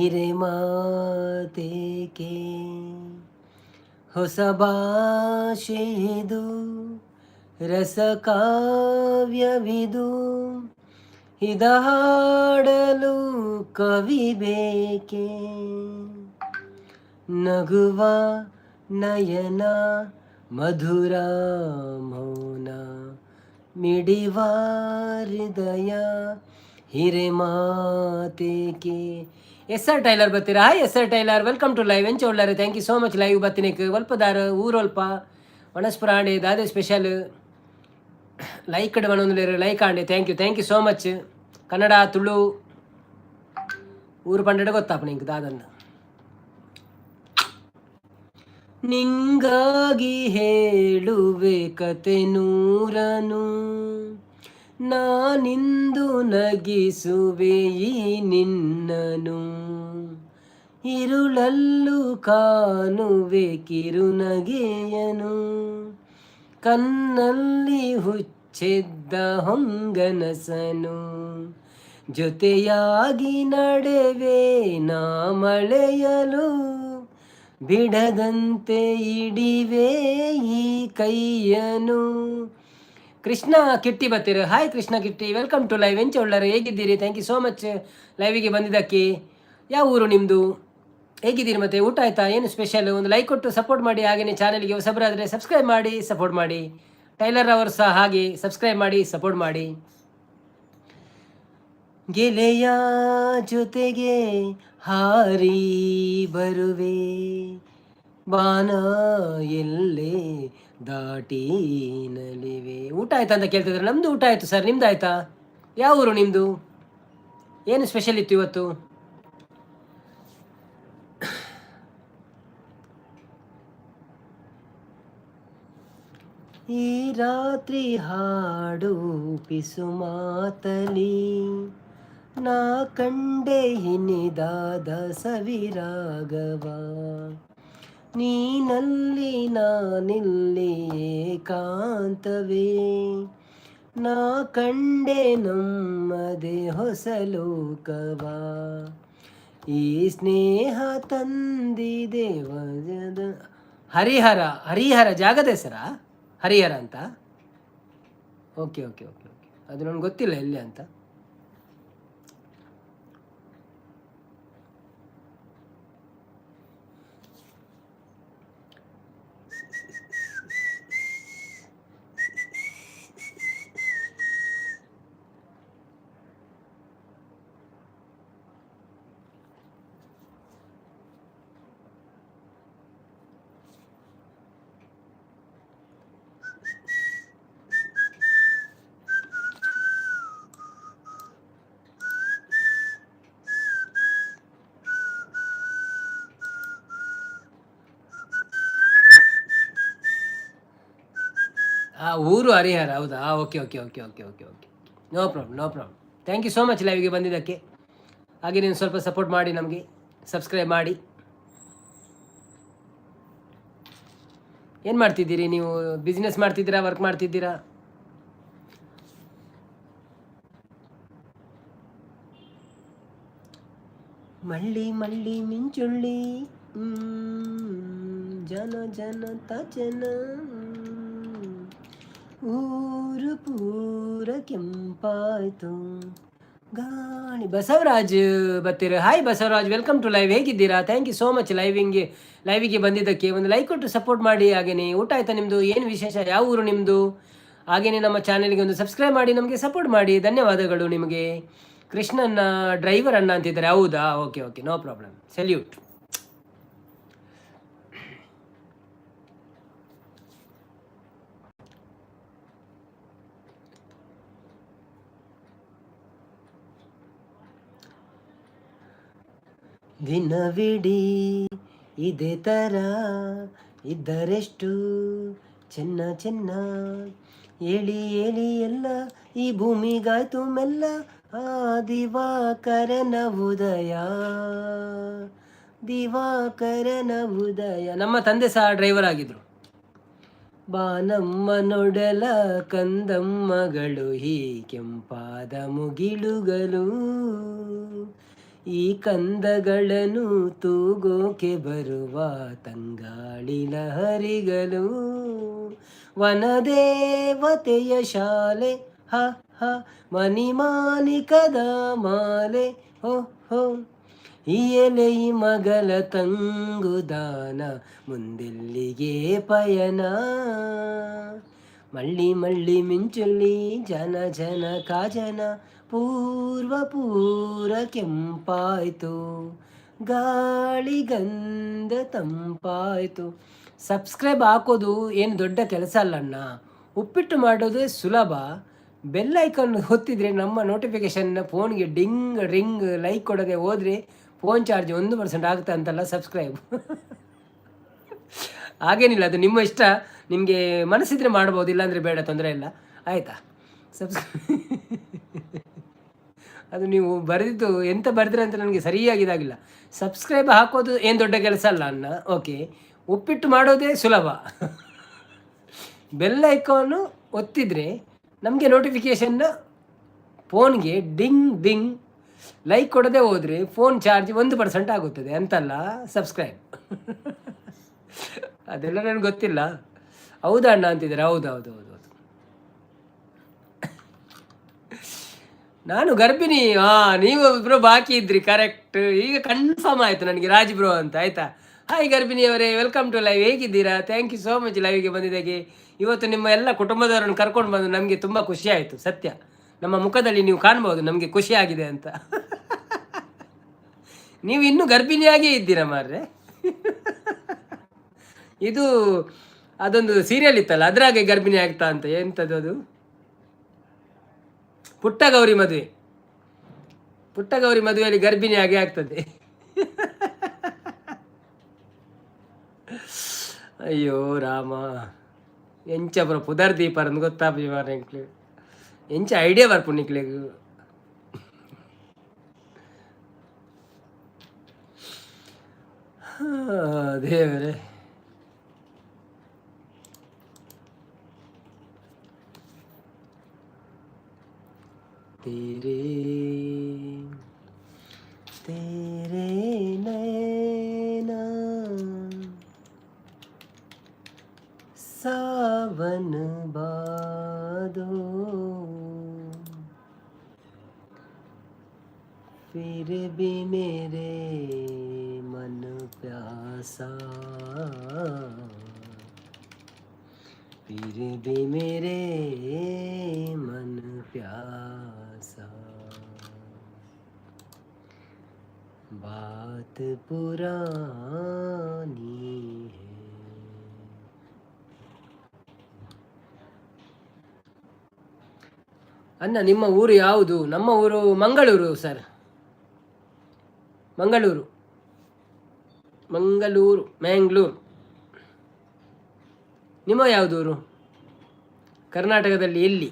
ಇರೆ ಮಾತೇಕೆ ಹೊಸ ಭಾಷೆಯಿದು ರಸ ಕಾವ್ಯವಿದು ಇದ ಹಾಡಲು ಕವಿ ಬೇಕೆ ನಗುವ ನಯನ ಮಧುರ ಮೌನ ಮಿಡಿವ ಹೃದಯ ಹಿರೆ ಮಾತೇಕೆ ಎಸ್ ಆರ್ ಟೈಲರ್ ಬರ್ತೀರಾ? Hi S R tailor, welcome to live ಎಂಚ ಉಳ್ಳಾರೆ. Thank you so much live ಬತ್ತಿನಿಕ್ ಒಲ್ಪದಾರ ಊರೊಲ್ಪ ವನಸ್ಪುರ ಆಂಡೆ ದಾದೆ ಸ್ಪೆಷಲ್ ಲೈಕ್ ಮನೊಂದು ಲೈಕ್ ಆಂಡೆ. Thank you so much. Kannada Tulu ಊರು ಪಂಡಡೆ ಗೊತ್ತಾಪ ನಿಂಗೆ ದಾದನ್ನ ನಿಂಗಾಗಿ ಹೇಳುವೆ ಕತೆ ನೂರನು ನಾನಿಂದು ನಗಿಸುವೆ ಈ ನಿನ್ನನು ಇರುಳಲ್ಲೂ ಕಾಣುವೆ ಕಿರುನಗೆಯನು ಕನ್ನಲ್ಲಿ ಹುಚ್ಚೆದ್ದ ಹೊಂಗನಸನು ಜೊತೆಯಾಗಿ ನಡೆವೆ ನಾ ಮಳೆಯಲು ಬಿಡದಂತೆ ಇಡಿವೆ ಈ ಕೈಯನು. ಕೃಷ್ಣ ಕಿಟ್ಟಿ ಬರ್ತೀರ? Hi Krishna Kitty, welcome to live ಎಂಚ ಒಳ್ಳಾರೆ. ಹೇಗಿದ್ದೀರಿ? ಥ್ಯಾಂಕ್ ಯು ಸೋ ಮಚ್ ಲೈವಿಗೆ ಬಂದಿದ್ದಕ್ಕೆ. ಯಾವ ಊರು ನಿಮ್ಮದು? ಹೇಗಿದ್ದೀರಿ? ಮತ್ತು ಊಟ ಆಯಿತಾ? ಏನು ಸ್ಪೆಷಲ್? ಒಂದು ಲೈಕ್ ಕೊಟ್ಟು ಸಪೋರ್ಟ್ ಮಾಡಿ. ಹಾಗೆಯೇ ಚಾನಲ್ಗೆ ಹೊಸಬರಾದರೆ ಸಬ್ಸ್ಕ್ರೈಬ್ ಮಾಡಿ ಸಪೋರ್ಟ್ ಮಾಡಿ. ಟೈಲರ್ ಅವರು ಸಹ ಹಾಗೆ ಸಬ್ಸ್ಕ್ರೈಬ್ ಮಾಡಿ ಸಪೋರ್ಟ್ ಮಾಡಿ. ಗೆಳೆಯ ಜೊತೆಗೆ ಹಾರಿ ಬರುವೆ ಬಾನ ಎಲ್ಲೇ ದಾಟಿ ನಲಿವೆ. ಊಟ ಆಯ್ತಾ ಅಂತ ಕೇಳ್ತಿದ್ರೆ ನಮ್ಮದು ಊಟ ಆಯಿತು ಸರ್. ನಿಮ್ದು ಆಯಿತಾ? ಯಾವ ಊರು ನಿಮ್ಮದು? ಏನು ಸ್ಪೆಷಲ್ ಇತ್ತು ಇವತ್ತು? ಈ ರಾತ್ರಿ ಹಾಡು ಪಿಸು ಮಾತಲಿ ನಾ ಕಂಡೆ ಹಿನಿದಾದ ಸವಿರಾಗವ ನೀನಲ್ಲಿ ನಾನಿಲ್ಲಿ ಏಕಾಂತವೇ ನಾ ಕಂಡೆ ನಮ್ಮದೇ ಹೊಸ ಲೋಕವ ಈ ಸ್ನೇಹ ತಂದಿದೆ ವಜದ. ಹರಿಹರ ಜಾಗದ ಹೆಸರಾ? ಹರಿಹರ ಅಂತ? ಓಕೆ ಅದು ನನಗೆ ಗೊತ್ತಿಲ್ಲ ಎಲ್ಲಿ ಅಂತ. ಊರು ಹರಿಹರ, ಹೌದಾ? Okay. No problem. Thank you so much ಲೈವ್ಗೆ ಬಂದಿದ್ದಕ್ಕೆ. ಹಾಗೆ ನೀವು ಸ್ವಲ್ಪ ಸಪೋರ್ಟ್ ಮಾಡಿ, ನಮಗೆ ಸಬ್ಸ್ಕ್ರೈಬ್ ಮಾಡಿ. ಏನು ಮಾಡ್ತಿದ್ದೀರಿ ನೀವು? ಬಿಸ್ನೆಸ್ ಮಾಡ್ತಿದ್ದೀರಾ, ವರ್ಕ್ ಮಾಡ್ತಿದ್ದೀರಾ? ಮಳ್ಳಿ ಮಿಂಚುಳ್ಳಿ ಜನ ತಚನ ಊರು ಪೂರ ಕೆಂಪಾಯ್ತು ಗಾಳಿ. ಬಸವರಾಜ್ ಬರ್ತೀರ? Hi Basavaraj, welcome to live. ಹೇಗಿದ್ದೀರಾ? ಥ್ಯಾಂಕ್ ಯು ಸೋ ಮಚ್ ಲೈವಿಗೆ ಬಂದಿದ್ದಕ್ಕೆ. ಒಂದು ಲೈಕ್ ಕೊಟ್ಟು ಸಪೋರ್ಟ್ ಮಾಡಿ. ಹಾಗೆಯೇ ಊಟ ಆಯ್ತಾ ನಿಮ್ಮದು? ಏನು ವಿಶೇಷ? ಯಾವ ಊರು ನಿಮ್ಮದು? ಹಾಗೆಯೇ ನಮ್ಮ ಚಾನೆಲ್ಗೆ ಒಂದು ಸಬ್ಸ್ಕ್ರೈಬ್ ಮಾಡಿ ನಮಗೆ ಸಪೋರ್ಟ್ ಮಾಡಿ. ಧನ್ಯವಾದಗಳು ನಿಮಗೆ. ಕೃಷ್ಣನ್ನ ಡ್ರೈವರ್ ಅಣ್ಣ ಅಂತಿದ್ದಾರೆ. ಹೌದಾ? Okay okay, no problem. Salute. ದಿನವಿಡೀ ಇದೇ ಥರ ಇದ್ದರೆಷ್ಟು ಚೆನ್ನ ಚೆನ್ನ, ಏಳಿ ಏಳಿ ಎಲ್ಲ ಈ ಭೂಮಿಗಾಯ್ತು ಮೆಲ್ಲ, ಆ ದಿವಾಕರನ ಉದಯ, ದಿವಾಕರನ ಉದಯ. ನಮ್ಮ ತಂದೆ ಸಹ ಡ್ರೈವರ್ ಆಗಿದ್ರು. ಬಾನಮ್ಮ ನೊಡಲ ಕಂದಮ್ಮಗಳು ಈ ಕೆಂಪಾದ ಮುಗಿಲುಗಳು, ಈ ಕಂದಗಳನ್ನು ತೂಗೋಕೆ ಬರುವ ತಂಗಾಳಿ ಲಹರಿಗಳು, ವನದೇವತೆಯ ಶಾಲೆ ಹ ಹ, ಮಣಿಮಾಣಿಕದ ಮಾಲೆ ಹೋ ಹೋ, ಈ ಎಲೆ ಈ ಮಗಲ ತಂಗುದಾನ, ಮುಂದೆಲ್ಲಿಗೆ ಪಯಣ, ಮಳ್ಳಿ ಮಳ್ಳಿ ಮಿಂಚುಳ್ಳಿ ಜನ ಜನ ಕಾಜನ, ಪೂರ್ವ ಪೂರ ಕೆಂಪಾಯ್ತು, ಗಾಳಿ ಗಂಧ ತಂಪಾಯ್ತು. ಸಬ್ಸ್ಕ್ರೈಬ್ ಹಾಕೋದು ಏನು ದೊಡ್ಡ ಕೆಲಸ ಅಲ್ಲಣ್ಣ, ಉಪ್ಪಿಟ್ಟು ಮಾಡೋದು ಸುಲಭ. ಬೆಲ್ ಐಕಾನ್ ಹೊತ್ತಿದ್ರೆ ನಮ್ಮ ನೋಟಿಫಿಕೇಶನ್ ಫೋನ್ಗೆ ಡಿಂಗ್ ರಿಂಗ್, ಲೈಕ್ ಕೊಡದೆ ಹೋದರೆ ಫೋನ್ ಚಾರ್ಜ್ 1% ಆಗುತ್ತೆ ಅಂತಲ್ಲ ಸಬ್ಸ್ಕ್ರೈಬ್. ಹಾಗೇನಿಲ್ಲ, ಅದು ನಿಮ್ಮ ಇಷ್ಟ. ನಿಮಗೆ ಮನಸ್ಸಿದ್ರೆ ಮಾಡ್ಬೋದು, ಇಲ್ಲಾಂದರೆ ಬೇಡ, ತೊಂದರೆ ಇಲ್ಲ, ಆಯಿತಾ? ಅದು ನೀವು ಬರೆದಿದ್ದು ಎಂತ ಬರೆದ್ರೆ ಅಂತ ನನಗೆ ಸರಿಯಾಗಿದಾಗಿಲ್ಲ. ಸಬ್ಸ್ಕ್ರೈಬ್ ಹಾಕೋದು ಏನು ದೊಡ್ಡ ಕೆಲಸ ಅಲ್ಲ ಅಣ್ಣ. ಓಕೆ, ಉಪ್ಪಿಟ್ಟು ಮಾಡೋದೇ ಸುಲಭ. ಬೆಲ್ ಐಕಾನು ಒತ್ತಿದರೆ ನಮಗೆ ನೋಟಿಫಿಕೇಷನ್ನ ಫೋನ್ಗೆ ಡಿಂಗ್ ಡಿಂಗ್, ಲೈಕ್ ಕೊಡದೆ ಹೋದರೆ ಫೋನ್ ಚಾರ್ಜ್ 1% ಆಗುತ್ತದೆ ಅಂತಲ್ಲ ಸಬ್ಸ್ಕ್ರೈಬ್. ಅದೆಲ್ಲ ನನಗೆ ಗೊತ್ತಿಲ್ಲ. ಹೌದಾ ಅಣ್ಣ ಅಂತಿದ್ದಾರೆ. ಹೌದು ಹೌದು ಹೌದು ಹೌದು, ನಾನು ಗರ್ಭಿಣಿ. ನೀವು ಇಬ್ಬರು ಬಾಕಿ ಇದ್ರಿ, ಕರೆಕ್ಟ್. ಈಗ ಕನ್ಫರ್ಮ್ ಆಯಿತು ನನಗೆ, ರಾಜ್ ಬ್ರೋ ಅಂತ. ಆಯಿತಾ? ಹಾಯ್ ಗರ್ಭಿಣಿಯವರೇ, ವೆಲ್ಕಮ್ ಟು ಲೈವ್. ಹೇಗಿದ್ದೀರಾ? ಥ್ಯಾಂಕ್ ಯು ಸೋ ಮಚ್ ಲೈವ್ಗೆ ಬಂದಿದ್ದಾಗೆ. ಇವತ್ತು ನಿಮ್ಮ ಎಲ್ಲ ಕುಟುಂಬದವರನ್ನು ಕರ್ಕೊಂಡು ಬಂದು ನಮಗೆ ತುಂಬ ಖುಷಿ ಆಯಿತು. ಸತ್ಯ, ನಮ್ಮ ಮುಖದಲ್ಲಿ ನೀವು ಕಾಣ್ಬೋದು ನಮಗೆ ಖುಷಿ ಆಗಿದೆ ಅಂತ. ನೀವು ಇನ್ನೂ ಗರ್ಭಿಣಿಯಾಗೇ ಇದ್ದೀರಾ ಮಾರ್ರೆ. ಇದು ಅದೊಂದು ಸೀರಿಯಲ್ ಇತ್ತಲ್ಲ, ಅದ್ರಾಗೆ ಗರ್ಭಿಣಿ ಆಗ್ತಾ ಅಂತ. ಎಂಥದ್ದು ಅದು? ಪುಟ್ಟ ಗೌರಿ ಮದುವೆ. ಪುಟ್ಟ ಗೌರಿ ಮದುವೆಯಲ್ಲಿ ಗರ್ಭಿಣಿ ಆಗಿ ಆಗ್ತದೆ. ಅಯ್ಯೋ ರಾಮ, ಎಂಚ ಬರ ಪುದರ್ ದೀಪಾರ ಗೊತ್ತಾಪಿ ಮಾರ ಎಂಕ್ಲು, ಎಂಚ ಐಡಿಯಾ ಬರ್ಪುಣ್ಣಿಕ್ಲೆಗು. ದೇವರೇ, तेरे तेरे नैना सावन बादो, फिर भी मेरे मन प्यासा, फिर भी मेरे मन प्यासा, बात पुरानी है. ಅಣ್ಣ ನಿಮ್ಮ ಊರು ಯಾವುದು? ನಮ್ಮ ಊರು ಮಂಗಳೂರು ಸರ್, ಮಂಗಳೂರು, ಮಂಗಳೂರು, ಮ್ಯಾಂಗ್ಳೂರು. ನಿಮ್ಮ ಯಾವುದು ಊರು? ಕರ್ನಾಟಕದಲ್ಲಿ ಎಲ್ಲಿ?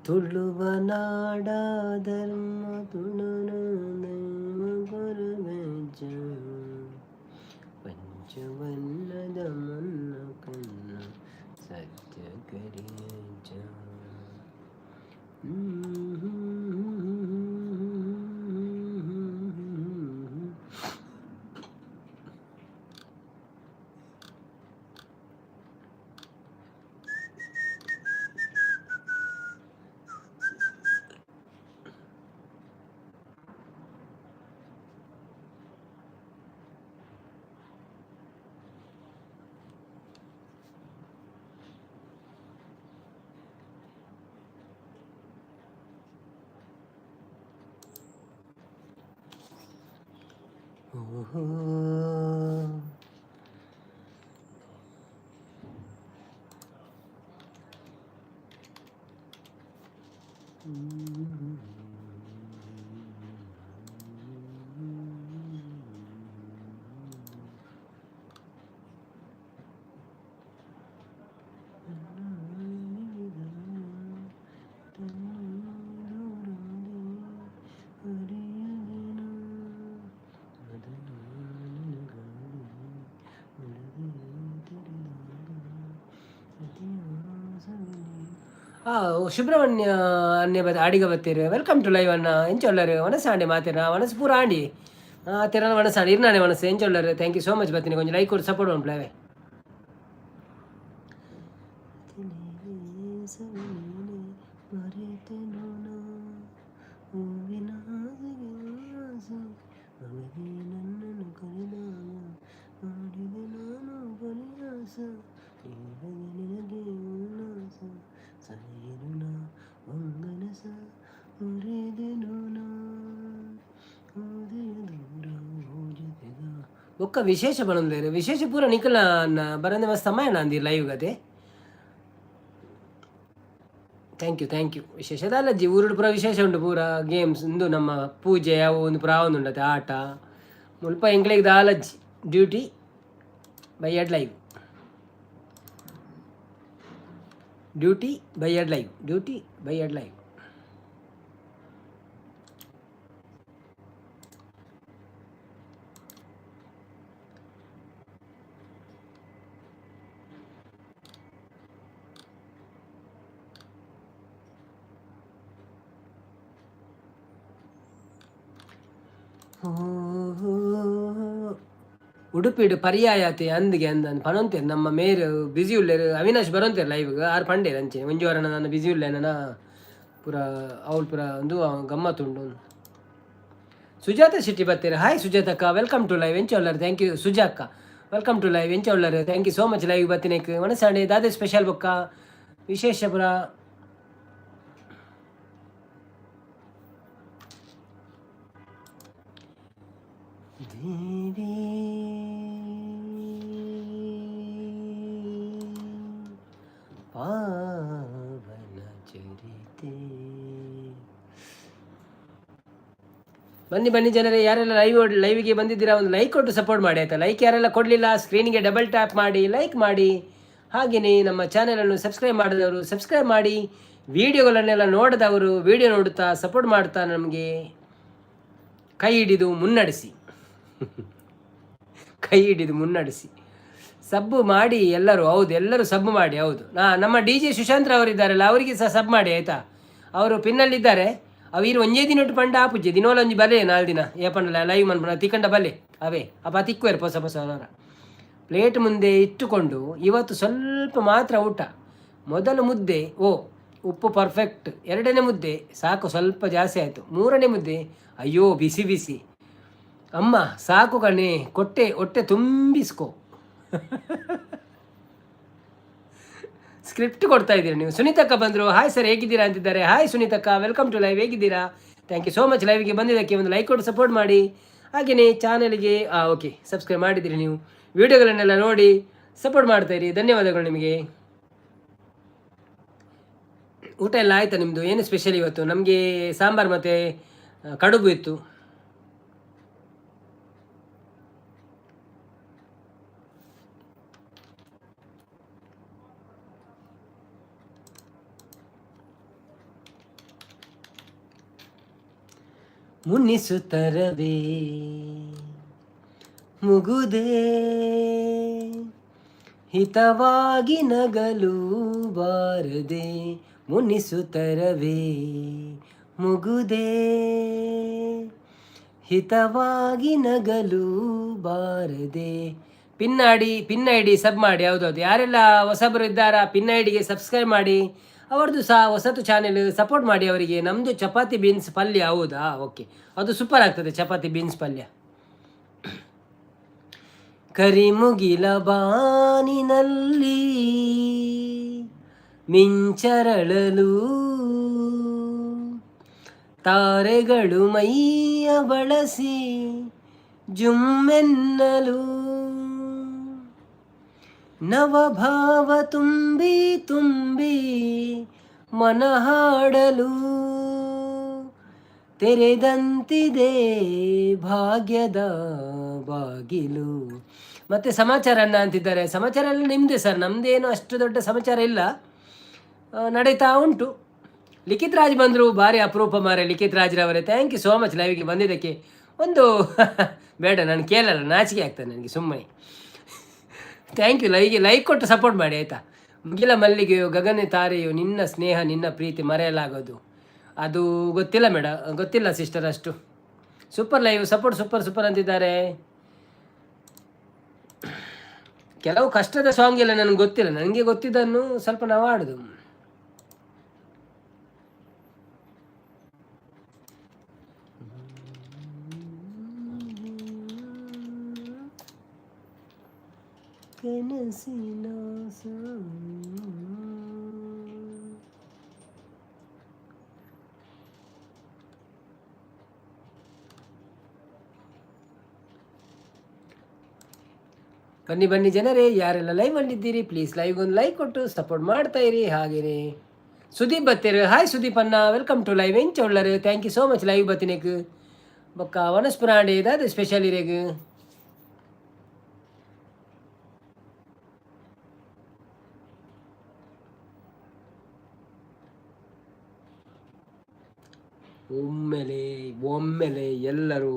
ತುಳುವ ನಾಡ ಧರ್ಮ ಗುರುವೆಜ, ಪಂಚವನ್ನದ ಮನ್ನ ಕನ್ನ ಸತ್ಯ ಕರಿಯಜ. ಓಹೋ. ಸುಬ್ರಹ್ಮಣ್ಯ ಅನ್ನೆ ಅಡಿಗೆ ಬತ್ತೀರಿ. ವೆಲ್ಕಮ್ ಟು ಲೈವ್ ಅನ್ನ ಎಂಚೊಲ್ಲರು ವನಸ ಆಂಡಿ ಮಾತಿರ ವನಸ ಪೂರ ಆಂಡಿ ತಿರ ವನಸ ಆಂಡಿ ಇರ್ನಾನೆ ವನಸ ಎಂಚೊಲ್ಲರು. ಥ್ಯಾಂಕ್ ಯು ಸೋ ಮಚ್ ಬತ್ತೀನಿ. ಕೊಂಚ ಲೈಕ್ ಕೊಟ್ಟು ಸಪೋರ್ಟ್ ಉಂಟು ಪ್ಲೇವೆ. ಒಕ್ಕ ವಿಶೇಷ ಬನೊಂದೇರು ವಿಶೇಷ ಪೂರ ನಿಖಲ ಬರಂದೆ ಮಸ್ತ್ ಸಮಯ ನಂದಿ ಲೈವ್ ಗತೆ. ಥ್ಯಾಂಕ್ ಯು ವಿಶೇಷ ಅಲ್ಲಜ್ಜಿ ಊರುಡು ಪೂರ ವಿಶೇಷ ಉಂಟು ಪೂರ ಗೇಮ್ಸ್ ಇಂದು ನಮ್ಮ ಪೂಜೆ ಅವು ಒಂದು ಪೂರ ಒಂದು ಉಂಡತೆ ಆಟ ಮುಲ್ಪ ಎಂಕ್ಲೆಗ್ ದಾಲಜ್ಜಿ ಡ್ಯೂಟಿ ಬೈ ಎಡ್ ಲೈವ್ ಡ್ಯೂಟಿ ಬೈ ಎಡ್ ಲೈವ್. ಉಡುಪಿಡು ಪರ್ಯಾಯತೆ ಅಂದಿಗೆ ಅಂದ ಪನೊಂತೇರು ನಮ್ಮ ಮೇರು ಬ್ಯುಸಿ ಉಳ್ಳೇರು ಅವಿನಾಶ್ ಬರೋಂತೇರು ಲೈವ್ಗೆ ಆರು ಪಂಡೇರು ಅಂಚೆ ಮಂಜುವಾರನ ನಾನು ಬ್ಯುಸಿ ಉಳ್ಳೇನ ಪೂರ ಅವಳು ಪೂರ ಒಂದು ಗಮ್ಮತ್ತುಂಡು. ಸುಜಾತ ಶೆಟ್ಟಿ ಬರ್ತೀರಿ. ಹಾಯ್ ಸುಜಾತಕ್ಕ, ವೆಲ್ಕಮ್ ಟು ಲೈವ್ ಎಂಚೊಲ್ಲರು. ಥ್ಯಾಂಕ್ ಯು ಸುಜಾಕ್ಕ, ವೆಲ್ಕಮ್ ಟು ಲೈವ್ ಎಂಚೊಲ್ಲರು. Thank you so much live ಬರ್ತೀನಿ. ಮನಸ್ಸಾಂಡೆ ದಾದೆ ಸ್ಪೆಷಲ್ ಬೊಕ್ಕ ವಿಶೇಷ ಪೂರ ದೇವಿ ಪಾವನ ಚರಿತೆ. ಬನ್ನಿ ಜನರೇ, ಯಾರೆಲ್ಲ ಲೈವ್ಗೆ ಬಂದಿದ್ದೀರಾ ಒಂದು ಲೈಕ್ ಕೊಟ್ಟು ಸಪೋರ್ಟ್ ಮಾಡಿ ಆಯಿತಾ. ಲೈಕ್ ಯಾರೆಲ್ಲ ಕೊಡಲಿಲ್ಲ ಸ್ಕ್ರೀನಿಗೆ ಡಬಲ್ ಟ್ಯಾಪ್ ಮಾಡಿ ಲೈಕ್ ಮಾಡಿ. ಹಾಗೆಯೇ ನಮ್ಮ ಚಾನೆಲನ್ನು ಸಬ್ಸ್ಕ್ರೈಬ್ ಮಾಡಿದವರು ಸಬ್ಸ್ಕ್ರೈಬ್ ಮಾಡಿ. ವಿಡಿಯೋಗಳನ್ನೆಲ್ಲ ನೋಡಿದವರು ವಿಡಿಯೋ ನೋಡುತ್ತಾ ಸಪೋರ್ಟ್ ಮಾಡ್ತಾ ನಮಗೆ ಕೈ ಹಿಡಿದು ಮುನ್ನಡೆಸಿ ಸಬ್ಬು ಮಾಡಿ ಎಲ್ಲರೂ. ಹೌದು, ಎಲ್ಲರೂ ಸಬ್ಬು ಮಾಡಿ. ಹೌದು, ನಮ್ಮ DJ ಸುಶಾಂತ್ ಅವರಿದ್ದಾರಲ್ಲ ಅವರಿಗೆ ಸಹ ಸಬ್ ಮಾಡಿ ಆಯಿತಾ. ಅವರು ಪಿನ್ನಲ್ಲಿದ್ದಾರೆ. ಅವಿರು ಒಂಜೇ ದಿನ ಒಟ್ಟು ಪಂಡ ಆಪುಜ್ಜೆ ದಿನೋಲ ಒಂಜಿ ಬಲೆ 4 ದಿನ ಏ ಪಂಡಲ ಲೈವ್ ಮನ್ಪಣ ತಿಕ್ಕಂಡ ಬಲೆ ಅವೇ ಅಪ್ಪ ತಿಕ್ಕುವೇರು ಹೊಸ ಅವರ ಪ್ಲೇಟ್ ಮುಂದೆ ಇಟ್ಟುಕೊಂಡು ಇವತ್ತು ಸ್ವಲ್ಪ ಮಾತ್ರ ಊಟ. ಮೊದಲು ಮುದ್ದೆ ಉಪ್ಪು ಪರ್ಫೆಕ್ಟ್. 2ನೇ ಮುದ್ದೆ ಸಾಕು ಸ್ವಲ್ಪ ಜಾಸ್ತಿ ಆಯಿತು. 3ನೇ ಮುದ್ದೆ ಅಯ್ಯೋ ಬಿಸಿ. ಅಮ್ಮ ಸಾಕು ಕಣೆ ಹೊಟ್ಟೆ ತುಂಬಿಸ್ಕೊ. ಸ್ಕ್ರಿಪ್ಟ್ ಕೊಡ್ತಾ ಇದ್ದೀರಾ ನೀವು. ಸುನೀತಕ್ಕ ಬಂದರು. ಹಾಯ್ ಸರ್ ಹೇಗಿದ್ದೀರಾ ಅಂತಿದ್ದಾರೆ. ಹಾಯ್ ಸುನೀತಕ್ಕ, ವೆಲ್ಕಮ್ ಟು ಲೈವ್. ಹೇಗಿದ್ದೀರಾ? ಥ್ಯಾಂಕ್ ಯು ಸೋ ಮಚ್ ಲೈವ್ಗೆ ಬಂದಿದ್ದಕ್ಕೆ. ಒಂದು ಲೈಕ್ ಕೊಟ್ಟು ಸಪೋರ್ಟ್ ಮಾಡಿ. ಹಾಗೆಯೇ ಚಾನಲ್ಗೆ ಓಕೆ ಸಬ್ಸ್ಕ್ರೈಬ್ ಮಾಡಿದ್ದೀರಿ ನೀವು. ವಿಡಿಯೋಗಳನ್ನೆಲ್ಲ ನೋಡಿ ಸಪೋರ್ಟ್ ಮಾಡ್ತಾಯಿರಿ. ಧನ್ಯವಾದಗಳು ನಿಮಗೆ. ಊಟ ಎಲ್ಲ ಆಯಿತಾ ನಿಮ್ಮದು? ಏನು ಸ್ಪೆಷಲ್ ಇವತ್ತು? ನಮಗೆ ಸಾಂಬಾರು ಮತ್ತು ಕಡುಬು ಇತ್ತು. ಮುನಿಸುತ್ತರವೇ ಮುಗುದೇ ಹಿತವಾಗಿ ನಗಲು ಬಾರದೆ. ಮುನಿಸುತ್ತರವೇ ಮುಗುದೇ ಹಿತವಾಗಿ ನಗಲು ಬಾರದೆ. ಪಿನ್ ಐ ಡಿ ಸಬ್ ಮಾಡಿ. ಹೌದೌದು, ಯಾರೆಲ್ಲ ಹೊಸಬರು ಇದ್ದಾರಾ ಪಿನ್ ಐ ಡಿಗೆ ಸಬ್ಸ್ಕ್ರೈಬ್ ಮಾಡಿ. ಅವ್ರದ್ದು ಸಹ ಹೊಸತು ಚಾನೆಲ್ ಸಪೋರ್ಟ್ ಮಾಡಿ ಅವರಿಗೆ. ನಮ್ಮದು ಚಪಾತಿ ಬೀನ್ಸ್ ಪಲ್ಯ. ಹೌದಾ, ಓಕೆ, ಅದು ಸೂಪರ್ ಆಗ್ತದೆ ಚಪಾತಿ ಬೀನ್ಸ್ ಪಲ್ಯ. ಕರಿಮುಗಿಲ ಬಾನಿನಲ್ಲಿ ಮಿಂಚರಳಲು ತಾರೆಗಳು ಮೈಯ ಬಳಸಿ ಜುಮ್ಮೆನ್ನಲು ನವಭಾವ ತುಂಬಿ ತುಂಬಿ ಮನ ಹಾಡಲು ತೆರೆದಂತಿದೆ ಭಾಗ್ಯದ ಬಾಗಿಲು. ಮತ್ತು ಸಮಾಚಾರ ಅನ್ನ ಅಂತಿದ್ದಾರೆ. ಸಮಾಚಾರ ಎಲ್ಲ ನಿಮ್ಮದೇ ಸರ್, ನಮ್ಮದೇನು ಅಷ್ಟು ದೊಡ್ಡ ಸಮಾಚಾರ ಇಲ್ಲ, ನಡೀತಾ ಉಂಟು. ಲಿಖಿತ್ ರಾಜ್ ಬಂದರು, ಭಾರಿ ಅಪರೂಪ ಮಾರೆ ಲಿಖಿತ್ ರಾಜ್ರವರೇ. ಥ್ಯಾಂಕ್ ಯು ಸೋ ಮಚ್ ಲೈವಿಗೆ ಬಂದಿದ್ದಕ್ಕೆ. ಒಂದು ಬೇಡ, ನಾನು ಕೇಳಲ್ಲ, ನಾಚಿಕೆ ಆಗ್ತದೆ ನನಗೆ ಸುಮ್ಮನೆ. ಥ್ಯಾಂಕ್ ಯು, ಲೈಕ್ ಕೊಟ್ಟು ಸಪೋರ್ಟ್ ಮಾಡಿ ಆಯಿತಾ. ಮುಗಿಲ ಮಲ್ಲಿಗೆಯೋ ಗಗನ ತಾರೆಯೋ ನಿನ್ನ ಸ್ನೇಹ ನಿನ್ನ ಪ್ರೀತಿ ಮರೆಯಲಾಗೋದು, ಅದು ಗೊತ್ತಿಲ್ಲ ಗೊತ್ತಿಲ್ಲ ಸಿಸ್ಟರ್ ಅಷ್ಟು. ಸೂಪರ್ ಲೈವ್ ಸಪೋರ್ಟ್, ಸೂಪರ್ ಅಂತಿದ್ದಾರೆ. ಕೆಲವು ಕಷ್ಟದ ಸಾಂಗ್ ಎಲ್ಲ ನನಗೆ ಗೊತ್ತಿಲ್ಲ, ನನಗೆ ಗೊತ್ತಿದ್ದನ್ನು ಸ್ವಲ್ಪ ನಾವು ಆಡೋದು. ಕನಸಿನ ಬನ್ನಿ ಜನರೇ, ಯಾರೆಲ್ಲ ಲೈವ್ ಅಲ್ಲಿದ್ದೀರಿ ಪ್ಲೀಸ್ ಲೈವ್ ಒಂದು ಲೈಕ್ ಕೊಟ್ಟು ಸಪೋರ್ಟ್ ಮಾಡ್ತಾ ಇರಿ. ಹಾಗೇನೆ ಸುದೀಪ್ ಬತ್ತೇರು, ಹಾಯ್ ಸುದೀಪ್ ಅನ್ನ, ವೆಲ್ಕಮ್ ಟು ಲೈವ್ ಎಂಚ ಉಳ್ಳರು. Thank you so much live ಬತ್ತಿನೇಕ್ ಬೊಕ್ಕ ವನಸ್ಪುರಾಂಡೆ ಇದಾದ ಸ್ಪೆಷಲ್ ಇರೇಗ್. ಒಮ್ಮೆಲೆ ಎಲ್ಲರೂ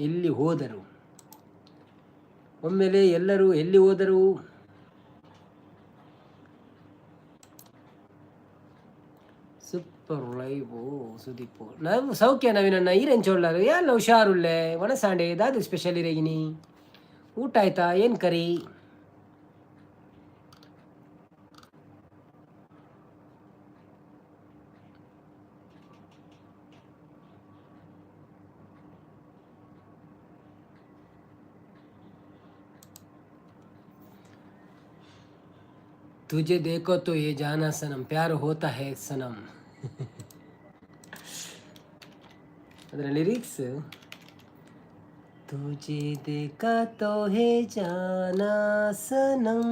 ಎಲ್ಲಿ ಹೋದರು, ಎಲ್ಲಿ ಹೋದರು. Super live Sudeep. ನಾವು ಸೌಖ್ಯ ನವೀನನ್ನ ಈರೆಂಚೊಳ್ಳರು ಎಲ್ಲ ಹುಷಾರುಳ್ಳೆ ಒಣಸಾಂಡೆ ದಾದು ಸ್ಪೆಷಲ್ ಇರೇಗಿನಿ. ಊಟ ಆಯ್ತಾ, ಏನು ಕರಿ? तुझे देखो तो ये जाना सनम प्यार होता है सनम. ಅದರ ಲಿರಿಕ್ಸ್, तुझे देखा तो है जाना सनम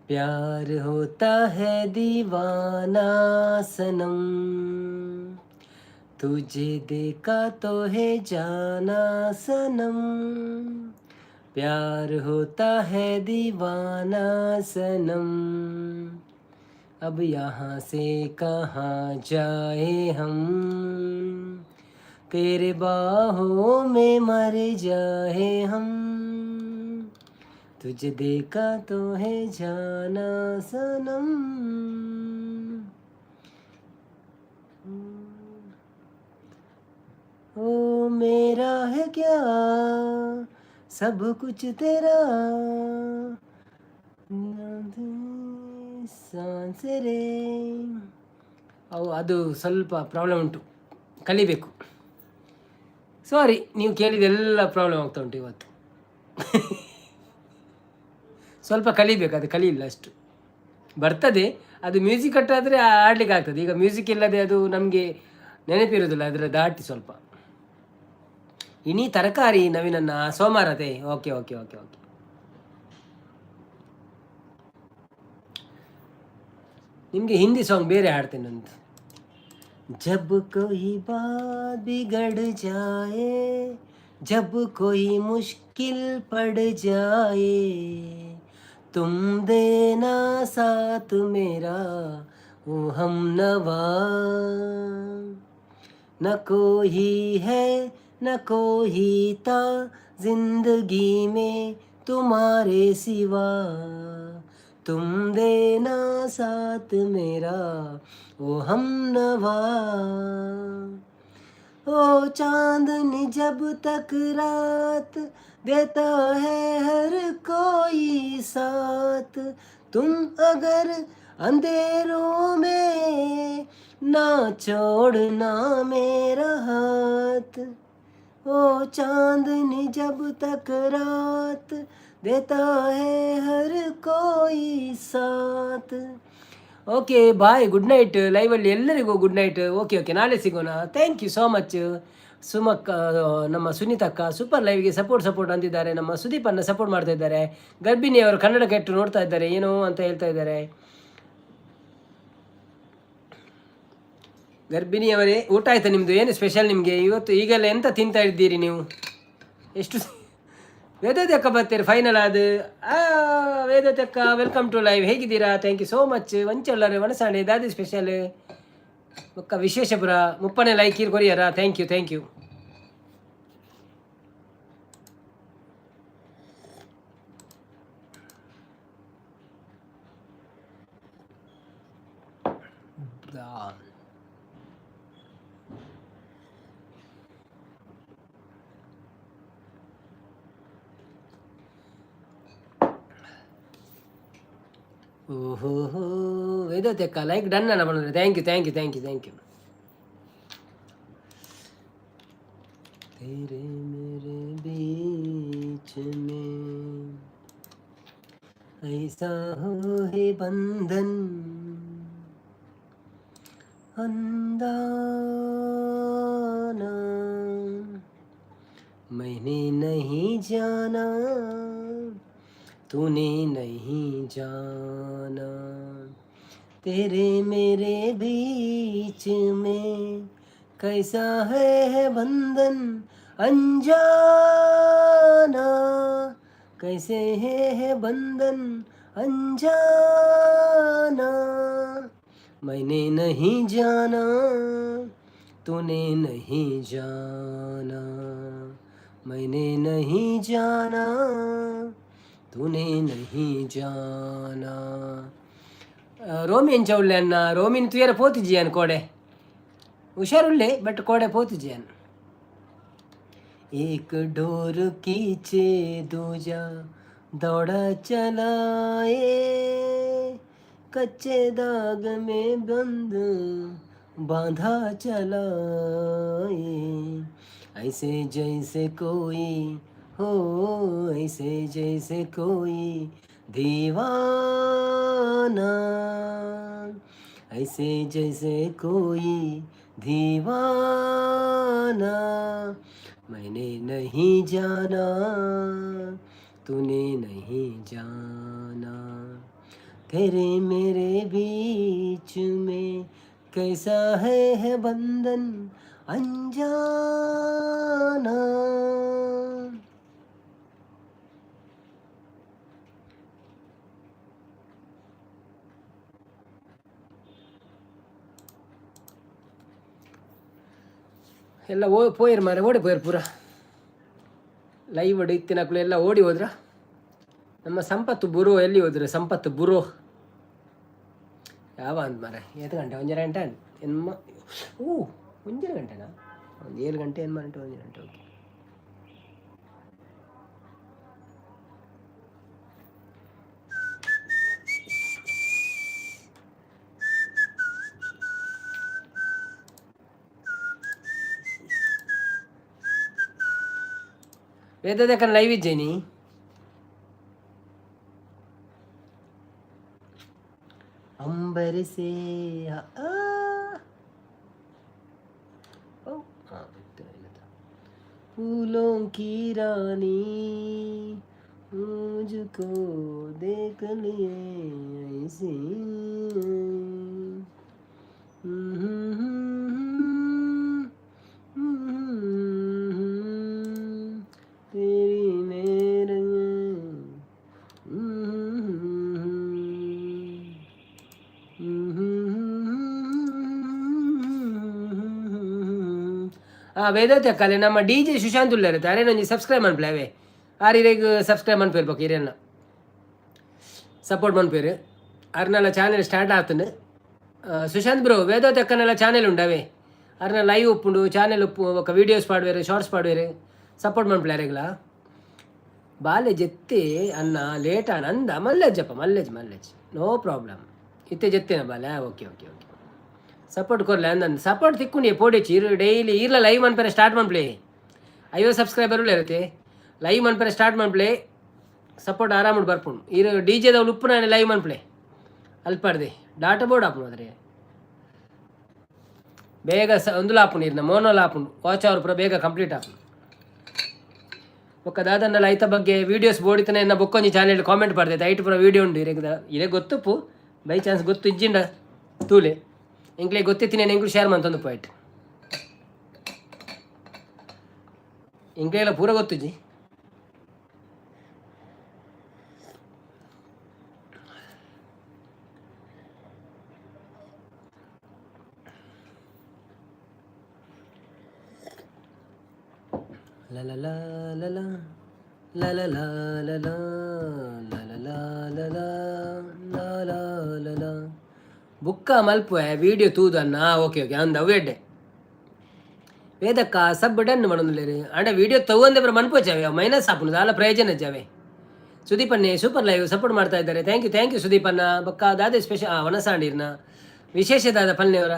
प्यार होता है दीवाना सनम. तुझे देखा तो है जाना सनम प्यार होता है दीवाना सनम. अब यहाँ से कहाँ जाए हम, तेरे बाहों में मर जाए हम. तुझे देखा तो है जाना सनम. ओ मेरा है क्या सब कुछ तेरा ಸಾನ್ಸರೇ. ಅದು ಸ್ವಲ್ಪ ಪ್ರಾಬ್ಲಮ್ ಉಂಟು, ಕಲಿಬೇಕು. ಸಾರಿ, ನೀವು ಕೇಳಿದೆಲ್ಲ ಪ್ರಾಬ್ಲಮ್ ಆಗ್ತಾ ಉಂಟು ಇವತ್ತು. ಸ್ವಲ್ಪ ಕಲಿಬೇಕು, ಅದು ಕಲಿಯಿಲ್ಲ ಅಷ್ಟು. ಬರ್ತದೆ, ಅದು ಮ್ಯೂಸಿಕ್ ಕಟ್ಟಾದರೆ ಆಡ್ಲಿಕ್ಕೆ ಆಗ್ತದೆ. ಈಗ ಮ್ಯೂಸಿಕ್ ಇಲ್ಲದೆ ಅದು ನಮಗೆ ನೆನಪಿರೋದಿಲ್ಲ, ಅದರ ದಾಟಿ ಸ್ವಲ್ಪ. ಇನಿ ತರಕಾರಿ ನವೀನನ್ನ ಸೋಮಾರತೆ. ಓಕೆ. ನಿಮಗೆ ಹಿಂದಿ ಸಾಂಗ್ ಬೇರೆ ಹಾಡ್ತೇನೆ ಅಂತ. जब कोई बात बिगड़ जाए, जब कोई मुश्किल पड़ जाए, तुम देना साथ मेरा ओ हमनवा. न कोई है न कोई था जिंदगी में तुम्हारे सिवा, तुम देना साथ मेरा ओ हमनवा. ओ चांदनी जब तक रात देता है हर कोई साथ, तुम अगर अंधेरों में ना छोड़ना मेरा हाथ. ओ चांदनी जब तक रात देता है हर कोई साथ, ಓಕೆ ಬಾಯ್, ಗುಡ್ ನೈಟ್. ಲೈವಲ್ಲಿ ಎಲ್ಲರಿಗೂ ಗುಡ್ ನೈಟ್. ಓಕೆ ಓಕೆ, ನಾಳೆ ಸಿಗೋಣ. Thank you so much. ಸುಮಕ್ಕ, ನಮ್ಮ ಸುನೀತಕ್ಕ ಸೂಪರ್ ಲೈವ್ಗೆ ಸಪೋರ್ಟ್ ಅಂತಿದ್ದಾರೆ. ನಮ್ಮ ಸುದೀಪ್ ಅನ್ನ ಸಪೋರ್ಟ್ ಮಾಡ್ತಾ ಇದ್ದಾರೆ. ಗರ್ಭಿಣಿ ಅವರು ಕನ್ನಡ ಕೆಟ್ಟು ನೋಡ್ತಾ ಇದ್ದಾರೆ, ಏನೋ ಅಂತ ಹೇಳ್ತಾ ಇದ್ದಾರೆ. ಗರ್ಭಿಣಿಯವರೇ, ಊಟ ಆಯ್ತಾ ನಿಮ್ಮದು? ಏನು ಸ್ಪೆಷಲ್ ನಿಮಗೆ ಇವತ್ತು? ಈಗೆಲ್ಲ ಎಂತ ತಿಂತಾ ಇದ್ದೀರಿ ನೀವು? ಎಷ್ಟು ವೇದೋದಕ್ಕ ಬರ್ತೀರಿ ಫೈನಲ್ ಅದು? ವೇದೋದಕ್ಕ ವೆಲ್ಕಮ್ ಟು ಲೈವ್. ಹೇಗಿದ್ದೀರಾ? Thank you so much. ವಂಚಲ್ಲರೆ ವನಸಾಣೆ ದಾದಿ ಸ್ಪೆಷಲ್ ಒಕ್ಕ ವಿಶೇಷಪುರ ಮುಪ್ಪನೆ ಲೈಕ್ ಇರ್ ಕೊರಿಯರ. Thank you. ಓಹೋ ವೇದೋದಕ್ಕ ಲೈಕ್ ಡನ್ ಅನ್ನ ಬಂದ್ರೆ ಥ್ಯಾಂಕ್ ಯು. तेरे मेरे बीच में ऐसा हो है बंधन अंदाना, मैंने नहीं जाना तूने नहीं जाना, तेरे मेरे बीच में कैसा है बंधन अनजाना, कैसे है बंधन अनजाना, मैंने नहीं जाना तूने नहीं जाना, मैंने नहीं जाना तूने नहीं जाना. रोमिन चौल्ल्यान रोमिन तुयरा पोतिजियान कोडे हुशारुल्ले बट कोडे पोतिजियान. एक डोर खींचे दूजा दौड़ा चलाए, कच्चे दाग में बंद बांधा चलाए, ऐसे जैसे कोई हो, ऐसे जैसे कोई दीवाना, ऐसे जैसे कोई दीवाना, मैंने नहीं जाना तूने नहीं जाना, तेरे मेरे बीच में कैसा है बंधन अनजाना. ಎಲ್ಲ ಪೋಯರ್ ಮಾರೆ ಓಡಿ ಪೋಯರ್ ಪೂರ ಲೈವ್ ಇತ್ತಿನಕ್ಕಳು ಎಲ್ಲ ಓಡಿ ಹೋದ್ರ. ನಮ್ಮ ಸಂಪತ್ತು ಬುರೋ ಎಲ್ಲಿ ಹೋದ್ರೆ? ಸಂಪತ್ತು ಬುರೋ ಯಾವ ಅಂತ ಮಾರೆ? ಎಷ್ಟು ಗಂಟೆ? 1 ಗಂಟೆ ಎನ್ಮ? 1 ಗಂಟೆನಾ? 7 ಗಂಟೆ ಏನು ಮಾರೆ? 1 ಗಂಟೆ. ಓಕೆ. ವೇದೋದಕ್ಕನ ಲೈವ್ ಇದ್ದೇನಿ. अंबर से फूलों की रानी मुझको देख लिए ऐसे, तेरी मेरे ವೇದೋತ್ಯಕ್ಕಲ್ಲಿ ನಮ್ಮ DJ ಸುಶಾಂತ್ ಉಳ್ಳಾರೆ ಅರೆ ನಂಜಿ ಸಬ್ಸ್ಕ್ರೈಬ್ ಮನ್ಪ್ಲೇವೆ ಆರಿರೆಗ್ ಸಬ್ಸ್ಕ್ರೈಬ್ ಮನ್ಪೇರ್ಬೇಕು. ಇರೆಲ್ಲ ಸಪೋರ್ಟ್ ಮನ್ಪೇರು. ಅರ್ನೆಲ್ಲ ಚಾನೆಲ್ ಸ್ಟಾರ್ಟ್ ಆತನು. ಸುಶಾಂತ್ ಬ್ರೋ ವೇದೋತ್ಯಕ್ಕನೆಲ್ಲ ಚಾನೆಲ್ ಉಂಡವೆ, ಅರ್ನ ಲೈವ್ ಉಪ್ಪುಂಡು, ಚಾನೆಲ್ ಉಪ್ಪು ఒక ವೀಡಿಯೋಸ್ ಪಾಡ್ವೇರು, ಶಾರ್ಟ್ಸ್ ಪಾಡ್ವೇರು, ಸಪೋರ್ಟ್ ಮನ್ಪ್ಲೇರೆಗ್ಲ ಬಾಲೆ ಜೆತ್ತೆ ಅನ್ನ ಲೇಟ್ ನಂದ ಮಲ್ಲೆಜ್ಜಪ್ಪ ಮಲ್ಲೆಜ್ ನೋ ಪ್ರಾಬ್ಲಮ್ ಇತ್ತೆ ಜೆತ್ತೇನ ಬಾಲೆ. ಓಕೆ ಸಪೋರ್ಟ್ ಕೊರ್ಲೆ ಅಂದಂದು ಸಪೋರ್ಟ್ ತಿಕ್ಕೊಂಡು ಪೋಡಿಚ್ಚಿ ಇರು ಡೈಲಿ ಇರ್ಲ ಲೈವ್ ಮನ್ಪೇರೆ ಸ್ಟಾರ್ಟ್ ಮನ್ಪ್ಲೆ 50 ಸಬ್ಸ್ಕ್ರೈಬರ್ ಇರುತ್ತೆ. ಲೈವ್ ಮನ್ಪೇರೆ ಸ್ಟಾರ್ಟ್ ಮನ್ಪ್ಲೆ ಸಪೋರ್ಟ್ ಆರಾಮುಡು ಬರ್ಪುಂಡು. ಇರು DJ ದವ್ಲು ಉಪ್ಪು ನಾನು ಲೈವ್ ಮನ್ಪ್ಲೆ ಅಲ್ಪಾಡ್ದೆ ಡಾಟಾ ಬೋರ್ಡ್ ಆಪುನು ಆದರೆ ಬೇಗ ಒಂದು ಆಪುನು ಇರ್ನ ಮೋನೋಲ್ ಆಪುನು ವಾಚ್ ಅವರ್ ಪೂರ ಬೇಗ ಕಂಪ್ಲೀಟ್ ಆಪುನು ಬೊಕ್ಕ ದಾದನ್ನೆಲ್ಲ ಐತ ಬಗ್ಗೆ ವೀಡಿಯೋಸ್ ಬೋಡಿತನೆ ಎನ್ನ ಬೊಕ್ಕೊಂಜಿ ಚಾನೆಲ್ ಕಾಮೆಂಟ್ ಬರ್ದೈತೆ ಐಟ್ ಪೂರ ವೀಡಿಯೋ ಉಂಡು ಇರೇ ಗೊತ್ತುಪ್ಪು ಬೈ ಚಾನ್ಸ್ ಗೊತ್ತು ಇಜ್ಜಿಂಡ ತೂಲೆ ಎಂಕ್ಲೆ ಗೊತ್ತಿತ್ತೀನಿ ಎಂಕ್ಲು ಶೇರ್ ಮಂತೊಂದು ಪಾಯಿಂಟ್ ಎಂಕ್ಲೆಲ್ಲ ಪೂರ ಗೊತ್ತುಜ್ಜಿ ಬುಕ್ಕ ಮಲ್ಪುವೆ ವೀಡಿಯೋ ತೂದನ್ನ ಓಕೆ ಓಕೆ ಅಂದ ಅವೇಡ್ಡೆ ವೇದಕ್ಕ ಸಬ್ ಡನ್ ಮಾಡೋದಿಲ್ಲ ಅಂಡ ವೀಡಿಯೋ ತಗೊಂಡೆ ಬರ ಮನ್ಪೋಚಾವೆ ಮೈನಸ್ ಆಪುನು ದಾಲ ಪ್ರಯೋಜನ ಜಾವೆ ಸುದೀಪನ್ನೇ ಸೂಪರ್ ಲೈವ್ ಸಪೋರ್ಟ್ ಮಾಡ್ತಾ ಇದ್ದಾರೆ ಥ್ಯಾಂಕ್ ಯು ಸುದೀಪನ್ನ ಬೊಕ್ಕ ದಾದೆ ಸ್ಪೆಷಲ್ ವನಸಾಂಡಿರ್ನ ವಿಶೇಷದಾದ ಪಲ್ನೆಯವರ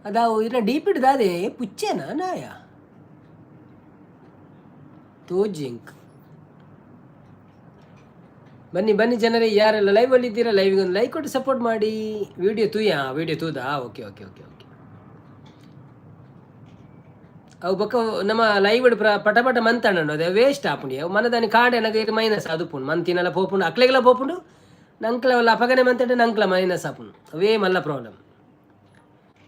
ಅದಾವು ಇನ್ನ ಡೀಪಿಡ್ ದಾದೆ ಪುಚ್ಚೇನಾ ನಾಯ ತೋಜಿಂಕ್ ಬನ್ನಿ ಜನರೇ ಯಾರೆಲ್ಲ ಲೈವಲ್ಲಿ ಇದ್ದೀರಾ ಲೈವ್ಗೆ ಒಂದು ಲೈಕ್ ಕೊಟ್ಟು ಸಪೋರ್ಟ್ ಮಾಡಿ ವಿಡಿಯೋ ತೂದಾ ಓಕೆ ಓಕೆ ಓಕೆ ಓಕೆ ಅವು ಬೊಕ್ಕ ನಮ್ಮ ಲೈವ್ ಪಟ ಮಂತಣ್ಣ ಅದೇ ವೇಸ್ಟ್ ಆಪುಂಡಿ ಅವು ಮನದಾನಿ ಕಾಂಡೆ ನನಗೆ ಇದು ಮೈನಸ್ ಅದುಪುಂಡು ಮಂತಿನೆಲ್ಲ ಪೋಪುಂಡು ಅಕ್ಲೆಗೆಲ್ಲ ಪೋಪುಂಡು ನಂಕ್ಲವಲ್ಲ ಅಪಗನೆ ಮಂತಂಡೆ ನಂಕ್ಲ ಮೈನಸ್ ಆಪುಂಡು ಅವೇ ಮಲ್ಲ ಪ್ರಾಬ್ಲಮ್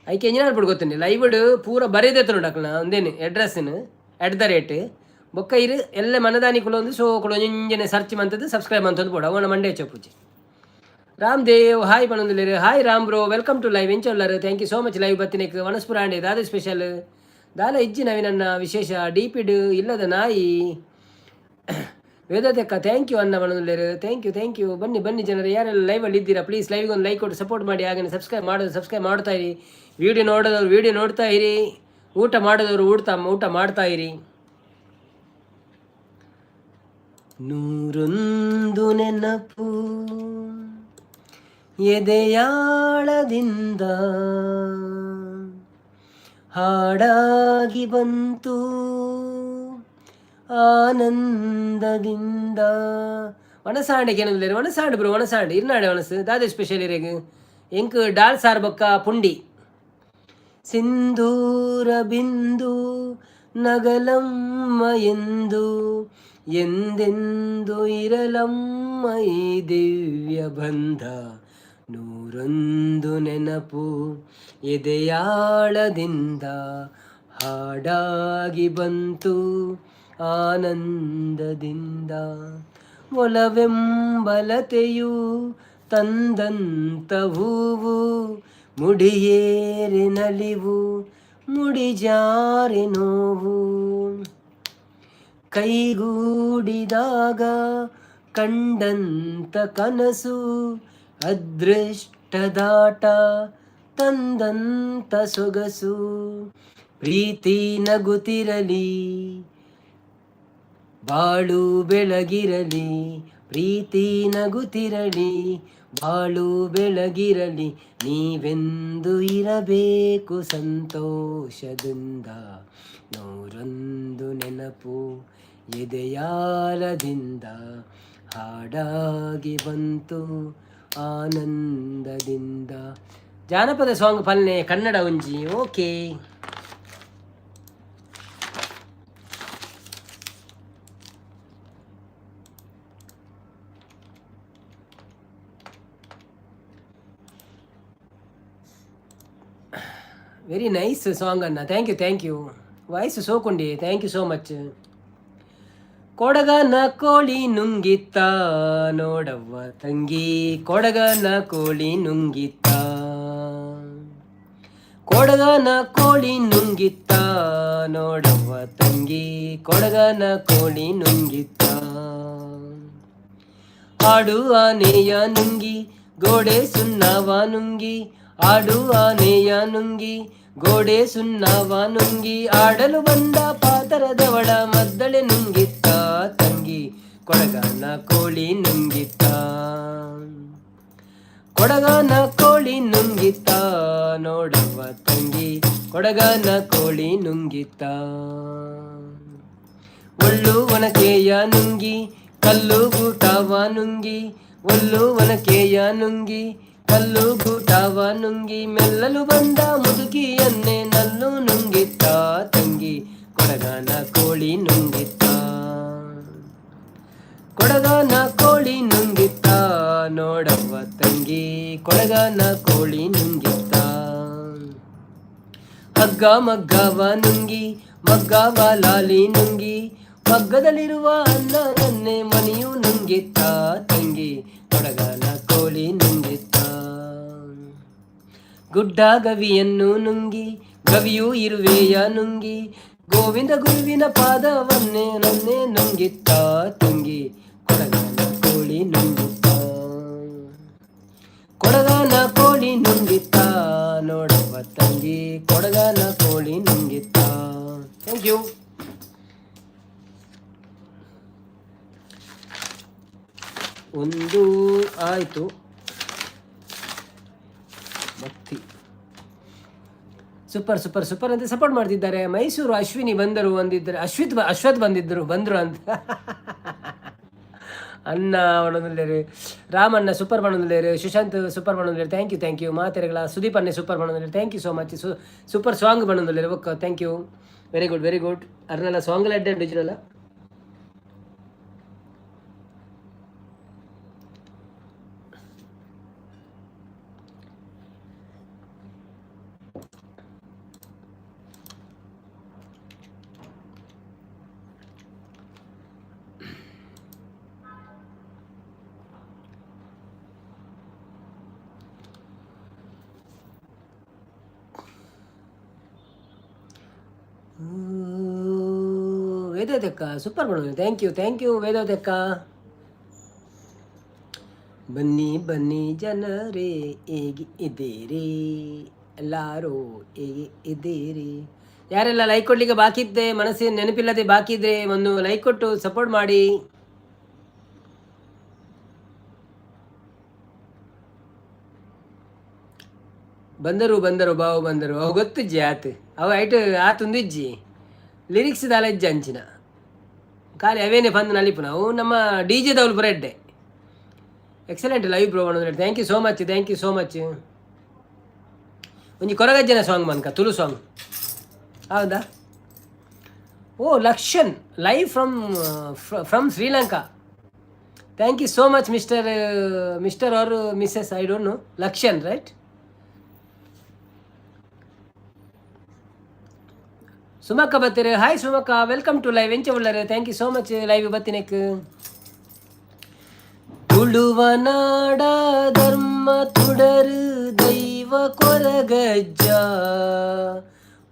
ಐಕೆ ಎಂಜಿನ ಬಿಡು ಗೊತ್ತಂడి ಲೈವ್ ಪೂರ ಬರೆದೆತ್ತುಂಡು ಅಕ್ಲ ಒಂದೇನು ಅಡ್ರೆಸ್ಸಿನ @ ಬೊಕ್ಕ ಇರು ಎಲ್ಲ ಮನದಾನಿ ಕುಲೊಂದು ಸೊ ಕುಲೊಂದು ಇಂಜನೆ ಸರ್ಚ್ ಮಂತದ್ದು ಸಬ್ಸ್ಕ್ರೈಬ್ ಅಂತಂದು ಬೋಡ ಅವನ ಮಂಡೇ ಚೊಪ್ಪುಜಿ ರಾಮ್ ದೇವ್ ಹಾಯ್ ಪಣೊಂದುಲ್ಲೇರು hi Ram bro welcome to live ಎಂಚೊಲ್ಲರು thank you so much live ಬತ್ತಿನಕ್ ವನಸ್ಪುರಾಂಡೆ ದಾದ ಸ್ಪೆಷಲ್ ದಾಲ ಇಜ್ಜಿ ನವಿನನ್ನ ವಿಶೇಷ ಡೀಪಿಡ್ ಇಲ್ಲದ ನಾಯಿ ವೇದತೆಕ್ಕ ಥ್ಯಾಂಕ್ ಯು ಅನ್ನ ಪಣೊಂದುಲ್ಲೇರು ಥ್ಯಾಂಕ್ ಯು ಬನ್ನಿ ಜನರು ಯಾರೆಲ್ಲ ಲೈವಲ್ಲಿ ಇದ್ದೀರಾ ಪ್ಲೀಸ್ ಲೈವ್ಗೆ ಒಂದು ಲೈಕ್ ಕೊಟ್ಟು ಸಪೋರ್ಟ್ ಮಾಡಿ ಹಾಗೆ ಸಬ್ಸ್ಕ್ರೈಬ್ ಮಾಡ್ತಾ ಇರಿ ವಿಡಿಯೋ ನೋಡೋದವ್ರು ವಿಡಿಯೋ ನೋಡ್ತಾ ಇರಿ ಊಟ ಮಾಡೋದವ್ರು ಊಟ ಮಾಡ್ತಾ ಇರಿ ನೂರೊಂದು ನೆನಪು ಎದೆಯಾಳದಿಂದ ಹಾಡಾಗಿ ಬಂತು ಆನಂದದಿಂದ ವನಸಾಂಡೆಗೆ ಏನಂದ್ರೆ ವನಸಾಂಡು ಬ್ರೋ ವನಸಾಂಡು ಇರ್ನಾಡೆ ವನಸು ದಾದೆ ಸ್ಪೆಷಲ್ ಇರೆಗೆ ಎಂಕ್ ಡಾಲ್ ಸಾರ್ ಬೊಕ್ಕ ಪುಂಡಿ ಸಿಂಧೂರ ಬಿಂದು ನಗಲಮ್ಮ ಎಂದೆಂದು ಇರಲಮ್ಮ ಈ ದಿವ್ಯ ಬಂಧ ನೂರೊಂದು ನೆನಪು ಎದೆಯಾಳದಿಂದ ಹಾಡಾಗಿ ಬಂತು ಆನಂದದಿಂದ ಒಲವೆಂಬಲತೆಯು ತಂದಂತ ಹೂವು ಮುಡಿಯೇರಿ ನಲಿವು ಮುಡಿಜಾರಿ ನೋವು ಕೈಗೂಡಿದಾಗ ಕಂಡಂತ ಕನಸು ಅದೃಷ್ಟದಾಟ ತಂದಂತ ಸೊಗಸು ಪ್ರೀತಿ ನಗುತ್ತಿರಲಿ ಬಾಳು ಬೆಳಗಿರಲಿ ಪ್ರೀತಿ ನಗುತ್ತಿರಲಿ ಬಾಳು ಬೆಳಗಿರಲಿ ನೀವೆಂದು ಇರಬೇಕು ಸಂತೋಷದಿಂದ ನೂರೊಂದು ನೆನಪು ಎದೆಯಾಲದಿಂದ ಹಾಡಾಗಿ ಬಂತು ಆನಂದದಿಂದ ಜಾನಪದ ಸಾಂಗ್ ಪಲ್ಲೆ ಕನ್ನಡ ಒಂಜಿ ಓಕೆ ವೆರಿ ನೈಸ್ ಸಾಂಗ್ ಅನ್ನ ಥ್ಯಾಂಕ್ ಯು ವಾಯ್ಸ್ ಸೋಕೊಂಡಿ ಥ್ಯಾಂಕ್ ಯು ಸೋ ಮಚ್ ಕೊಡಗನ ಕೋಳಿ ನುಂಗಿತ್ತ ನೋಡವ್ವ ತಂಗಿ ಕೊಡಗನ ಕೋಳಿ ನುಂಗಿತ್ತ ಕೊಡಗನ ಕೋಳಿ ನುಂಗಿತ್ತ ನೋಡವ್ವ ತಂಗಿ ಕೊಡಗನ ಕೋಳಿ ನುಂಗಿತ್ತ ಆಡು ಆನೆಯ ನುಂಗಿ ಗೋಡೆ ಸುಣ್ಣವ ನುಂಗಿ ಆಡು ಆನೆಯ ನುಂಗಿ ಗೋಡೆ ಸುಣ್ಣವ ನುಂಗಿ ಆಡಲು ಬಂದ ಪಾತರದವಳ ಮದ್ದಳೆ ನುಂಗಿತ್ತ ತಂಗಿ ಕೊಡಗನ ಕೋಳಿ ನುಂಗಿತ್ತ ಕೊಡಗನ ಕೋಳಿ ನುಂಗಿತ್ತ ನೋಡವ್ವ ತಂಗಿ ಕೊಡಗನ ಕೋಳಿ ನುಂಗಿತ್ತ ಒಳ್ಳು ಒನಕೆಯ ನುಂಗಿ ಕಲ್ಲು ಗೂಟವ ನುಂಗಿ ಒಳ್ಳು ಒನಕೆಯ ನುಂಗಿ ಕಲ್ಲು ಗೂಟವ ನುಂಗಿ ಮೆಲ್ಲಲು ಬಂದ ಮುದುಕಿಯನ್ನೇ ನಲ್ಲು ನುಂಗಿತ್ತ ತಂಗಿ ಕೊಡಗನ ಕೋಳಿ ನುಂಗಿತ್ತ ಕೊಡಗನ ಕೋಳಿ ನುಂಗಿತ್ತ ನೋಡವ್ವ ತಂಗಿ ಕೊಡಗನ ಕೋಳಿ ನುಂಗಿತ್ತ ಹಗ್ಗ ಮಗ್ಗವ ನುಂಗಿ ಮಗ್ಗವ ಲಾಲಿ ನುಂಗಿ ಮಗ್ಗದಲ್ಲಿರುವ ಅನ್ನದನ್ನೇ ಮನೆಯು ನುಂಗಿತ್ತ ತಂಗಿ ಕೊಡಗನ ಕೋಳಿ ನುಂಗಿತ್ತ ಗುಡ್ಡ ಗವಿಯನ್ನು ನುಂಗಿ ಗವಿಯು ಇರುವೆಯ ನುಂಗಿ ಗೋವಿಂದ ಗುರುವಿನ ಪಾದವನ್ನೇ ನನ್ನೇ ನುಂಗಿತ್ತ ತಂಗಿ ಕೊಡಗನ ಕೋಳಿ ನುಂಗಿತ್ತ ಕೊಡಗನ ಕೋಳಿ ನುಂಗಿತ್ತ ನೋಡವ್ವ ತಂಗಿ ಕೊಡಗನ ಕೋಳಿ ನುಂಗಿತ್ತ. Thank you. ಒಂದು ಆಯಿತು. ಭಕ್ತಿ ಸೂಪರ್ ಸೂಪರ್ ಸೂಪರ್ ಅಂತ ಸಪೋರ್ಟ್ ಮಾಡ್ತಿದ್ದಾರೆ. ಮೈಸೂರು ಅಶ್ವಿನಿ ಬಂದರು ಅಂದಿದ್ದಾರೆ, ಅಶ್ವಥ್ ಬಂದರು ಅಂತ ಅನ್ನ ಮಾಡೋದಿಲ್ಲ ರಾಮಣ್ಣ ಸೂಪರ್ ಮಾಡೋದಿಲ್ಲ ಸುಶಾಂತ್ ಸೂಪರ್ ಮಾಡೋದಿಲ್ಲ. ಥ್ಯಾಂಕ್ ಯು ಮಾತೆರೆಗಳ ಸುದೀಪ್ ಅನ್ನೆ ಸೂಪರ್ ಮಾಡೋದಿಲ್ಲ. Thank you so much. Super song ಮಾಡೋದಿಲ್ಲ okay thank you very good ಅರ್ನಲ್ಲ ಸಾಂಗ್ ಅಡ್ಡೆ ಡಿಜಿಟಲ್ಲ. ವೇದಾವತಕ್ಕ ಸೂಪರ್ ಮಾಡೋದು. ಥ್ಯಾಂಕ್ ಯು ವೇದಾವತಕ್ಕ. ಬನ್ನಿ ಜನರೇ ಹೇಗೆ ಇದ್ದೀರಿ ಎಲ್ಲರೂ ಹೇಗೆ ಇದ್ದೀರಿ. ಯಾರೆಲ್ಲ ಲೈಕ್ ಕೊಡ್ಲಿಕ್ಕೆ ಬಾಕಿ ಇದ್ದೆ ಮನಸ್ಸಿನ ನೆನಪಿಲ್ಲದೆ ಬಾಕಿ ಇದ್ರೆ ಒಂದು ಲೈಕ್ ಕೊಟ್ಟು ಸಪೋರ್ಟ್ ಮಾಡಿ. ಬಂದರು ಬಾವು ಬಂದರು ಅವು ಗೊತ್ತಿಜ್ಜಿ ಆತು ಅವು ಐಟು ಆತುಂದಿಜ್ಜಿ ಲಿರಿಕ್ಸ್ ದಾಲಜ್ಜಿ ಅಂಚಿನ ಖಾಲಿ ಅವೇನೇ ಬಂದು ನಲಿಪು ನಾವು ನಮ್ಮ ಡಿ ಜೆ ದೌಲ್ ಪುರ ಎಡ್ಡೆ ಎಕ್ಸಲೆಂಟ್ ಲೈವ್ ಬ್ರೋ ಮಾಡೋದು. Thank you so much. ಒಂಜಿ ಕೊರಗಜ್ಜನ ಸಾಂಗ್ ಮನ್ಕ ತುಳು ಸಾಂಗ್ ಹೌದಾ. Oh Lakshan live from Sri Lanka. Thank you so much mister or missus I don't know. Lakshan right. ಸುಮಕ್ಕ ಬತ್ತೀರಿ. ಹಾಯ್ ಸುಮಕ್ಕ ವೆಲ್ಕಮ್ ಟು ಲೈವ್ ಎಂಚ ಒಳ್ಳರೆ. Thank you so much live ಬತ್ತಿನಕ್. ತುಳುವ ನಾಡ ಧರ್ಮ ತುಡರು ದೈವ ಕೊರಗಜ್ಜ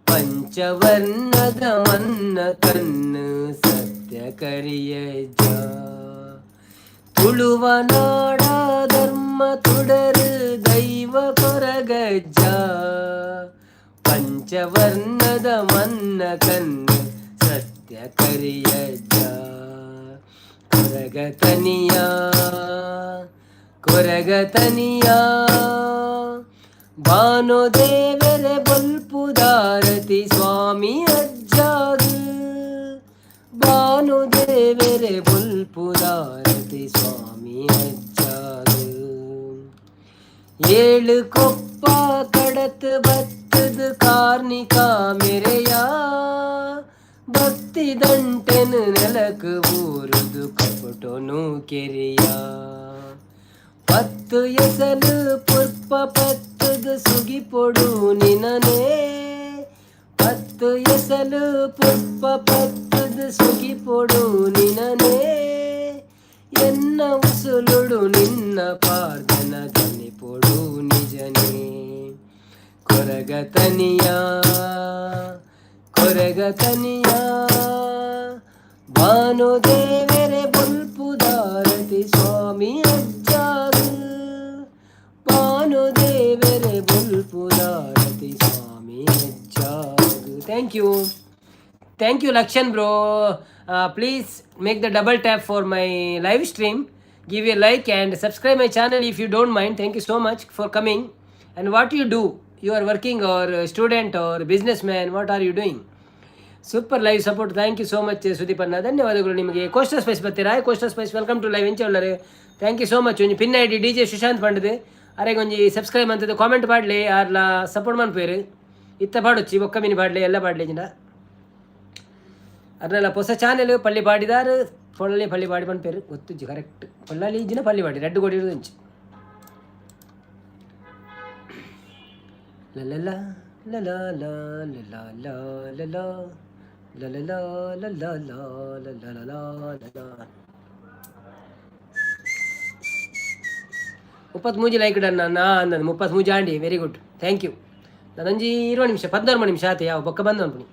ಪಂಚವರ್ಣದ ಮನ್ನ ಕಣ್ಣು ಸತ್ಯ ಕರಿಯಜ್ಜ. ತುಳುವ ನಾಡ ಧರ್ಮ ತುಡರು ದೈವ ಕೊರಗಜ್ಜ ಪಂಚವರ್ಣದ ಮನ್ನ ಕಣ್ಣು ಸತ್ಯ ಕರಿಯಜ್ಜ. ಕೊರಗತನಿಯ ಭಾನುದೇವರೆ ಬಲ್ಪುದಾರತಿ ಸ್ವಾಮಿ ಅಜ್ಜಾಗು. ಭಾನುದೇವರೆ ಬಲ್ಪುದಾರತಿ ಸ್ವಾಮಿ ಅಜ್ಜಾಗು. ಏಳು ಕೊಪ್ಪ ಕಡತ್ ಬತ್ತದ ಕಾರ್ಣಿಕ ಮೆರೆಯ ಭಕ್ತಿ ದಂಟೆನು ನೆಲಕು ಊರುದು ಕಪಟೊನು ಕೆರೆಯ. ಪತ್ತು ಎಸಲು ಪುಷ್ಪ ಪತ್ತದು ಸುಗಿ ಪೊಡು ನಿನನೇ. ಪತ್ತು ಎಸಲು ಪುಷ್ಪ ಪತ್ತದು ಸುಗಿ ಪೊಡು ನಿನನೇ. ಎನ್ನ ಉಸುಲುಡು ನಿನ್ನ ಪಾರ್ದನ ದನಿ ಪೊಡು ನಿಜನೇ. ಕೊರಗತನಿಯ ಭಾನುದೇವರೆ ಬಲ್ಪುದಾರತಿ ಸ್ವಾಮಿ ಅಜ್ಜಾಗು. ಭಾನುದೇವರೆ ಬಲ್ಪುದಾರತಿ ಸ್ವಾಮಿ ಅಜ್ಜಾಗು. Thank you Lakshan bro. Please make the double tap for my live stream. Give a like and subscribe my channel if you don't mind. Thank you so much for coming. And what you do? You are working or student or businessman, what are you doing? Super live support. Thank you so much ಸುದೀಪಣ್ಣ, ಧನ್ಯವಾದಗಳು ನಿಮಗೆ. Coastal spice ಬರ್ತೀರಾ? Coastal spice welcome to live ಎಂಚ ಒಳ್ಳರೆ. Thank you so much. ಒಂದು pin I D DJ Sushant ಪಂಡದೆ ಅರೆ ಗೊಂಜಿ ಸಬ್ಸ್ಕ್ರೈಬ್ ಅಂತದ್ದು ಕಾಮೆಂಟ್ ಪಾಡ್ಲೆ ಯಾರ್ಲ ಸಪೋರ್ಟ್ ಮನ್ಪೇರು ಇತ್ತ ಪಾಡೊಚ್ಚಿ ಬೊಕ್ಕ ಮೀನು ಪಾಡ್ಲೆ ಎಲ್ಲ ಪಾಡ್ಲೆ ಜಿನ ಅದ್ರಲ್ಲ ಹೊಸ ಚಾನೆಲ್ ಪಳ್ಳಿ ಪಾಡಿದಾರು ಪಳ್ಳಿ ಪಾಡಿ ಪನ್ಪೇರು ಗೊತ್ತುಜ್ಜಿ ಕರೆಕ್ಟ್ ಪಳ್ಳಲ್ಲಿ ಇಜ್ಜಿನ ಪಳ್ಳಿ ಪಾಡಿ ರೆಡ್ ಕೊಡಿ ಇರುದುಂಚು ಲಲಲ ಲಲ ಲಲ ಲಲ ಮುಪ್ಪತ್ತು ಮೂಜಿ ಲೈಕ್ ಡನ್ ಅಂದ 33 ಆಂಡಿ ವೆರಿ ಗುಡ್ ಥ್ಯಾಂಕ್ ಯು ನಾನೊಂಜಿ 20 ನಿಮಿಷ 14 ನಿಮಿಷ ಆತ ಯಾವ ಬೊಕ್ಕ ಬಂದ ಅನ್ಪುನಿ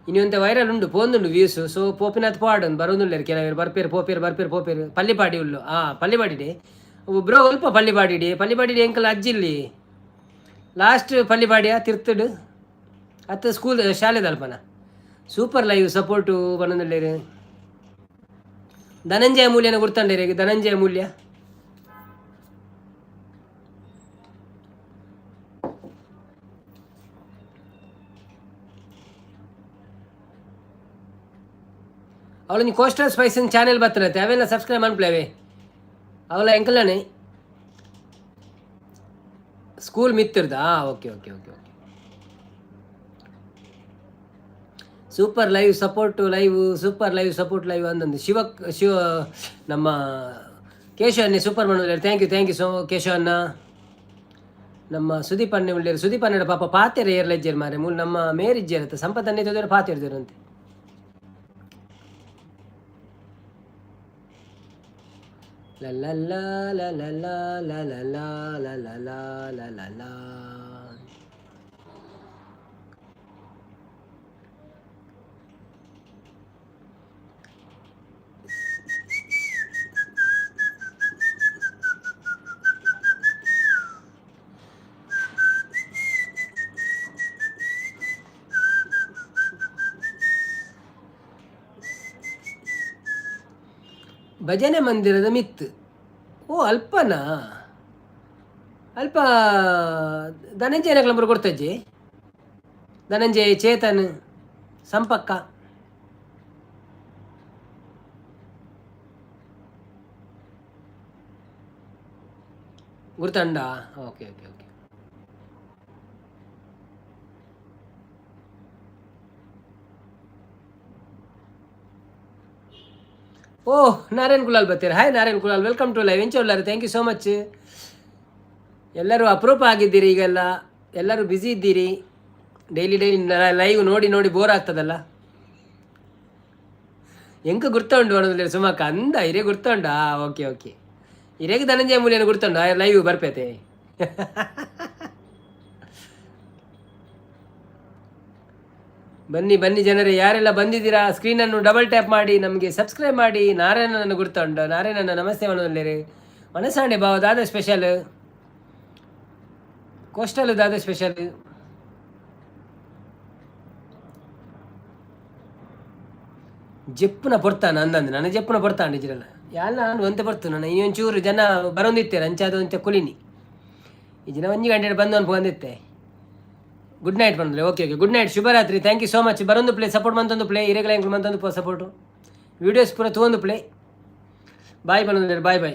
ಇನ್ನೊಂದು ವೈರಲ್ ಉಂಡು ಪೋಂದುಂಡು ವ್ಯೂಸ್ ಸೊ ಪೋಪಿನತ್ ಪಾಡು ಬರೋದುಳ್ಳರು ಕೆಲವರು ಬರ್ಪೇರು ಪಲ್ಲಿಪಾಡಿ ಉಳ್ಳು ಪಲ್ಲಿಪಾಡಿಡೆ ಬ್ರೋ ಸ್ವಲ್ಪ ಪಲ್ಲಿಪಾಡಿಡಿ ಎಂಕಲ್ ಅಜ್ಜಿಲ್ಲಿ ಲಾಸ್ಟ್ ಪಲ್ಲಿಪಾಡಿಯ ತಿರ್ತಡು ಅತ್ತ ಸ್ಕೂಲ್ ಶಾಲೆದಲ್ಪನ ಸೂಪರ್ ಲೈವ್ ಸಪೋರ್ಟು ಬನ್ನೊಂದುಳ್ಳೇರು ಧನಂಜಯ ಮೂಲ್ಯನ ಗುರ್ತಂಡೇರಿ ಧನಂಜಯ ಮೂಲ್ಯ ಅವಳು ಕೋಸ್ಟಲ್ ಸ್ಪೈಸನ್ ಚಾನೆಲ್ ಬರ್ತನತ್ತೆ ಅವೆಲ್ಲ ಸಬ್ಸ್ಕ್ರೈಬ್ ಮಾಡ್ಪ್ಲೇವೆ ಅವಳ ಎಂಕಲ್ಲಾನೆ ಸ್ಕೂಲ್ ಮಿತ್ತಿರ್ದ okay super live support live ಅಂದಂದು ಶಿವ ನಮ್ಮ ಕೇಶವನ್ನೇ ಸೂಪರ್ ಮಾಡೋದು ಥ್ಯಾಂಕ್ ಯು ಸೋ ಕೇಶವನ್ನ ನಮ್ಮ ಸುದೀಪ್ ಅನ್ನೆ ಒಳ್ಳೆಯರು ಸುದೀಪ್ ಅನ್ನಡ ಪಾಪ ಪಾತೆರ ಏರ್ಲಜ್ಜರ್ ಮಾರೆ ಮೂಲ ನಮ್ಮ ಮೇರಿಜ್ಜರತ್ತ ಸಂಪತ್ತನ್ನೇ ತೊಂದರೆ ಪಾತಿರ್ದಿರಂತೆ ಭಜನೆ ಮಂದಿರದ ಮಿತ್ ಅಲ್ಪ ಧನಂಜಯ ನಂಬರ್ ಕೊಡ್ತಜ್ಜಿ ಧನಂಜಯ್ ಚೇತನ್ ಸಂಪಕ್ಕ ಗುರ್ತಂಡ ಓಕೆ ನಾರಾಯಣ್ ಕುಲಾಲ್ ಬರ್ತೀರಾ hi Narayan Kulal welcome to live ಎಂಚೋಲ್ಲಾರು ಥ್ಯಾಂಕ್ ಯು ಸೋ ಮಚ್ ಎಲ್ಲರೂ ಅಪರೂಪ ಆಗಿದ್ದೀರಿ ಈಗೆಲ್ಲ ಎಲ್ಲರೂ ಬ್ಯುಸಿ ಇದ್ದೀರಿ ಡೈಲಿ ಲೈವ್ ನೋಡಿ ಬೋರ್ ಆಗ್ತದಲ್ಲ ಎಂಕ ಗುರ್ತ ಉಂಡು ಅನ್ನೋದಿಲ್ಲ ಸುಮಕ್ಕ ಅಂದ ಹಿರೇ ಗುರ್ತ ಉಂಡ ಓಕೆ ಹಿರೇಗೆ ಧನಂಜಯ ಮೂಲ್ಯನ ಗುರ್ತುಂಡ ಲೈವ್ ಬರ್ಪೇತೆ ಬನ್ನಿ ಜನರೇ ಯಾರೆಲ್ಲ ಬಂದಿದ್ದೀರಾ ಸ್ಕ್ರೀನನ್ನು ಡಬಲ್ ಟ್ಯಾಪ್ ಮಾಡಿ ನಮಗೆ ಸಬ್ಸ್ಕ್ರೈಬ್ ಮಾಡಿ ನಾರಾಯಣನನ್ನು ಗುರ್ತುಂಡು ನಾರಾಯಣನ ನಮಸ್ತೆ ಮನೋದಲ್ಲೇರಿ ಮನಸಾಣೆ ಭಾವ ದಾದ ಸ್ಪೆಷಲ್ ಕೋಸ್ಟಲ್ ದಾದ ಸ್ಪೆಷಲ್ ಜೆಪ್ಪುನ ಪೊರ್ತಾನ ಅಂದಂದು ನನ್ನ ಜೆಪ್ಪುನ ಪೊರ್ತಾಂಡು ಇಜ್ರಲ್ಲ ಯಾಲ್ಲ ನಾನು ಒಂತೆ ಬರ್ತು ನಾನು ಇನ್ನೊಂಚೂರು ಜನ ಬರೋಂದಿತ್ತೇನೆ ಅಂಚಾದ ಒಂತೆ ಕುಲಿನಿ ಈ ಜನ 1 ಗಂಟೆ ಬಂದು ಬಂದಿತ್ತೆ ಗುಡ್ ನೈಟ್ ಬಂದ್ರೆ ಓಕೆ ಗುಡ್ ನೈಟ್ ಶುಭರಾತ್ರಿ ಥ್ಯಾಂಕ್ ಯು ಸೋ ಮಚ್ ಬರೋದು ಪ್ಲೇ ಸಪೋರ್ಟ್ ಮಂತೊಂದು ಪ್ಲೇ ಇರೆಗಳ ಎಂಕ್ಲು ಮಂತೊಂದು ಸಪೋರ್ಟು ವೀಡಿಯೋಸ್ ಪೂರ ತೊಗೊಂಡು ಪ್ಲೇ ಬಾಯ್ ಬಂದ್ರೆ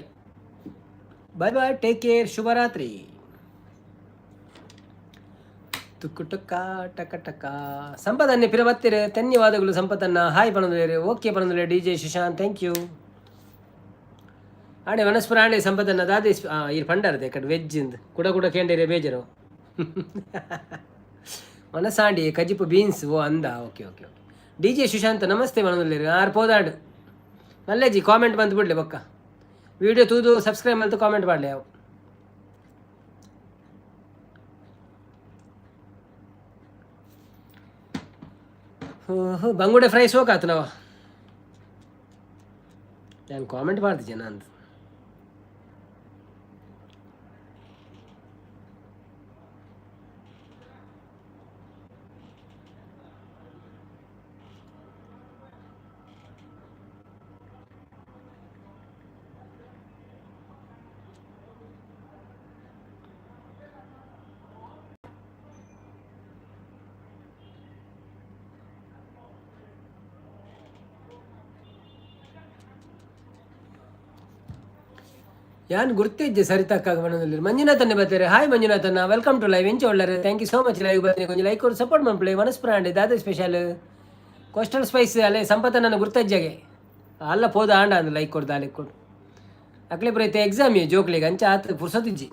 ಬಾಯ್ ಟೇಕ್ ಕೇರ್ ಶುಭರಾತ್ರಿ ತುಕ್ಕು ಟಕ್ಕ ಟಕ ಸಂಪದನ್ನೇ ಪಿರ ಬತ್ತಿರ ಧನ್ಯವಾದಗಳು ಸಂಪತ್ತನ್ನ ಹಾಯ್ ಪಣಂದ್ರೆ ಓಕೆ ಪಣಂದ್ರೆ DJ ಶಶಾಂತ್ ಥ್ಯಾಂಕ್ ಯು ಆಡೆ ವನಸ್ಪುರ ಆಡೆ ಸಂಪದನ್ನ ದಾದೆ ಈ ಪಂಡಾರದೆ ಕಡೆ ವೆಜ್ ಕೂಡ ಕೇಂದ್ರ ಬೇಜರು ಮನಸಾಂಡಿ ಕಜಿಪು ಬೀನ್ಸ್ ಅಂದ ಓಕೆ DJ ಶಶಾಂತ್ ನಮಸ್ತೆ ಮನದಲ್ಲಿ ಆರು ಪೋದಾಡು ನಲ್ಲೇಜಿ ಕಾಮೆಂಟ್ ಬಂದು ಬಿಡ್ಲಿ ಬೊಕ್ಕ ವಿಡಿಯೋ ತೂದು ಸಬ್ಸ್ಕ್ರೈಬ್ ಅಂತ ಕಾಮೆಂಟ್ ಮಾಡಲಿ ಯಾವ ಬಂಗುಡೆ ಫ್ರೈ ಸೋಕಾತು ನಾವ ನಾನು ಕಾಮೆಂಟ್ ಮಾಡ್ತಿದ್ದೆ ನಾನು ಯಾನ್ ಗುರ್ತಿದ್ದೆ ಸರಿತಕ್ಕಾಗ ಮನದಲ್ಲಿ ಮಂಜುನಾಥನ್ನೇ ಬರ್ತಾರೆ. ಹಾಯ್ ಮಂಜುನಾಥನ್ನ, ವೆಲ್ಕಮ್ ಟು ಲೈವ್. ಎಂಚ ಒಳ್ಳಾರು, thank you so much. Live ಬರ್ತೀನಿ, ಕೊಂಚ ಲೈಕ್ ಕೊಡು, ಸಪೋರ್ಟ್ ಮಾಡ್ಕೊಳ್ಳಿ. ಮನಸ್ಪ್ರಾಂಡೆ ದಾದ ಸ್ಪೆಷಲ್ ಕೋಸ್ಟಲ್ ಸ್ಪೈಸ್ ಅಲ್ಲೇ ಸಂಪತ್ತನ್ನ ಗುರ್ತಜ್ಜಾಗೆ ಅಲ್ಲ ಪೋದ ಆಂಡ ಅಂದ್ ಲೈಕ್ ಕೊಡು, ದಾಲಿಕ್ ಕೊಡು. ಅಕ್ಲೆ ಪ್ರೈತೆ ಎಕ್ಸಾಮ್ ಜೋಕ್ಲಿಗೆ ಅಂಚ ಆತ ಪುರ್ಸೊತ್ತಿಜ್ಜಿ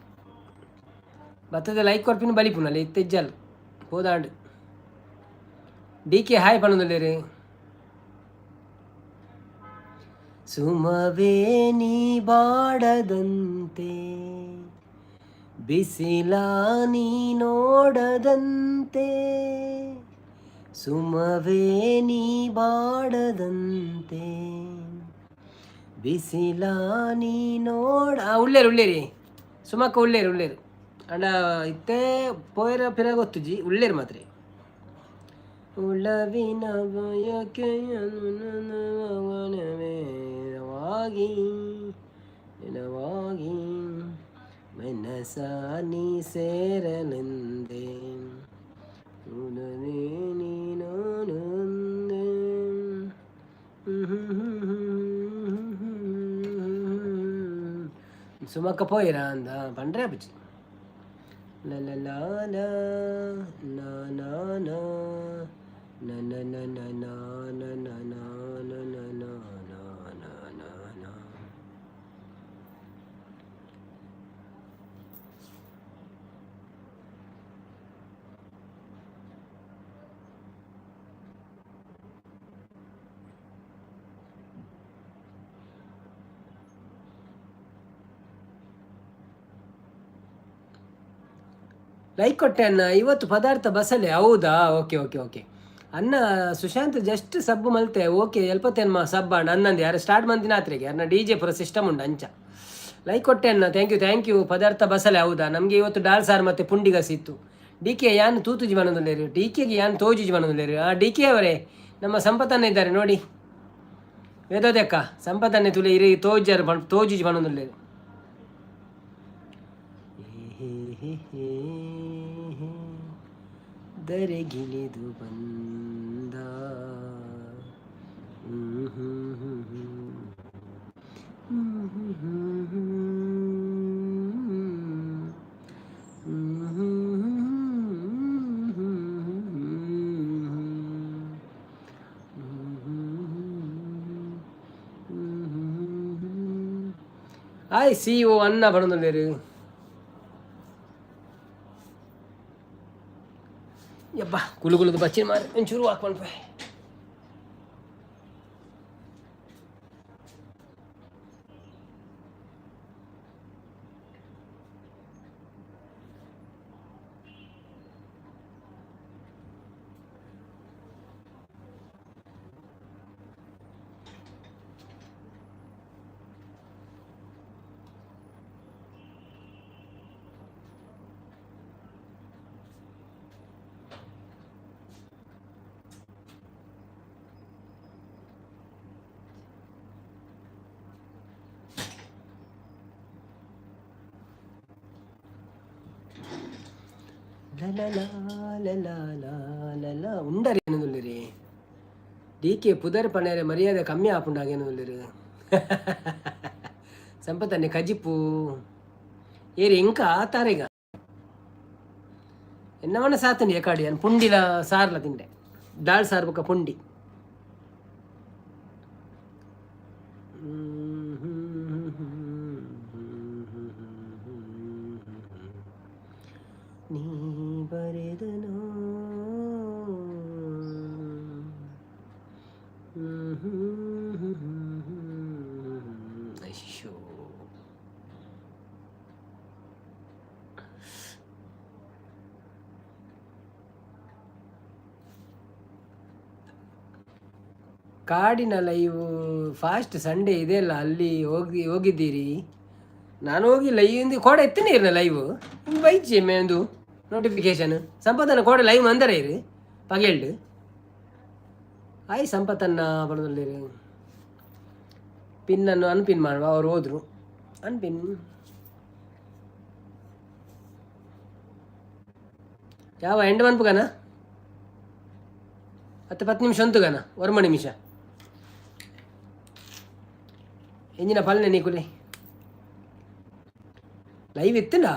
ಬತ್ತದ ಲೈಕ್ ಕೊಡ್ಪಿನ ಬಲಿಪುನಲ್ಲಿ ತೆಜ್ಜಲ್ ಹೋದಾಂಡ್. ಡಿ ಕೆ ಹಾಯ್ ಪಣದಲ್ಲಿ ಸುಮವೇ ನೀ ಬಾಡದಂತೆ ಬಿಸಿಲ ನೀ ನೋಡದಂತೆ, ಸುಮವೇ ನೀ ಬಾಡದಂತೆ ಬಿಸಿಲ ನೀ ನೋಡ. ಉಳ್ಳೇರು ಉಳ್ಳೇರಿ ಸುಮಕ್ಕ ಉಳ್ಳೇರು ಉಳ್ಳೇರು ಅಂಡ ಇತ್ತೆ ಪೋಯರ ಪಿರ ಗೊತ್ತುಜಿ ಉಳ್ಳೇರು ಮಾತ್ರ. ಉಳವಿನ ಬಯಕೆಯವಾಗಿ ನೆನವಾಗಿ ಮನಸ ನೀ ಸೇರಲೆಂದೆ ನೀನು ಸುಮಕ್ಕ ಪೋಯಿರ ಅಂದ ಪಂಡ್ರೆ ಬಚ್ಚಿ la la la la na na na na na na na na na na na na na na na na na. Like ಕೊಟ್ಟೆ ಅನ್ನ. ಇವತ್ತು ಪದಾರ್ಥ ಬಸಳೆ ಹೌದಾ? ಓಕೆ ಓಕೆ ಓಕೆ ಅನ್ನ ಸುಶಾಂತ್ ಜಸ್ಟ್ ಸಬ್ಬು ಮಲ್ತೆ ಓಕೆ ಎಲ್ಪತ್ತೇನ್ಮ ಸಬ್ಬ ಅಣ್ಣ ಅನ್ನಂದು ಯಾರು ಸ್ಟಾರ್ಟ್ ಮಂತಿನ ಆತ್ರಿಗೆ ಅನ್ನ ಡಿ ಜೆ ಪುರ ಸಿಸ್ಟಮ್ ಉಂಡು ಅಂಚ. ಲೈಕ್ ಕೊಟ್ಟೆ ಅನ್ನ, ಥ್ಯಾಂಕ್ ಯು. ಪದಾರ್ಥ ಬಸಳೆ ಹೌದಾ? ನಮಗೆ ಇವತ್ತು ಡಾಲ್ ಸಾರು ಮತ್ತು ಪುಂಡಿಗಸಿ ಇತ್ತು. ಡಿ ಕೆ ಯಾನ್ ತೂತುಜಿ ಮನದಲ್ಲೇರು, ಡಿ ಕೆಗೆ ಯಾನ್ ತೋಜಿಜಿ ಮನದಲ್ಲೇರು. ಡಿ ಕೆ ಅವರೇ ನಮ್ಮ ಸಂಪತ್ತನ್ನ ಇದ್ದಾರೆ ನೋಡಿ, ವೇದೋದಕ್ಕ ಸಂಪತ್ತನ್ನೇ ತುಲೆ ಇರಿ ತೋಜರು ತೋಜಿಜಿ ಮನದಲ್ಲೇರು. ದರೆಗಿಳಿದು ಬಂದ ಆಯ್ ಸಿ ಓ ಅನ್ನ ಬಣದಲ್ಲೇರು. ಯಬ್ಬ ಕುಲುಗುಲದು ಬಚ್ಚಿನ ಮಾರಿ ಒಂಚೂರು ಹಾಕ್ಕೊಂಡು ಉಂಡರಿ ಏನಂದುಲ್ಲೇರಿ. ಡಿ ಕೆ ಪುದರ್ ಪಣ್ಣೇರೆ ಮರ್ಯಾದೆ ಕಮ್ಮಿ ಆಪುಂಡಾಗ ಏನಂದುಲ್ಲೇರಿ. ಸಂಪತ್ತನ್ನೇ ಕಜಿಪ್ಪು ಏರಿ ಇಂಕ ಆತಾರೀಗ ಎನ್ನವನ್ನ ಸಾತನಿ ಎಕಾಡಿ ಅನ್ ಪುಂಡಿಲ ಸಾರ್ಲ ತಿಂಡೆ ದಾಳ್ ಸಾರ್ ಬೊಕ್ಕ ಪುಂಡಿ. ನೀ ಬರೆದನೋ ಅಯ್ಯೋ ಕಾಡಿನ ಲೈವ್ ಫಾಸ್ಟ್ ಸಂಡೇ ಇದೆಯಲ್ಲ ಅಲ್ಲಿ ಹೋಗಿದ್ದೀರಿ? ನಾನು ಹೋಗಿಲ್ಲ. ಈ ಕೋಡೆ ಎತ್ತನೇ ಇರಲ್ಲ ಲೈವ್ ಬೈಚಿ ಮೇಂದು ನೋಟಿಫಿಕೇಶನ್ ಸಂಪತ್ತನ್ನ ಕೋಡೆ ಲೈವ್ ಅಂದರೆ ಇರಿ ಪಗೆಲ್ಡು ಆಯ್ ಸಂಪತ್ತನ್ನ ಬರೋದಲ್ಲಿರಿ. ಪಿನ್ನನ್ನು ಅನ್ಪಿನ್ ಮಾಡುವ ಅವ್ರು ಹೋದ್ರು ಅನ್ಪಿನ್. ಯಾವ ಎಂಡ್ ಮನ್ಪುಗನ 10 ನಿಮಿಷ ಅಂತುಗನ ವರ್ಮ ನಿಮಿಷ ಎಂಜಿನ ಪಲ್ನೆ ನೀ ಕುಲಿ ಲೈವ್ ಇತ್ತನಾ?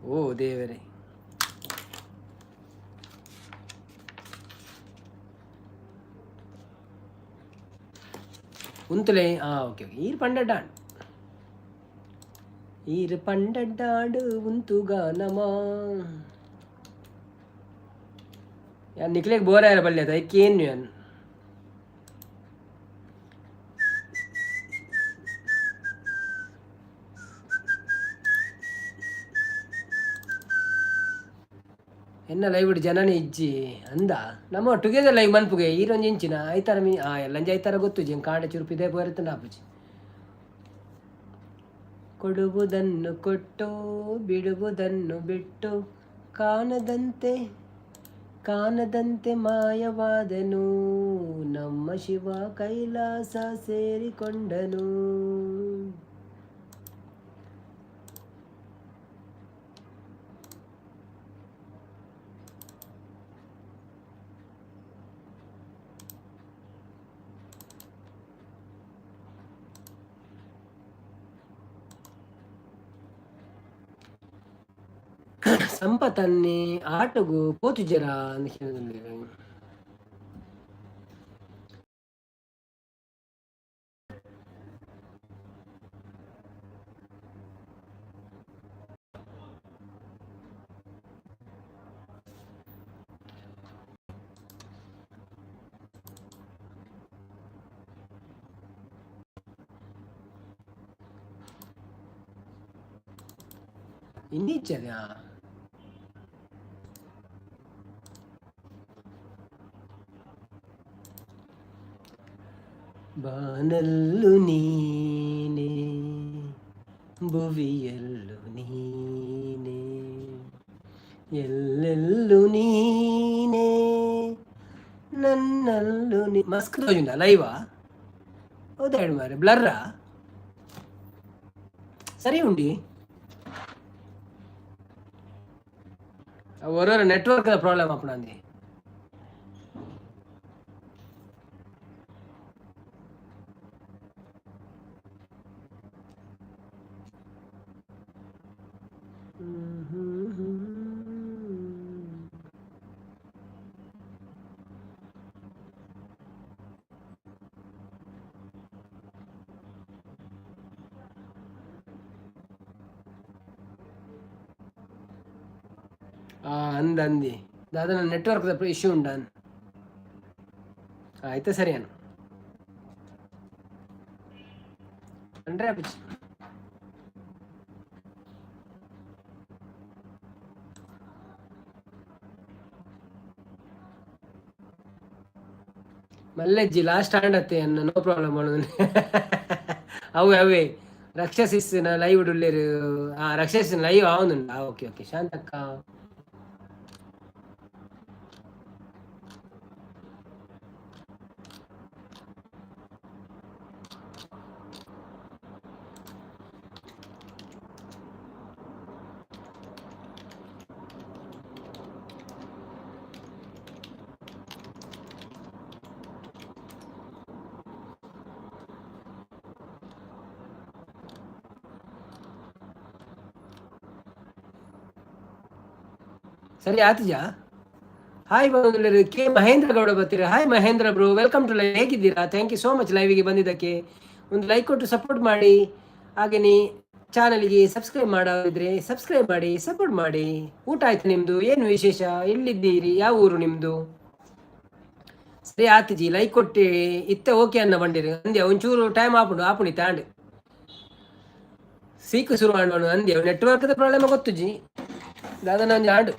ಓ ದೇವರೇ. ಉಂತುಲೆ ಓಕೆ ಓಕೆ ಈರು ಪಂಡಡ್ಡಾಂಡು ಈರು ಪಂಡಡ್ಡಾಂಡು ಉಂತುಗಾನಮಾ ಯಾನ್ ನಿಕ್ಲೆಗ್ ಬೋರ್ ಆಯ್ರ ಬಲ್ಲೆ ಅದು ಐಕ್ಕೇನು ಯಾನ್ ಎನ್ನ ಲೈವ್ ಇಡು ಜನನೇ ಇಜ್ಜಿ ಅಂದ ನಮ್ಮ ಟುಗೆದರ್ ಲೈವ್ ಮನ್ಪುಗೆ ಈರೊಂದು ಇಂಚಿನ ಐತಾರ ಮೀ ಎಲ್ಲಂಜಿ ಐತಾರ ಗೊತ್ತು ಜಿ ಕಾಂಡ ಚುರುಪಿದೆ ಬೋರತ್ತು ನಾಪುಜಿ ಕೊಡುವುದನ್ನು ಕೊಟ್ಟು ಬಿಡುವುದನ್ನು ಬಿಟ್ಟು ಕಾಣದಂತೆ ಕಾಣದಂತೆ ಮಾಯವಾದನು ನಮ್ಮ ಶಿವ ಕೈಲಾಸ ಸೇರಿಕೊಂಡನು. ಸಂಪತ್ತನ್ನೇ ಆಟಗೂ ಪೋತು ಜರ ಅಂತ ಹೇಳಿದ್ರೆ ಇನ್ನೀಚದ ಬಾನಲ್ಲು ನೀನೆ ಭುವಿಯಲ್ಲು ನೀನೆ ಎಲ್ಲೆಲ್ಲು ನೀನೆ ನನ್ನಲ್ಲು ನೀ ಮಸ್ಕ್ ತೋಜುಂದ ಲೈವಾ ಹೌದಾ ಹೇಳಿ ಮಾರೆ ಬ್ಲರ್ರಾ ಸರಿ ಉಂಡಿ ஒரு நெட்வொர்க் ப்ராப்ளம் அப்படி అంది దాదాపు నెట్వర్క్ ఇష్యూ ఉండాను అయితే సరే అను అంటే ಮಲ್ಲೆಜ್ಜಿ ಲಾಸ್ಟ್ ಆಂಡ್ ಅತ್ತೆ ಅನ್ನ ನೋ ಪ್ರಾಬ್ಲಮ್ ಮಾಡೋದು ಅವೇ ಅವೇ ರಕ್ಷಸಿನ ಲೈವ್ ಉಳ್ಳೇರು ರಕ್ಷಸಿನ ಲೈವ್ ಆവുന്നുണ്ട് ಓಕೆ ಓಕೆ ಶಾಂತಕ್ಕ ಸರಿ ಆತಿಜಾ ಹಾಯ್ ಬಂದು ಕೆ ಮಹೇಂದ್ರ ಗೌಡ ಬರ್ತೀರಾ hi Mahendra bro welcome to live ಹೇಗಿದ್ದೀರಾ ಥ್ಯಾಂಕ್ ಯು ಸೋ ಮಚ್ ಲೈವಿಗೆ ಬಂದಿದ್ದಕ್ಕೆ ಒಂದು ಲೈಕ್ ಕೊಟ್ಟು ಸಪೋರ್ಟ್ ಮಾಡಿ ಹಾಗೆಯೇ ಚಾನಲ್ಗೆ ಸಬ್ಸ್ಕ್ರೈಬ್ ಮಾಡೋದಿದ್ರೆ ಸಬ್ಸ್ಕ್ರೈಬ್ ಮಾಡಿ ಸಪೋರ್ಟ್ ಮಾಡಿ ಊಟ ಆಯ್ತು ನಿಮ್ಮದು ಏನು ವಿಶೇಷ ಎಲ್ಲಿದ್ದೀರಿ ಯಾವ ಊರು ನಿಮ್ಮದು ಸರಿ ಆತಿಜಿ ಲೈಕ್ ಕೊಟ್ಟು ಇತ್ತೆ ಓಕೆ ಅನ್ನ ಬಂದಿರಿ ಅಂದ್ಯ ಒಂಚೂರು ಟೈಮ್ ಆಪುಣಿ ತಾಂಡು ಸೀಕು ಶುರು ಮಾಡೋಣ ಅಂದ್ಯ ನೆಟ್ವರ್ಕ್ದ ಪ್ರಾಬ್ಲಮ್ ಗೊತ್ತು ಜಿ ದಾದಾ ನಾನು ಆಡು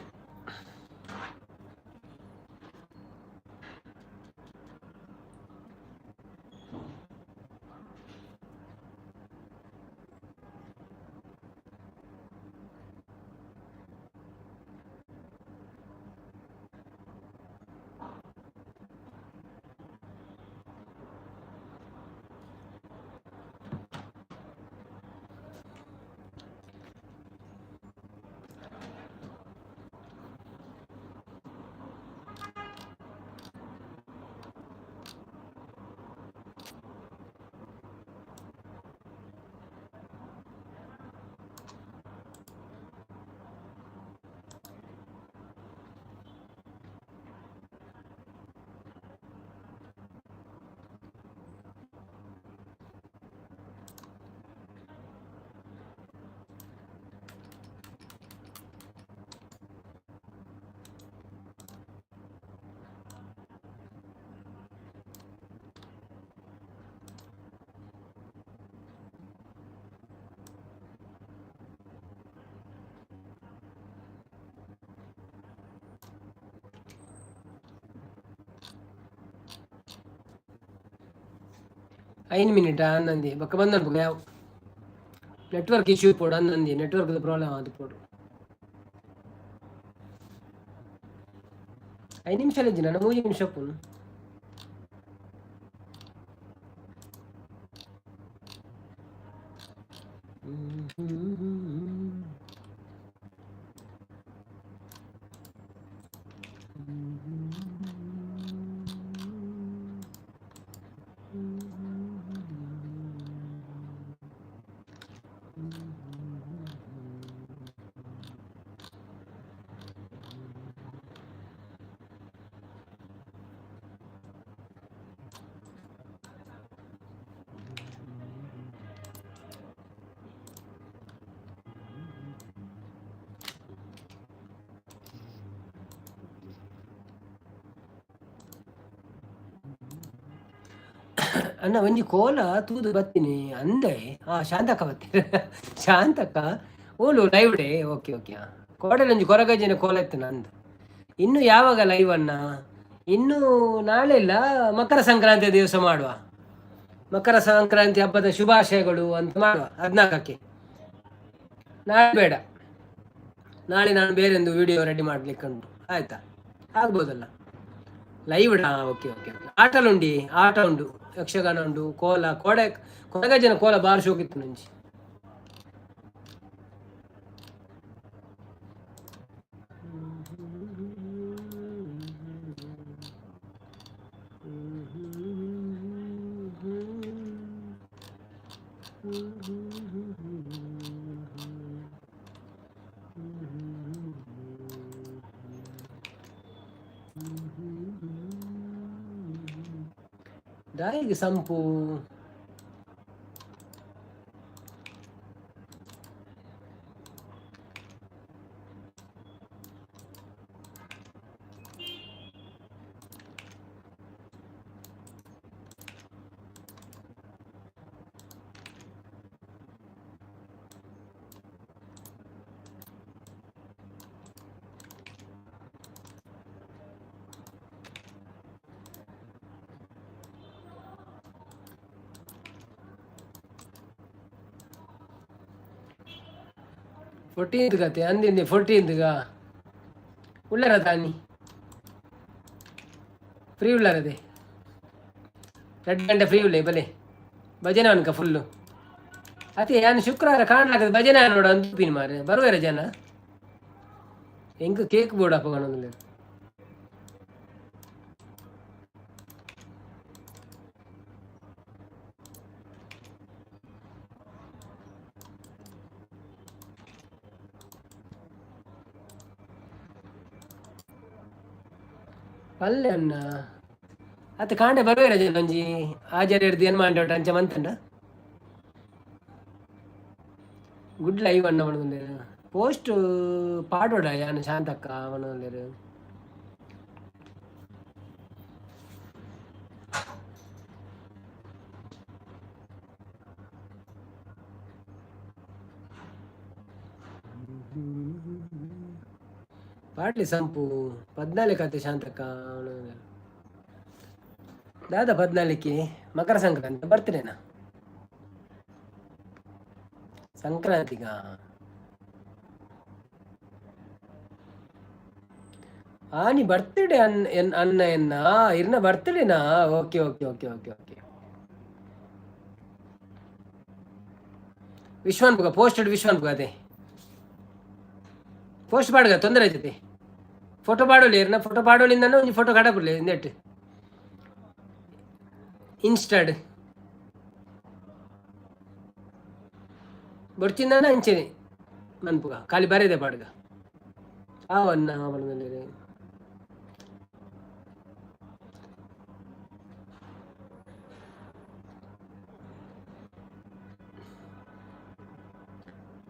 5 ಮಿನಿಟಾ ಅನ್ನಂದಿ ಬೊಕ್ಕ ಬಂದನ್ಪುಗ ಯಾವ ನೆಟ್ವರ್ಕ್ ಇಶ್ಯೂ ಪೋಡು ಅನ್ನಂದಿ ನೆಟ್ವರ್ಕ್ ಪ್ರಾಬ್ಲಮ್ ಆದು ಪೋಡು 5 ನಿಮಿಷ ಇಜ್ಜಿ ನಾನು 3 ನಿಮಿಷ ಪೋನು ಅಣ್ಣ ಒಂಜಿ ಕೋಲ ತೂದು ಬತ್ತೀನಿ ಅಂದೆ ಶಾಂತಕ್ಕ ಬತ್ತೀನಿ ಶಾಂತಕ್ಕ ಓಲು ಲೈವ್ ಡೇ ಓಕೆ ಓಕೆ ಕೋಡೆಲ್ ಒಂಜಿ ಕೊರಗಜ್ಜಿನ ಕೋಲ ಇತ್ತು ಅಂದು ಇನ್ನು ಯಾವಾಗ ಲೈವ್ ಅಣ್ಣ ಇನ್ನು ನಾಳೆ ಇಲ್ಲ ಮಕರ ಸಂಕ್ರಾಂತಿ ದಿವಸ ಮಾಡುವ ಮಕರ ಸಂಕ್ರಾಂತಿ ಹಬ್ಬದ ಶುಭಾಶಯಗಳು ಅಂತ ಮಾಡುವ 14ಕ್ಕೆ ನಾಳೆ ಬೇಡ ನಾಳೆ ನಾನು ಬೇರೆ ಒಂದು ವಿಡಿಯೋ ರೆಡಿ ಮಾಡ್ಲಿಕ್ಕೆ ಉಂಟು ಆಯ್ತಾ ಆಗ್ಬೋದಲ್ಲ ಲೈವ್ ಓಕೆ ಓಕೆ ಓಕೆ ಆಟ ಉಂಡು ಯಕ್ಷಗಾನ ಉಂಡು ಕೋಲ ಕೊಡಗಜ್ಜನ ಕೋಲ ಬಾರಿ ಶೋಕಿತ್ತು ನಂಜಿ ದಾಯಿಗೆ ಸಂಪು ಫೋರ್ಟೀನ್ತ್ ಗತೆ ಅಂದಿಂದೆ 14th ಉಳ್ಳರ ತಾನಿ ಫ್ರೀ ಉಳ್ಳರದೆ 2 ಗಂಟೆ ಫ್ರೀ ಉಳ್ಳೆ ಬಲೆ ಭಜನೆ ಅನ್ಕ ಫುಲ್ಲು ಅತಿ ನಾನು ಶುಕ್ರವಾರ ಕಾಣ್ಲಾಕದ ಭಜನೆ ನೋಡ ಅಂತಿನ ಮಾರೆ ಬರುವಾರ ಜನ ಹೆಂಗ ಕೇಕ್ ಬೋರ್ಡ್ ಹಾಕೋಣ ಪಲ್ಲೆ ಅನ್ನ ಅತ್ತೆ ಕಾಂಡೆ ಬರುವೇರ ಜನ ಒಂಜಿ ಆಚಾರ್ಯ ಹಿಡ್ದು ಏನು ಮಾಡಿ ಅಂಚ ಮಂತಂಡ ಗುಡ್ ಲೈವ್ ಅಣ್ಣ ಮಣಂದೇರು ಪೋಸ್ಟ್ ಪಾಡೋಡ ಯಾನು ಶಾಂತಕ್ಕ ಮಣಂದೇರು ಪಾಡ್ಲಿ ಸಂಪು 14 ಕತೆ ಶಾಂತಕ್ಕ ದಾದ 14ಕ್ಕೆ ಮಕರ ಸಂಕ್ರಾಂತಿ ಬರ್ತೀರೇನಾ ಸಂಕ್ರಾಂತಿಗ ನೀ ಬರ್ತ್ಡೇ ಅನ್ನ ಎನ್ನ ಇರ್ನ ಬರ್ತ್ಡೇನಾ okay okay okay okay okay ವಿಶ್ವಾನ್ಪುಗ ಪೋಸ್ಟೆಡ್ ವಿಶ್ವಾನ್ಪುಗ ಅದೇ ಪೋಸ್ಟ್ ಪಾಡ್ಗ ತೊಂದರೆ ಆಯ್ತೈತಿ ಫೋಟೋ ಪಾಡೋಲಿ ಇರ್ನ ಫೋಟೋ ಪಾಡೋಲಿಂದ ಒಂದು ಫೋಟೋ ಕಾಡಬಿಡ್ಲಿ ನೆಟ್ ಇನ್ಸ್ಟಾಡ್ ಬೊಡ್ಚಿಂದ ಅಂಚೆನೆ ಮನ್ಪುಗ ಖಾಲಿ ಬರೇದೆ ಪಾಡ್ಗ ಅವನ್ನ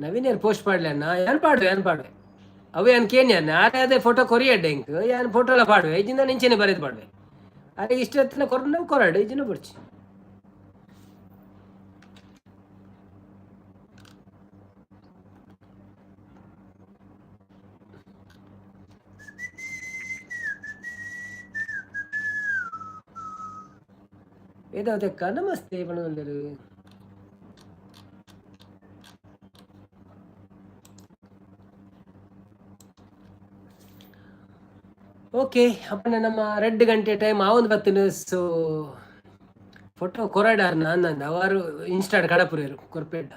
ನವೀನ್ ಯಾರು ಪೋಸ್ಟ್ ಪಾಡ್ಲಿ ಅಣ್ಣ ಏನ್ ಪಾಡುವೆ ಅವು ಏನು ಕೇನ್ಯಾನ ಅದೇ ಫೋಟೋ ಕೊರಿಯಡ್ಡೆ ಇಂಕ್ ಏನು ಫೋಟೋ ಎಲ್ಲ ಪಾಡುವೆ ಇಜಿಂದ ನಿಂಚೆನೆ ಬರೆದು ಪಾಡುವೆ ಅದೇ ಇಷ್ಟ ಹೊತ್ತಿನ ಕೊರಡು ಇಜಿನ ಬಿಡ್ಚಿ ವೇದಾವತಕ್ಕ ನಮಸ್ತೆ ಪಣದಲ್ಲರು. ಓಕೆ ಅಪ್ಪನ ನಮ್ಮ 2 ಗಂಟೆ ಟೈಮ್ ಆವೊಂದು ಬತ್ತಿನ ಸೊ ಫೋಟೋ ಕೊರಡಾರ್ನ ಅಂದಂದ ಅವರು ಇನ್ಸ್ಟಾಡ್ ಕಡಪುರೇರು ಕೊರ್ಪೇಟ.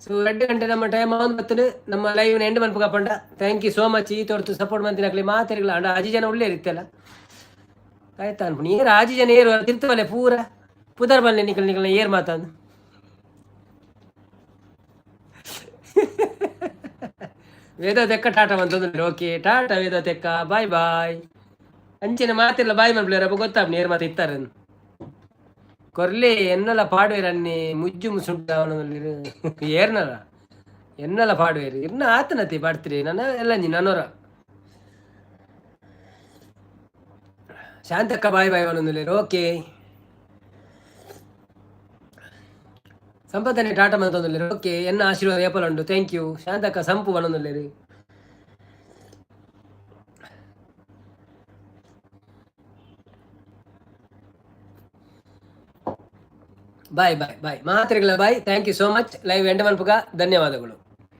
ಸೊ 2 ಗಂಟೆ ನಮ್ಮ ಟೈಮ್ ಆವೊಂದು ಬತ್ತಿನ ನಮ್ಮ ಲೈವ್ನ ಎಂಡ್ ಮನ್ಪು ಕಪ್ಪಂಡ. ಥ್ಯಾಂಕ್ ಯು ಸೋ ಮಚ್ ಈ ತೋರ್ತು ಸಪೋರ್ಟ್ ಮಂತಿನಕ್ಲಿ ಮಾತಾಡಿಲ್ಲ ಅಂಡ 5 ಜನ ಒಳ್ಳೆ ಇರ್ತಲ್ಲ ಆಯ್ತಾ ಅನ್ಪುಣಿ ಏರು 5 ಜನ ಏರು ತಿರ್ತವಲ್ಲೇ ಪೂರ ಪುದರ್ ಬಲ್ಲೆ ನಿಕಲ್ ಏರ್ ಮಾತಾಂದು ವೇದ ತೆಕ್ಕ ಟಾಟಾ ಅಂತಂದ್ರೆ ಓಕೆ ಟಾಟಾ ವೇದ ತೆಕ್ಕ ಬಾಯ್ ಬಾಯ್ ಅಂಚಿನ ಮಾತಿಲ್ಲ ಬಾಯ್ ಮಾಡ್ಬಿಡ್ಯಾರ ಗೊತ್ತಾವ್ ನೇರ್ ಮಾತು ಇತ್ತಾರೆ ಕೊರ್ಲೆ ಎನ್ನಲ ಪಾಡುವೇರನ್ನಿ ಮುಜ್ಜು ಮುಸುಂಟ ಏರ್ನಲ್ಲ ಎನ್ನಲ ಪಾಡುವೇರು ಇನ್ನ ಆತನತಿ ಪಾಡ್ತೀರಿ ನನ್ನ ಎಲ್ಲ ನನ್ನೋರ ಶಾಂತಕ್ಕ ಬಾಯ್ ಬಾಯ್ ಅವನೊಂದು ಓಕೆ ಸಂಪತ್ತನೆ ಟಾಟಾ ಮಂತೊಂದುಲ್ಲೆರ್ ಓಕೆ ಎನ್ನ ಆಶೀರ್ವಾದ ಏಪಲ ಉಂಡು ಥ್ಯಾಂಕ್ ಯು ಶಾಂತಕ್ಕ ಸಂಪು ಬನ್ನೊಂದುಲ್ಲೆರ್ ಬಾಯ್ ಬಾಯ್ ಬಾಯ್ ಮಾತ್ರೆಗಳ bye thank you so much live end ಮನ್ಪುಗ ಧನ್ಯವಾದಗಳು.